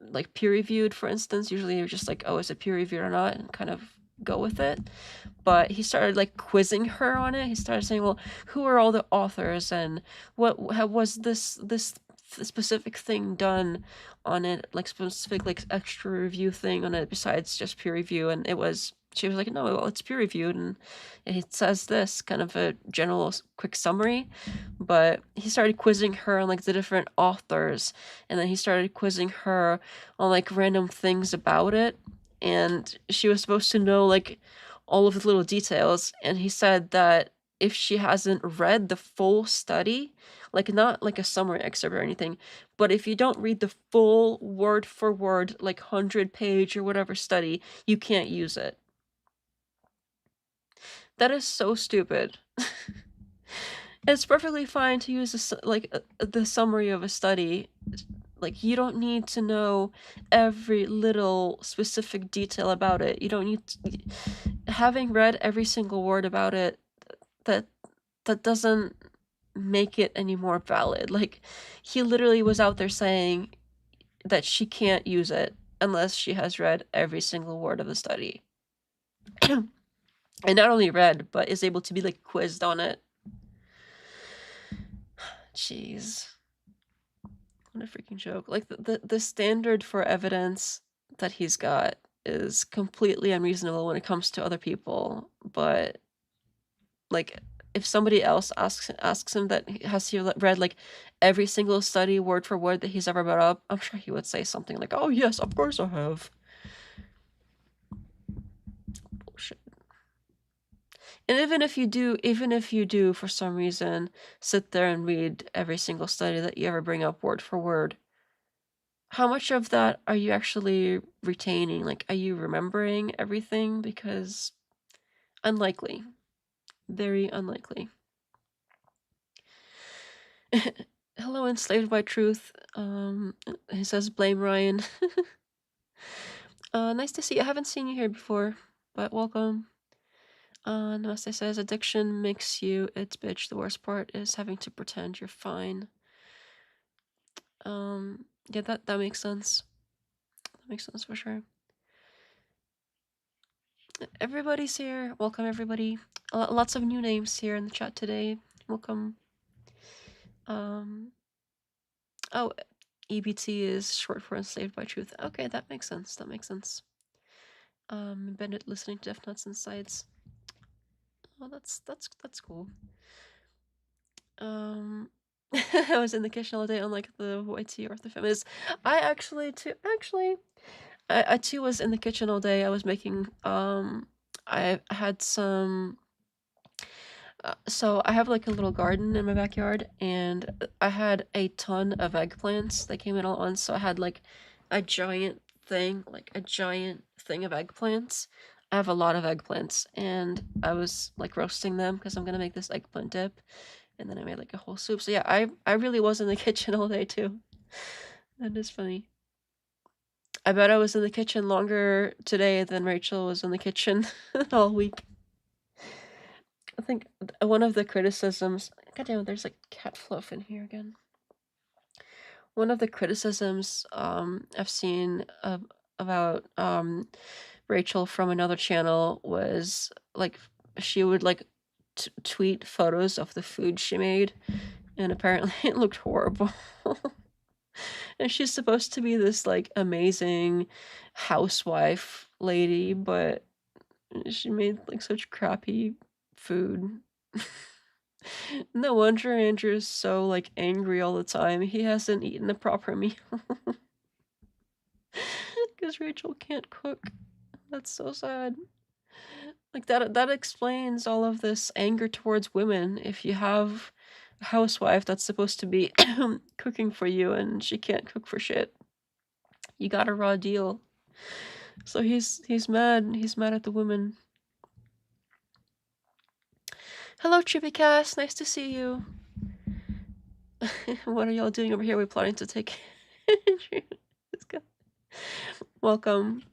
like peer reviewed, for instance? Usually you're just like, oh, is it peer reviewed or not, and kind of go with it. But he started like quizzing her on it. He started saying, well, who are all the authors, and how was this specific thing done on it, like specific like extra review thing on it besides just peer review? And she was like, no, well, it's peer reviewed, and it says this, kind of a general quick summary. But he started quizzing her on like the different authors, and then he started quizzing her on like random things about it, and she was supposed to know like all of the little details. And he said that if she hasn't read the full study, like not like a summary excerpt or anything, but if you don't read the full word for word, like 100-page or whatever study, you can't use it. That is so stupid. It's perfectly fine to use the summary of a study. Like, you don't need to know every little specific detail about it. You don't need to, having read every single word about it, that doesn't make it any more valid. Like, he literally was out there saying that she can't use it unless she has read every single word of the study. And not only read, but is able to be like quizzed on it. Jeez. What a freaking joke. Like, the standard for evidence that he's got is completely unreasonable when it comes to other people. But like, if somebody else asks him that has he read like every single study word for word that he's ever brought up, I'm sure he would say something like, oh yes, of course I have. Bullshit. And even if you do for some reason sit there and read every single study that you ever bring up word for word, how much of that are you actually retaining? Like, are you remembering everything? Because unlikely. Very unlikely. Hello, Enslaved by Truth. He says, blame Ryan. Nice to see you. I haven't seen you here before, but welcome. Namaste says, addiction makes you its bitch. The worst part is having to pretend you're fine. Yeah, that makes sense. That makes sense for sure. Everybody's here. Welcome, everybody. Lots of new names here in the chat today. Welcome. Oh, EBT is short for Enslaved by Truth. Okay, that makes sense. That makes sense. Been listening to Death Insights. Oh, that's cool. I was in the kitchen all day, unlike the YT orthofeminist. I too was in the kitchen all day. I was making I had some so I have like a little garden in my backyard, and I had a ton of eggplants that came in all at once. So I had like a giant thing of eggplants. I have a lot of eggplants, and I was like roasting them because I'm gonna make this eggplant dip, and then I made like a whole soup. So yeah, I really was in the kitchen all day too. That is funny. I bet I was in the kitchen longer today than Rachel was in the kitchen all week. I think one of the criticisms... God damn it, there's like cat fluff in here again. One of the criticisms I've seen about Rachel from another channel was like she would like tweet photos of the food she made, and apparently it looked horrible. And she's supposed to be this like amazing housewife lady, but she made like such crappy food. No wonder Andrew's so like angry all the time. He hasn't eaten a proper meal. Because Rachel can't cook. That's so sad. Like that explains all of this anger towards women. If you have housewife that's supposed to be cooking for you, and she can't cook for shit. You got a raw deal. So he's mad. He's mad at the woman. Hello, Chippycast. Nice to see you. What are y'all doing over here? We're planning to take. Welcome.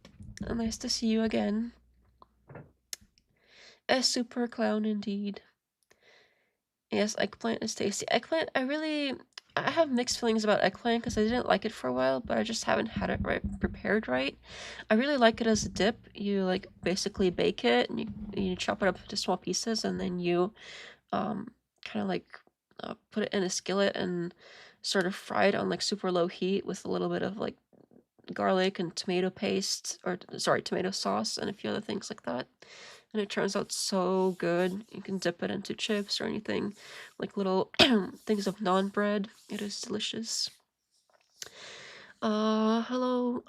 Nice to see you again. A super clown indeed. Yes, eggplant is tasty. Eggplant, I have mixed feelings about eggplant because I didn't like it for a while, but I just haven't had it prepared right. I really like it as a dip. You like basically bake it and you chop it up into small pieces, and then you kind of like put it in a skillet and sort of fry it on like super low heat with a little bit of like garlic and tomato paste, or sorry, tomato sauce and a few other things like that. And it turns out so good. You can dip it into chips or anything, like little things of naan bread. It is delicious. Hello,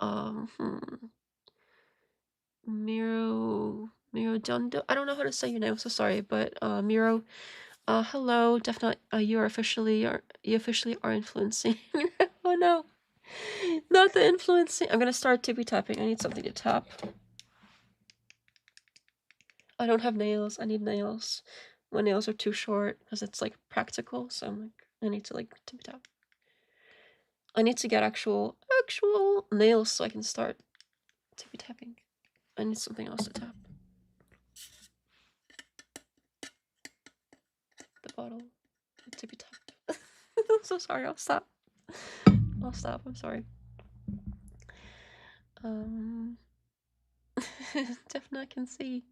Miro Dundo. I don't know how to say your name, I'm so sorry, but Miro, hello. Definitely, you officially are influencing. Oh no, not the influencing. I'm gonna start tippy tapping. I need something to tap. I don't have nails. I need nails. My nails are too short because it's like practical, so I'm like, I need to like tippy tap. I need to get actual nails so I can start tippy tapping. I need something else to tap. The bottle. Tippy tap. I'm so sorry. I'll stop. I'm sorry. Definitely I can see.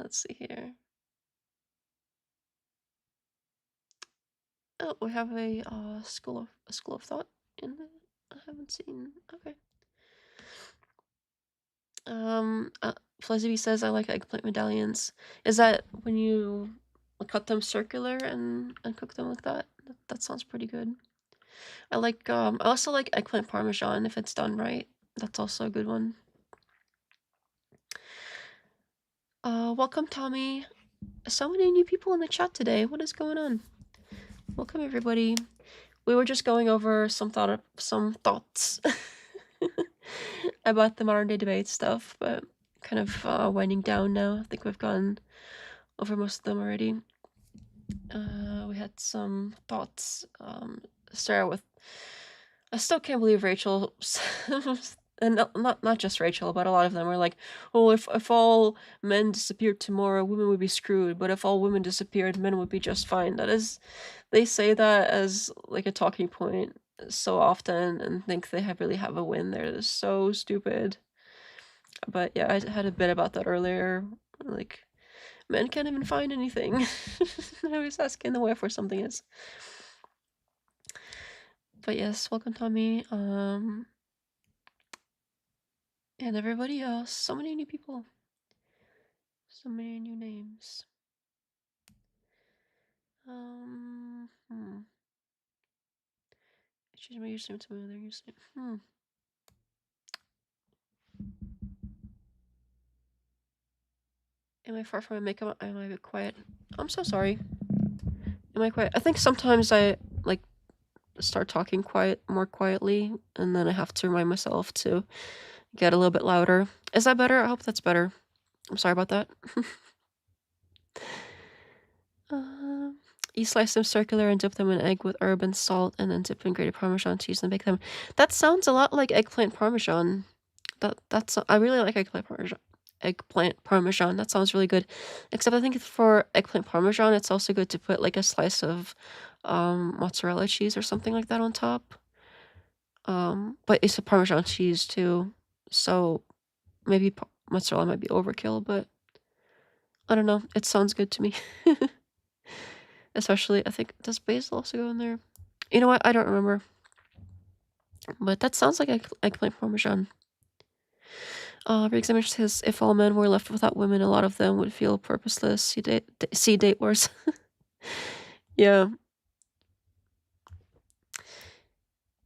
Let's see here. Oh, we have a school of thought in there. I haven't seen. Okay. Fuzzy says I like eggplant medallions. Is that when you cut them circular and cook them like that? That sounds pretty good. I like I also like eggplant parmesan if it's done right. That's also a good one. Welcome, Tommy. So many new people in the chat today. What is going on? Welcome, everybody. We were just going over some thoughts about the modern day debate stuff, but kind of winding down now. I think we've gone over most of them already. We had some thoughts. Start with, I still can't believe Rachel, and not just Rachel, but a lot of them were like, oh, if all men disappeared tomorrow, women would be screwed. But if all women disappeared, men would be just fine. That is, they say that as like a talking point so often and think they really have a win there. It's so stupid. But yeah, I had a bit about that earlier. Like, men can't even find anything. I was asking the wife where something is. But yes, welcome, Tommy. And everybody else. So many new people. So many new names. Excuse me, you seem to me there. You seem. Am I far from my makeup? Am I a bit quiet? I'm so sorry. Am I quiet? I think sometimes I like start talking more quietly, and then I have to remind myself to get a little bit louder. Is that better? I hope that's better. I'm sorry about that. You slice them circular and dip them in egg with herb and salt, and then dip in grated Parmesan cheese and bake them. That sounds a lot like eggplant Parmesan. I really like eggplant Parmesan. That sounds really good. Except I think for eggplant Parmesan, it's also good to put like a slice of mozzarella cheese or something like that on top. But it's a Parmesan cheese too, so maybe mozzarella might be overkill, but I don't know. It sounds good to me. Especially, I think, does basil also go in there? You know what? I don't remember. But that sounds like eggplant Parmesan. Re-examination says, if all men were left without women, a lot of them would feel purposeless. See date wars. Yeah.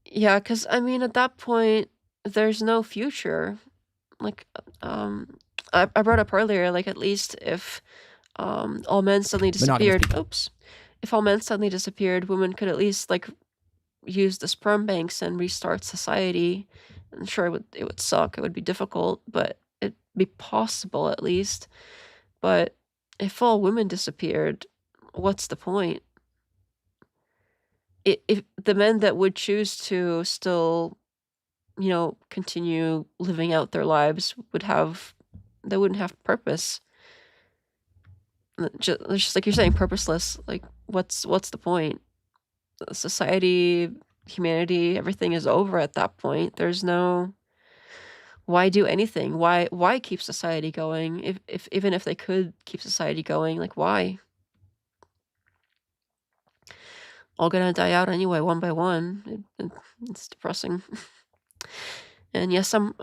Yeah, because, I mean, at that point, there's no future. Like, I brought up earlier, like, at least if all men suddenly Monogamous disappeared. Oops. If all men suddenly disappeared, women could at least like use the sperm banks and restart society. I'm sure it would suck. It would be difficult, but it'd be possible at least. But if all women disappeared, what's the point? If the men that would choose to still, you know, continue living out their lives they wouldn't have purpose. Just like you're saying, purposeless. Like, what's the point? Society, humanity, everything is over at that point. There's no. Why do anything? Why keep society going? If even if they could keep society going, like why? All gonna die out anyway, one by one. It's depressing. And yes, I'm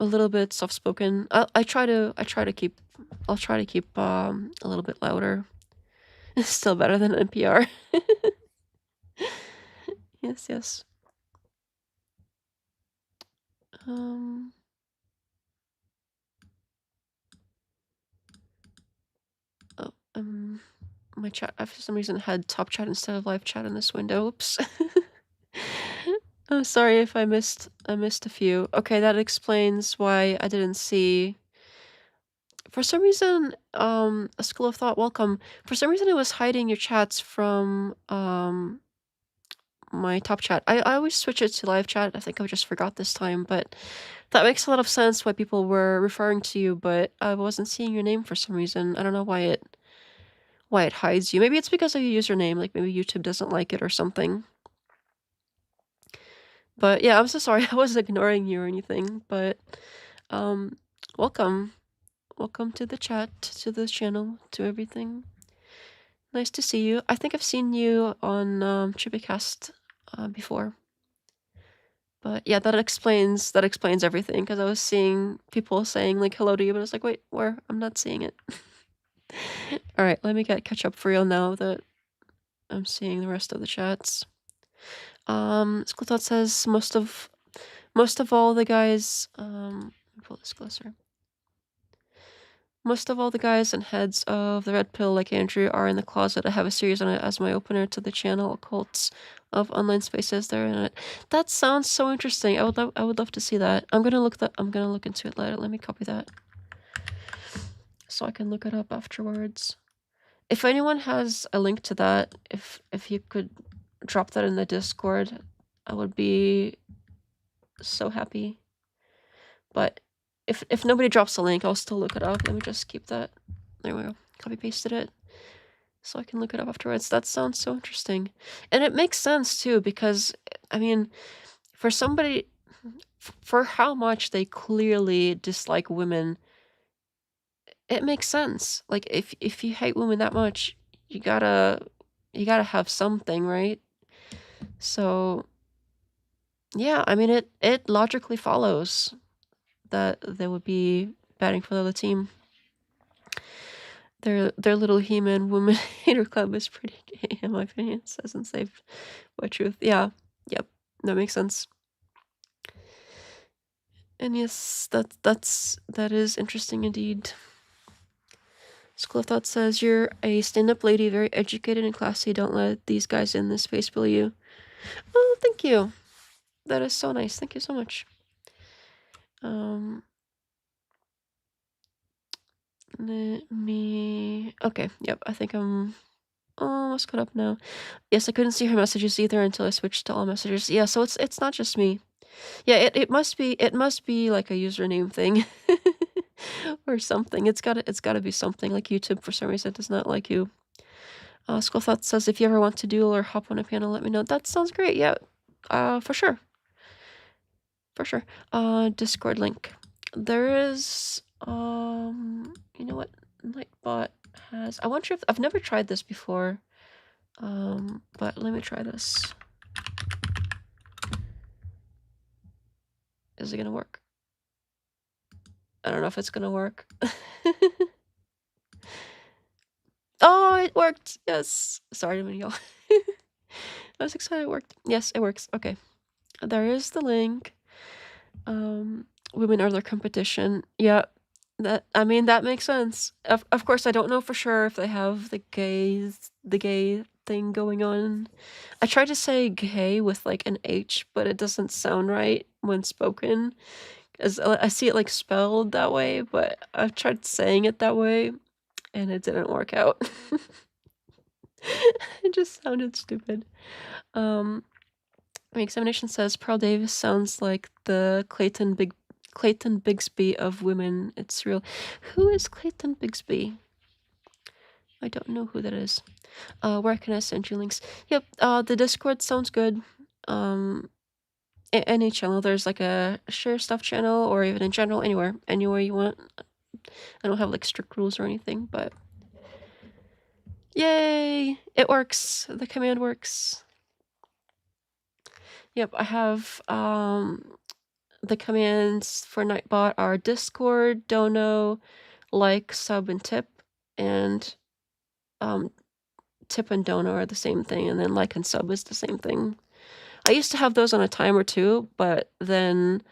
a little bit soft spoken. I'll try to keep a little bit louder. It's still better than NPR. Yes. My chat, I for some reason had top chat instead of live chat in this window. Oops. I'm sorry if I missed a few. Okay, that explains why I didn't see. For some reason, a School of Thought, welcome. For some reason, it was hiding your chats from my top chat. I always switch it to live chat. I think I just forgot this time, but that makes a lot of sense why people were referring to you, but I wasn't seeing your name for some reason. I don't know why it hides you. Maybe it's because of your username, like maybe YouTube doesn't like it or something. But yeah, I'm so sorry. I wasn't ignoring you or anything, but welcome. Welcome to the chat, to the channel, to everything. Nice to see you. I think I've seen you on Chibicast before. But yeah, that explains everything, because I was seeing people saying like hello to you, but I was like, wait, where? I'm not seeing it. All right, let me catch up for real now that I'm seeing the rest of the chats. School Thought says most of all the guys. Let me pull this closer. Most of all the guys and heads of the Red Pill, like Andrew, are in the closet. I have a series on it as my opener to the channel, Cults of Online Spaces. They're in it. That sounds so interesting. I would love to see that. I'm gonna look into it later. Let me copy that so I can look it up afterwards. If anyone has a link to that, if you could drop that in the Discord, I would be so happy. But if nobody drops a link, I'll still look it up. Let me just keep that. There we go. Copy pasted it so I can look it up afterwards. That sounds so interesting. And it makes sense too, because I mean, for somebody, for how much they clearly dislike women, it makes sense. Like if you hate women that much, you gotta have something, right? So yeah, I mean it logically follows that they would be batting for the other team. Their little He-Man woman hater club is pretty gay, in my opinion. Says Unsaved by Truth. Yeah, yep, that makes sense. And yes, that is interesting indeed. School of Thought says you're a stand-up lady, very educated and classy. Don't let these guys in this space bully you. Oh, thank you. That is so nice. Thank you so much. Okay, yep, I think I'm almost caught up now. Yes, I couldn't see her messages either until I switched to all messages. Yeah, so it's not just me. Yeah, it must be like a username thing. Or something. It's gotta be something. Like YouTube for some reason does not like you. School Thought says if you ever want to duel or hop on a panel, let me know. That sounds great. Yeah, for sure. Discord link. There is you know what Nightbot has. I wonder if I've never tried this before. But let me try this. Is it gonna work? I don't know if it's gonna work. Oh, it worked! Yes. Sorry to yell. I was excited it worked. Yes, it works. Okay. There is the link. Women are their competition. Yeah. That makes sense. Of course, I don't know for sure if they have the gay thing going on. I tried to say gay with like an H, but it doesn't sound right when spoken. As I see it like spelled that way, but I've tried saying it that way, and it didn't work out. It just sounded stupid. My examination says Pearl Davis sounds like the Clayton Bigsby of women. It's real. Who is Clayton Bigsby? I don't know who that is. Where can I send you links? Yep, the Discord sounds good. Any channel, there's like a share stuff channel, or even in general, anywhere you want. I don't have like strict rules or anything, but yay! It works. The command works. Yep, I have the commands for Nightbot are Discord, Dono, like, sub, and tip, and tip and Dono are the same thing, and then like and sub is the same thing. I used to have those on a timer too, but then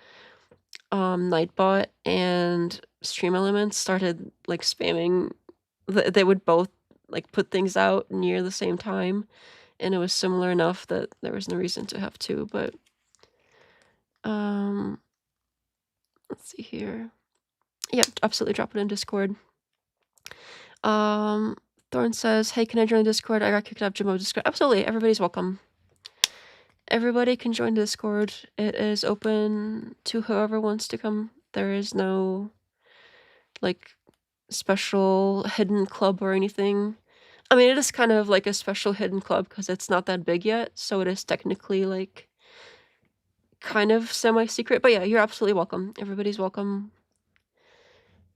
Nightbot and Stream Elements started like spamming. They would both like put things out near the same time, and it was similar enough that there was no reason to have two. But let's see here. Yep, absolutely drop it in Discord. Thorn says, "Hey, can I join Discord? I got kicked out of JimBob Discord." Absolutely, everybody's welcome. Everybody can join Discord. It is open to whoever wants to come. There is no like special hidden club or anything. I mean, it is kind of like a special hidden club because it's not that big yet, so it is technically like kind of semi-secret. But yeah, you're absolutely welcome. Everybody's welcome.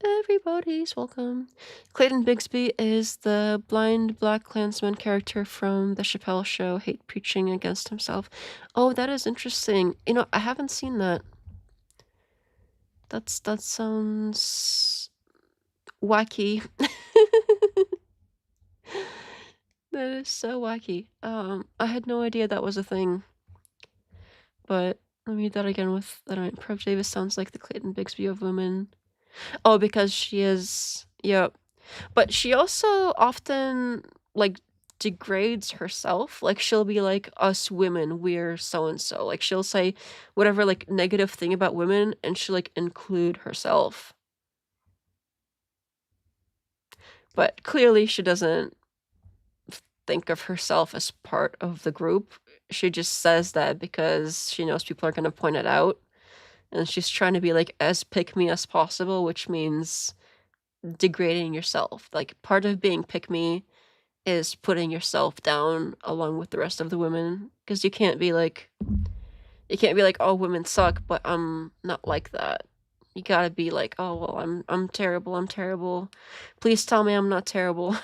Everybody's welcome. Clayton Bigsby is the blind Black Klansman character from the Chappelle Show, hate preaching against himself. Oh, that is interesting. You know, I haven't seen that. That sounds wacky. That is so wacky. I had no idea that was a thing. But let me read that again with that. Prov Davis sounds like the Clayton Bigsby of women. Oh, because she is, yep. But she also often, like, degrades herself. Like, she'll be like, us women, we're so-and-so. Like, she'll say whatever, like, negative thing about women, and she'll, like, include herself. But clearly she doesn't think of herself as part of the group. She just says that because she knows people are going to point it out. And she's trying to be like as pick-me as possible, which means degrading yourself. Like part of being pick-me is putting yourself down along with the rest of the women. Because you can't be like, oh, women suck, but I'm not like that. You gotta be like, oh, well, I'm terrible. Please tell me I'm not terrible.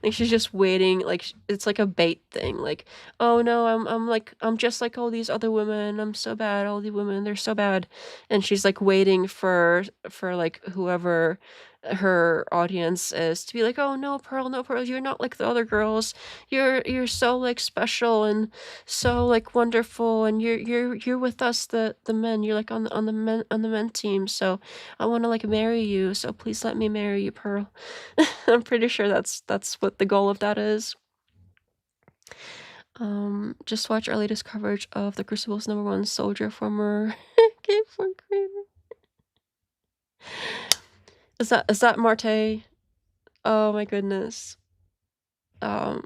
Like she's just waiting, like it's like a bait thing. Like, oh no, I'm just like all these other women. I'm so bad. All the women, they're so bad. And she's like waiting for like whoever her audience is to be like, oh no, Pearl, you're not like the other girls. You're so like special and so like wonderful, and you're with us the men. You're like on the men team. So I want to like marry you. So please let me marry you, Pearl. I'm pretty sure that's what the goal of that is. Just watch our latest coverage of the Crucible's #1 soldier, former Game Fun creator. Is that Marte? Oh my goodness. Marte,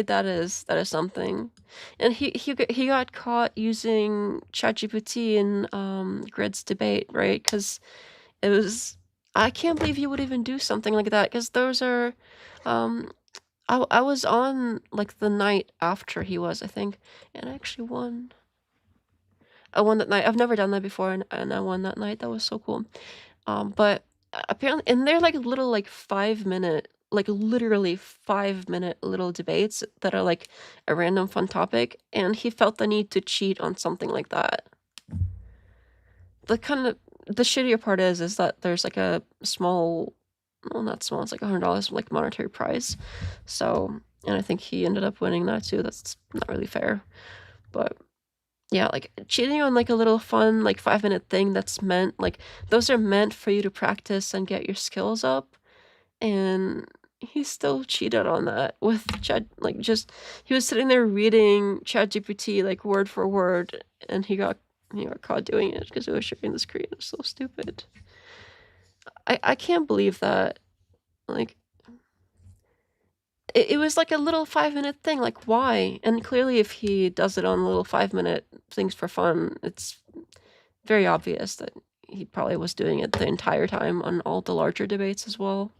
that is something. And he got caught using ChatGPT in Grid's debate, right? Because it was, I can't believe you would even do something like that, because those are I was on like the night after he was, I think, and I actually won. I won that night. I've never done that before, and I won that night. That was so cool. But apparently, and they're like little like 5-minute, like literally 5-minute little debates that are like a random fun topic, and he felt the need to cheat on something like that. The shittier part is that there's like a small, well, not small, it's like $100 like monetary prize. So, and I think he ended up winning that too. That's not really fair, but Yeah, like cheating on like a little fun like 5-minute thing that's meant like those are meant for you to practice and get your skills up, and he still cheated on that with Chat. Like just he was sitting there reading ChatGPT like word for word, and he got caught doing it because it was sharing the screen. It's so stupid. I can't believe that. Like it was like a little 5-minute thing. Like why? And clearly, if he does it on little 5-minute things for fun, it's very obvious that he probably was doing it the entire time on all the larger debates as well.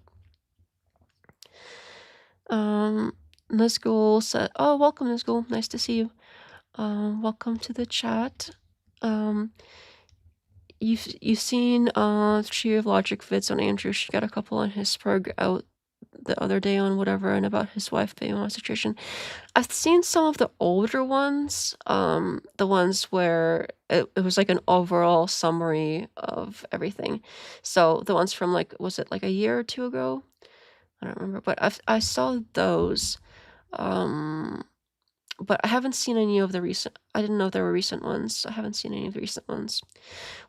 Nuzgul said, "Oh, welcome, Nuzgul. Nice to see you. Welcome to the chat. You've seen Tree of Logic vids on Andrew. She got a couple on his prog out the other day on whatever, and about his wife being on a situation. I've seen some of the older ones, the ones where it was like an overall summary of everything. So the ones from like, was it like a year or two ago? I don't remember, but I saw those. But I haven't seen any of the recent. I didn't know there were recent ones. So I haven't seen any of the recent ones.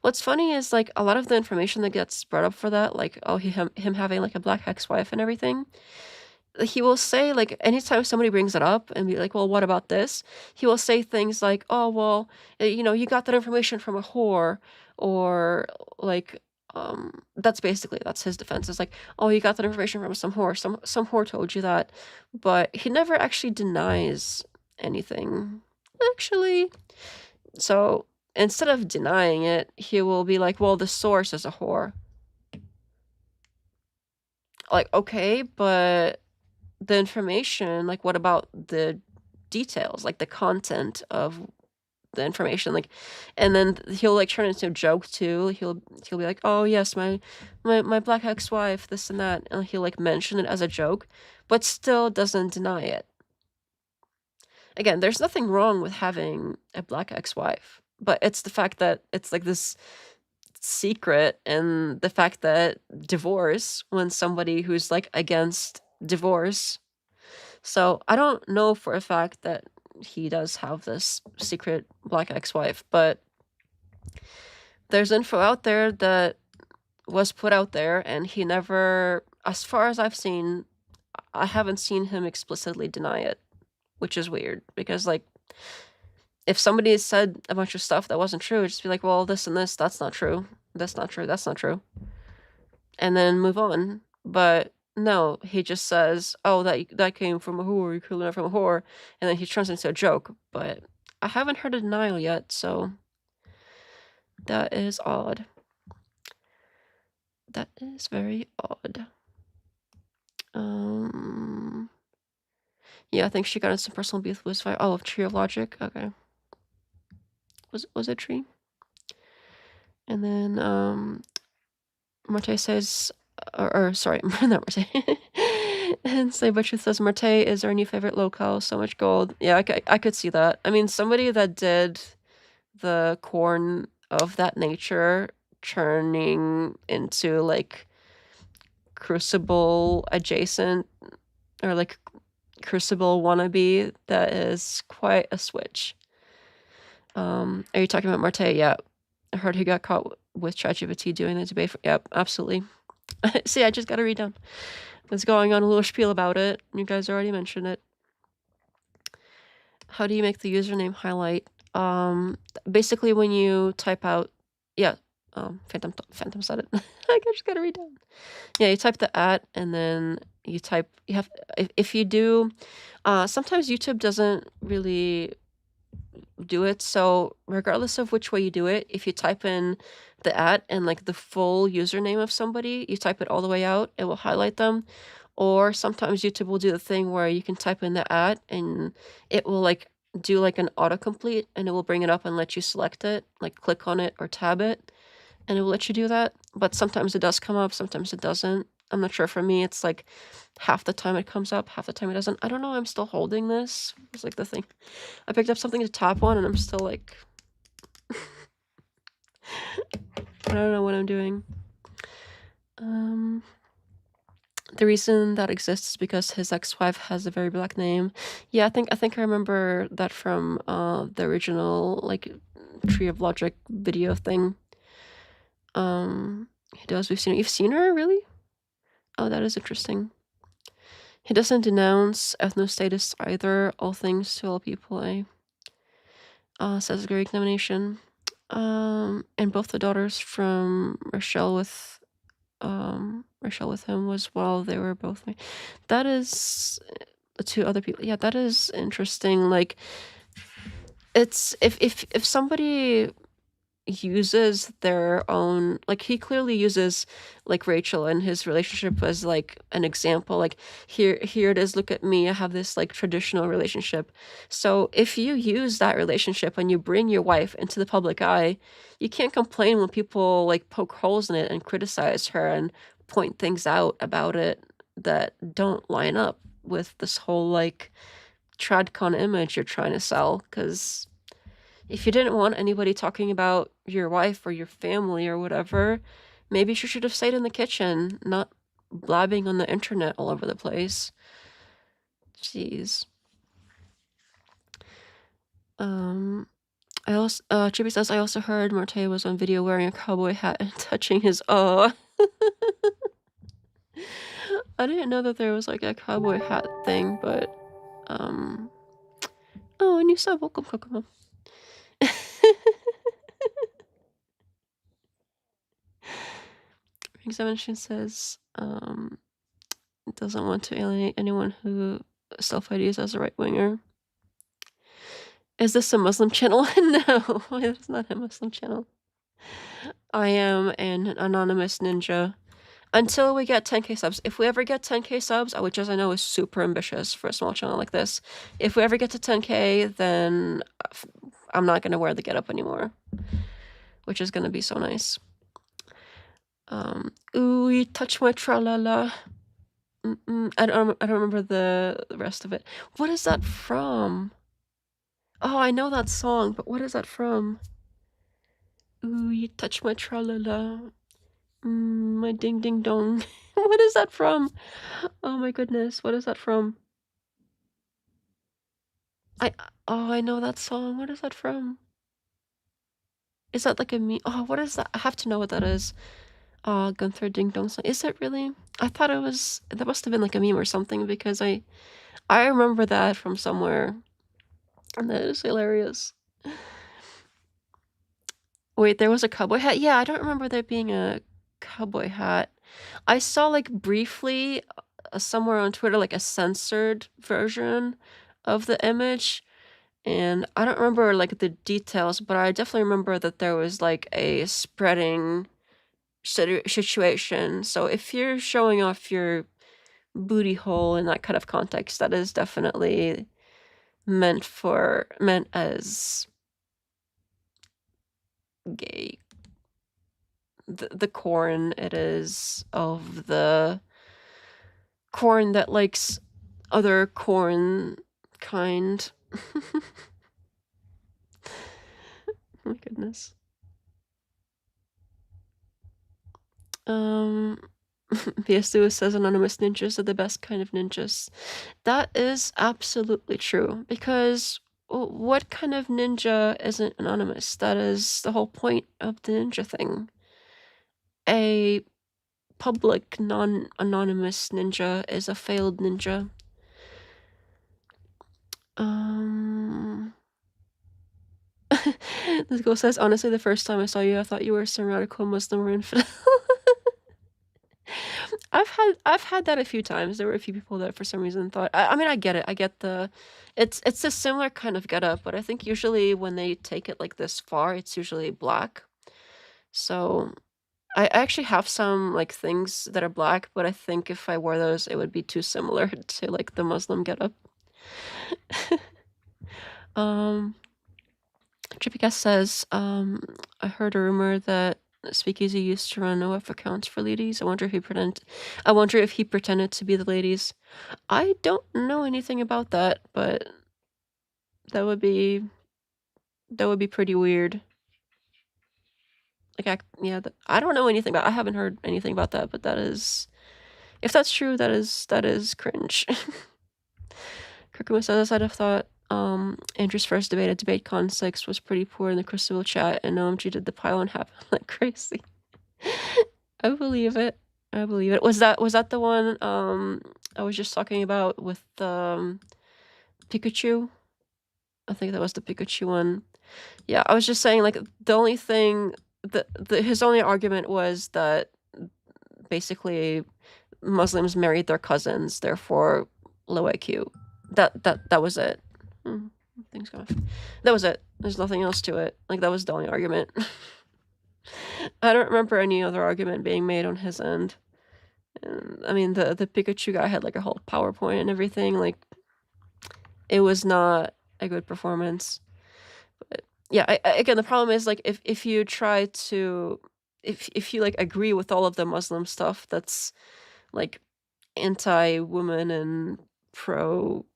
What's funny is like a lot of the information that gets brought up for that, like him having like a black ex-wife and everything. He will say like anytime somebody brings it up and be like, well, what about this? He will say things like, oh well, you got that information from a whore, or like that's his defense. It's like, oh, you got that information from some whore. Some whore told you that, but he never actually denies anything actually. So instead of denying it, he will be like, well, the source is a whore. Like, okay, but the information, like what about the details, like the content of the information, like, and then he'll like turn it into a joke too. He'll be like, oh yes, my black ex-wife, this and that, and he'll like mention it as a joke, but still doesn't deny it. Again, there's nothing wrong with having a black ex-wife, but it's the fact that it's like this secret, and the fact that divorce, when somebody who's like against divorce. So I don't know for a fact that he does have this secret black ex-wife, but there's info out there that was put out there, and he never, as far as I've seen, I haven't seen him explicitly deny it, which is weird, because like if somebody said a bunch of stuff that wasn't true, just be like, well, this and this, that's not true. That's not true. That's not true. And then move on. But no, he just says, oh, that came from a whore, you could learn from a whore. And then he turns into a joke. But I haven't heard a denial yet, so that is odd. That is very odd. Yeah, I think she got into some personal beef with Tree of Logic. Okay. Was it Tree? And then Marte says, or sorry, not Marte. And Slaybutter says, Marte is our new favorite locale. So much gold. Yeah, I could see that. I mean, somebody that did the corn of that nature turning into like Crucible adjacent, or like Crucible wannabe, that is quite a switch. Are you talking about Marte? Yeah. I heard he got caught with ChatGPT doing the debate. Yep, absolutely. See, I just got to read down. I was going on a little spiel about it. You guys already mentioned it. How do you make the username highlight? Basically, when you type out, yeah, Phantom said it. I just got to read down. Yeah, you type the @ and then you have, if you do, sometimes YouTube doesn't really do it. So regardless of which way you do it, if you type in the @ and like the full username of somebody, you type it all the way out, it will highlight them. Or sometimes YouTube will do the thing where you can type in the @ and it will like do like an autocomplete, and it will bring it up and let you select it, like click on it or tab it, and it will let you do that. But sometimes it does come up, sometimes it doesn't. I'm not sure. For me, it's like half the time it comes up, half the time it doesn't. I don't know. I'm still holding this. It's like the thing. I picked up something to tap on, and I'm still like, I don't know what I'm doing. the reason that exists is because his ex-wife has a very black name. Yeah, I think I remember that from the original like Tree of Logic video thing. He does. You've seen her, really? Oh, that is interesting. He doesn't denounce ethnostatists either. All things to all people, says Greek nomination. And both the daughters from Rochelle with him was while they were both. That is to other people. Yeah, that is interesting. Like, it's if somebody uses their own, like, he clearly uses like Rachel and his relationship as like an example, like here it is, look at me, I have this like traditional relationship. So if you use that relationship and you bring your wife into the public eye, you can't complain when people like poke holes in it and criticize her and point things out about it that don't line up with this whole like tradcon image you're trying to sell. Because if you didn't want anybody talking about your wife or your family or whatever, maybe you should have stayed in the kitchen, not blabbing on the internet all over the place. Jeez. Chibi says, I also heard Marte was on video wearing a cowboy hat and touching his I didn't know that there was like a cowboy hat thing, but oh, and you said welcome, Kokomo. Examination says doesn't want to alienate anyone who self-IDs as a right-winger. Is this a Muslim channel? No, it's not a Muslim channel. I am an anonymous ninja. Until we get 10k subs. If we ever get 10k subs, which as I know is super ambitious for a small channel like this, if we ever get to 10k, then I'm not going to wear the getup anymore, which is going to be so nice. Ooh, you touch my tra-la-la. I don't remember the rest of it. What is that from? Oh, I know that song, but what is that from? Ooh, you touch my tra-la-la. My ding ding dong. What is that from? Oh my goodness, what is that from? I know that song. What is that from? Is that like a meme? Oh, what is that? I have to know what that is. Gunther Ding Dong song. Is it really? I thought it was. That must have been like a meme or something, because I remember that from somewhere, and that is hilarious. Wait, there was a cowboy hat? Yeah, I don't remember there being a cowboy hat. I saw like briefly somewhere on Twitter like a censored version of the image, and I don't remember like the details, but I definitely remember that there was like a spreading situation. So if you're showing off your booty hole in that kind of context, that is definitely meant as gay. The corn, it is of the corn that likes other corn kind. Oh my goodness. PS Lewis says anonymous ninjas are the best kind of ninjas. That is absolutely true, because what kind of ninja isn't anonymous? That is the whole point of the ninja thing. A public non-anonymous ninja is a failed ninja. This girl says, honestly, the first time I saw you, I thought you were some radical Muslim or infidel. I've had that a few times. There were a few people that for some reason thought, I mean, I get it. I get it's a similar kind of getup, but I think usually when they take it like this far, it's usually black. So I actually have some like things that are black, but I think if I wore those, it would be too similar to like the Muslim getup. Trippy Guest says, I heard a rumor that Speakeasy used to run OF accounts for ladies. I wonder if he pretended to be the ladies. I don't know anything about that, but that would be pretty weird. Like, I don't know anything about. I haven't heard anything about that, but that is If that's true, that is cringe. Kirkuma says, I'd have thought Andrew's first debate at DebateCon 6 was pretty poor in the Crucible chat, and OMG did the pylon happen like crazy. I believe it. I believe it. Was that the one I was just talking about with Pikachu? I think that was the Pikachu one. Yeah, I was just saying, like, the only thing his only argument was that basically Muslims married their cousins, therefore low IQ. That was it. Things go off. That was it. There's nothing else to it. Like, that was the only argument. I don't remember any other argument being made on his end. And I mean, the Pikachu guy had like a whole PowerPoint and everything. Like, it was not a good performance. But yeah, again, the problem is, like, if you try to, if you like agree with all of the Muslim stuff that's like anti-woman and pro,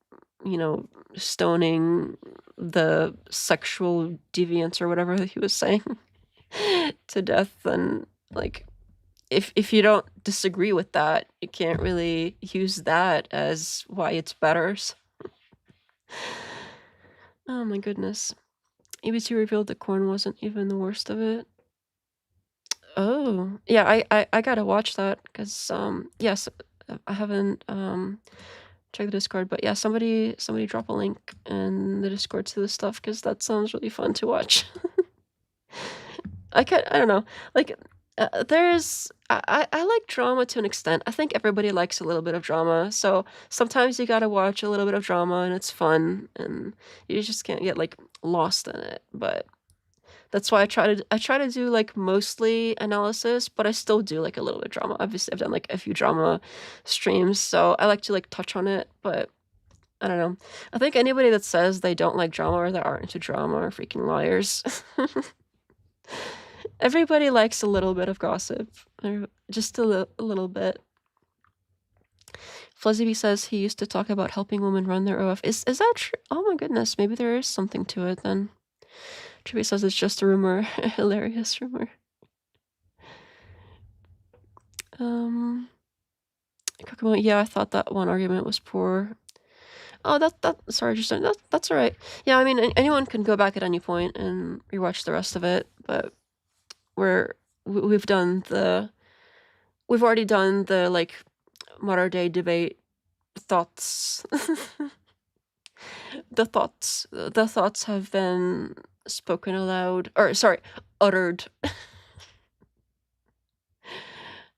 stoning the sexual deviants or whatever he was saying to death, then like if you don't disagree with that, you can't really use that as why it's better. So. Oh my goodness. EBT revealed that corn wasn't even the worst of it. Oh yeah, I gotta watch that because yes, I haven't checked the Discord, but yeah, somebody drop a link in the Discord to this stuff because that sounds really fun to watch. I don't know, like I like drama to an extent. I think everybody likes a little bit of drama, so sometimes you gotta watch a little bit of drama and it's fun and you just can't get like lost in it. But that's why I try to do like mostly analysis, but I still do like a little bit of drama. Obviously I've done like a few drama streams, so I like to like touch on it, but I don't know. I think anybody that says they don't like drama or that aren't into drama are freaking liars. Everybody likes a little bit of gossip, or just a little bit. Fuzzy says he used to talk about helping women run their OF. Is that true? Oh my goodness, maybe there is something to it then. Trivia says it's just a rumor. Hilarious rumor. Kokomo, yeah, I thought that one argument was poor. Oh, sorry, just that's all right. Yeah, I mean, anyone can go back at any point and rewatch the rest of it, but we've already done the like modern day debate thoughts. The thoughts have been spoken aloud, or sorry, uttered.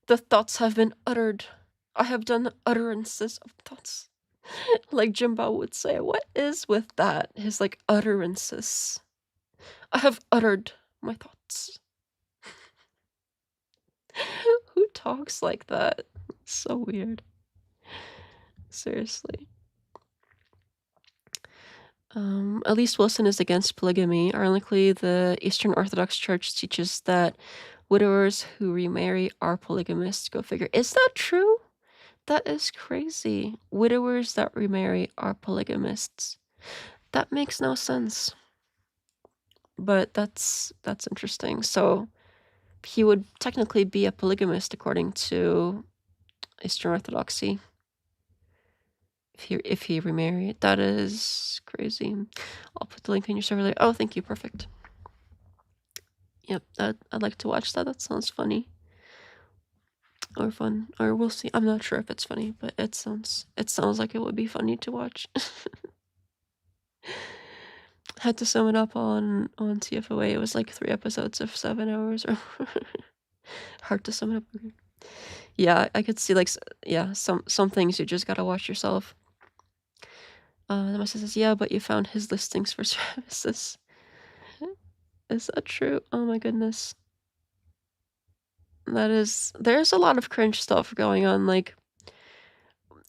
The thoughts have been uttered. I have done the utterances of thoughts. Like JimBob would say, what is with that? His like utterances. I have uttered my thoughts. Who talks like that? So weird. Seriously. At least Wilson is against polygamy. Ironically, the Eastern Orthodox Church teaches that widowers who remarry are polygamists. Go figure. Is that true? That is crazy. Widowers that remarry are polygamists. That makes no sense. But that's interesting. So he would technically be a polygamist according to Eastern Orthodoxy. If he remarried. That is crazy. I'll put the link in your server later. Oh, thank you. Perfect. Yep, I'd like to watch that. That sounds funny. Or fun. Or we'll see. I'm not sure if it's funny, but it sounds like it would be funny to watch. Had to sum it up on TFOA. It was like 3 episodes of 7 hours. Or hard to sum it up. Yeah, I could see like some things you just gotta watch yourself. The message says, yeah, but you found his listings for services. Is that true? Oh my goodness. There's a lot of cringe stuff going on. Like,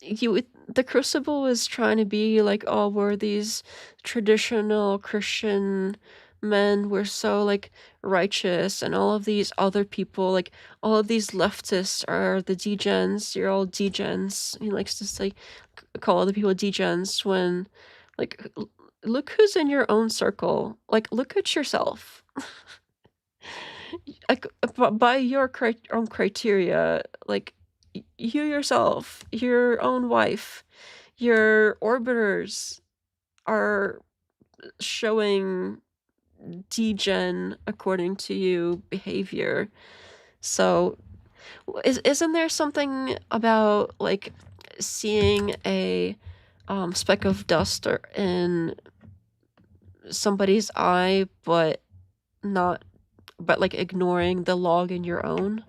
the Crucible is trying to be like, oh, we're these traditional Christian men, we're so like righteous, and all of these other people, like all of these leftists are the degens. You're all degens. He likes to say, call other people degens when, like, look who's in your own circle. Like, look at yourself. Like, by your own criteria, like, you yourself, your own wife, your orbiters are showing degen according to you behavior. So isn't there something about like seeing a speck of dust in somebody's eye but like ignoring the log in your own?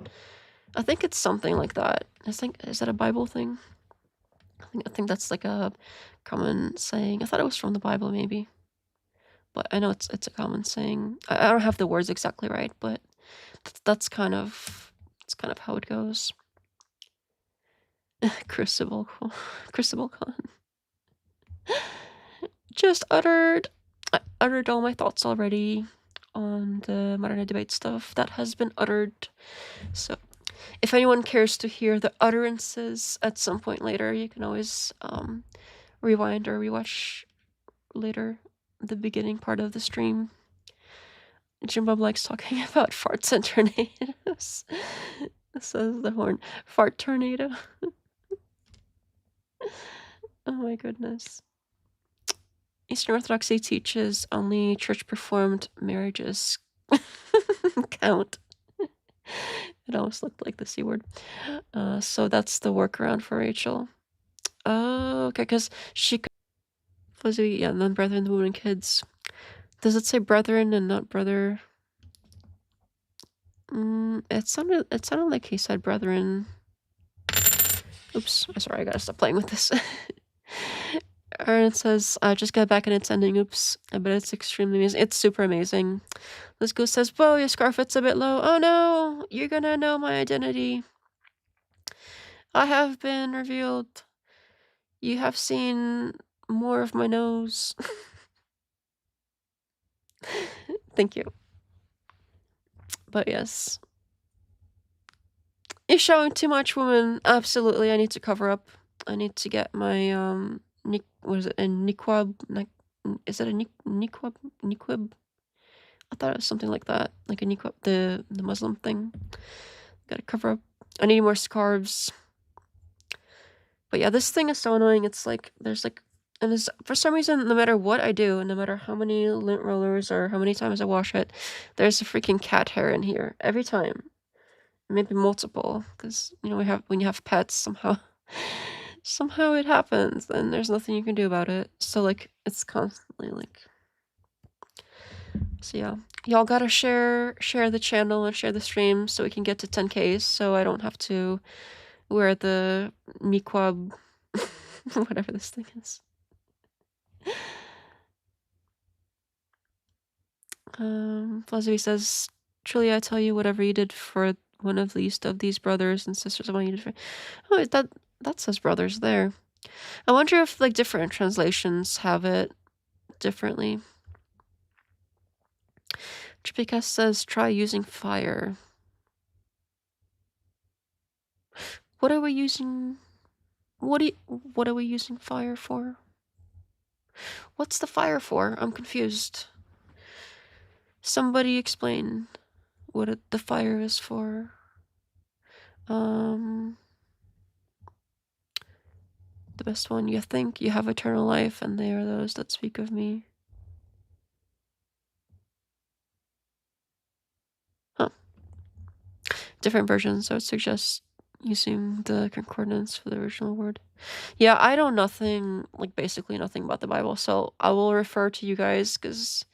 I think it's something like that. Is that a Bible thing? I think that's like a common saying. I thought it was from the Bible maybe, but I know it's a common saying. I don't have the words exactly right, but that's kind of how it goes. Crucible Con. I uttered all my thoughts already on the modern day debate stuff that has been uttered. So if anyone cares to hear the utterances at some point later, you can always rewind or rewatch later the beginning part of the stream. JimBob likes talking about farts and tornadoes. Says the horn. Fart tornado. Oh my goodness. Eastern Orthodoxy teaches only church-performed marriages count. It almost looked like the C word. So that's the workaround for Rachel. Oh, okay, because she... Fuzzy, yeah, and then brethren, the women and kids. Does it say brethren and not brother? It sounded like he said brethren. Oops, sorry, I gotta stop playing with this. And it says, I just got back and it's ending. Oops, but it's extremely amazing. It's super amazing. This goose says, whoa, your scarf fits a bit low. Oh no, you're gonna know my identity. I have been revealed. You have seen more of my nose. Thank you. But yes. You're showing too much, woman. Absolutely, I need to cover up. I need to get my, what is it, a niqab? Is it a niqab? Niqab? I thought it was something like that. Like a niqab, the Muslim thing. Gotta cover up. I need more scarves. But yeah, this thing is so annoying. It's like, there's like, and for some reason, no matter what I do, no matter how many lint rollers or how many times I wash it, there's a freaking cat hair in here. Every time. Maybe multiple. Because, you know, when you have pets, somehow it happens. And there's nothing you can do about it. So, like, it's constantly, like... So, yeah. Y'all gotta share the channel and share the stream so we can get to 10Ks. So I don't have to wear the niqab... whatever this thing is. Fuzzy says, truly I tell you, whatever you did for one of least of these brothers and sisters of mine, you did for... Oh, that says brothers there. I wonder if, like, different translations have it differently. Tripicast says, try using fire. What are we using... What are we using fire for? What's the fire for? I'm confused. Somebody explain what the fire is for. The best one, you think you have eternal life, and they are those that speak of me. Huh. Different versions, so it suggests using the concordance for the original word. Yeah, I know nothing, like basically nothing about the Bible, so I will refer to you guys, because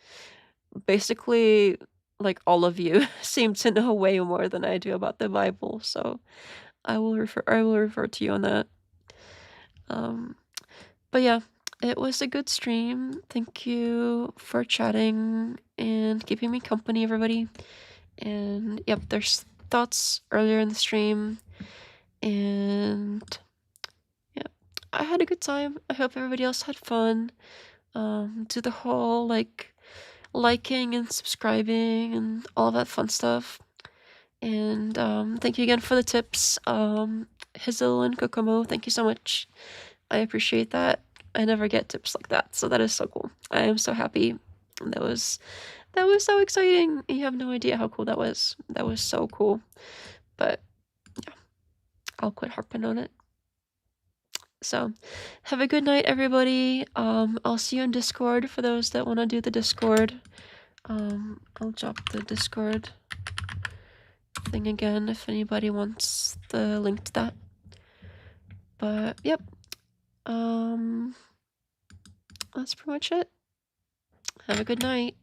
basically, like, all of you seem to know way more than I do about the Bible, so I will refer to you on that. But yeah, it was a good stream. Thank you for chatting and keeping me company, everybody. And yep, there's thoughts earlier in the stream. And yeah, I had a good time. I hope everybody else had fun. Do the whole like liking and subscribing and all that fun stuff. And thank you again for the tips. Hazel and Kokomo, thank you so much. I appreciate that. I never get tips like that, so that is so cool. I am so happy. That was so exciting. You have no idea how cool that was. That was so cool. But yeah, I'll quit harping on it. So, have a good night, everybody. I'll see you in Discord for those that want to do the Discord. I'll drop the Discord thing again if anybody wants the link to that. But, yep. That's pretty much it. Have a good night.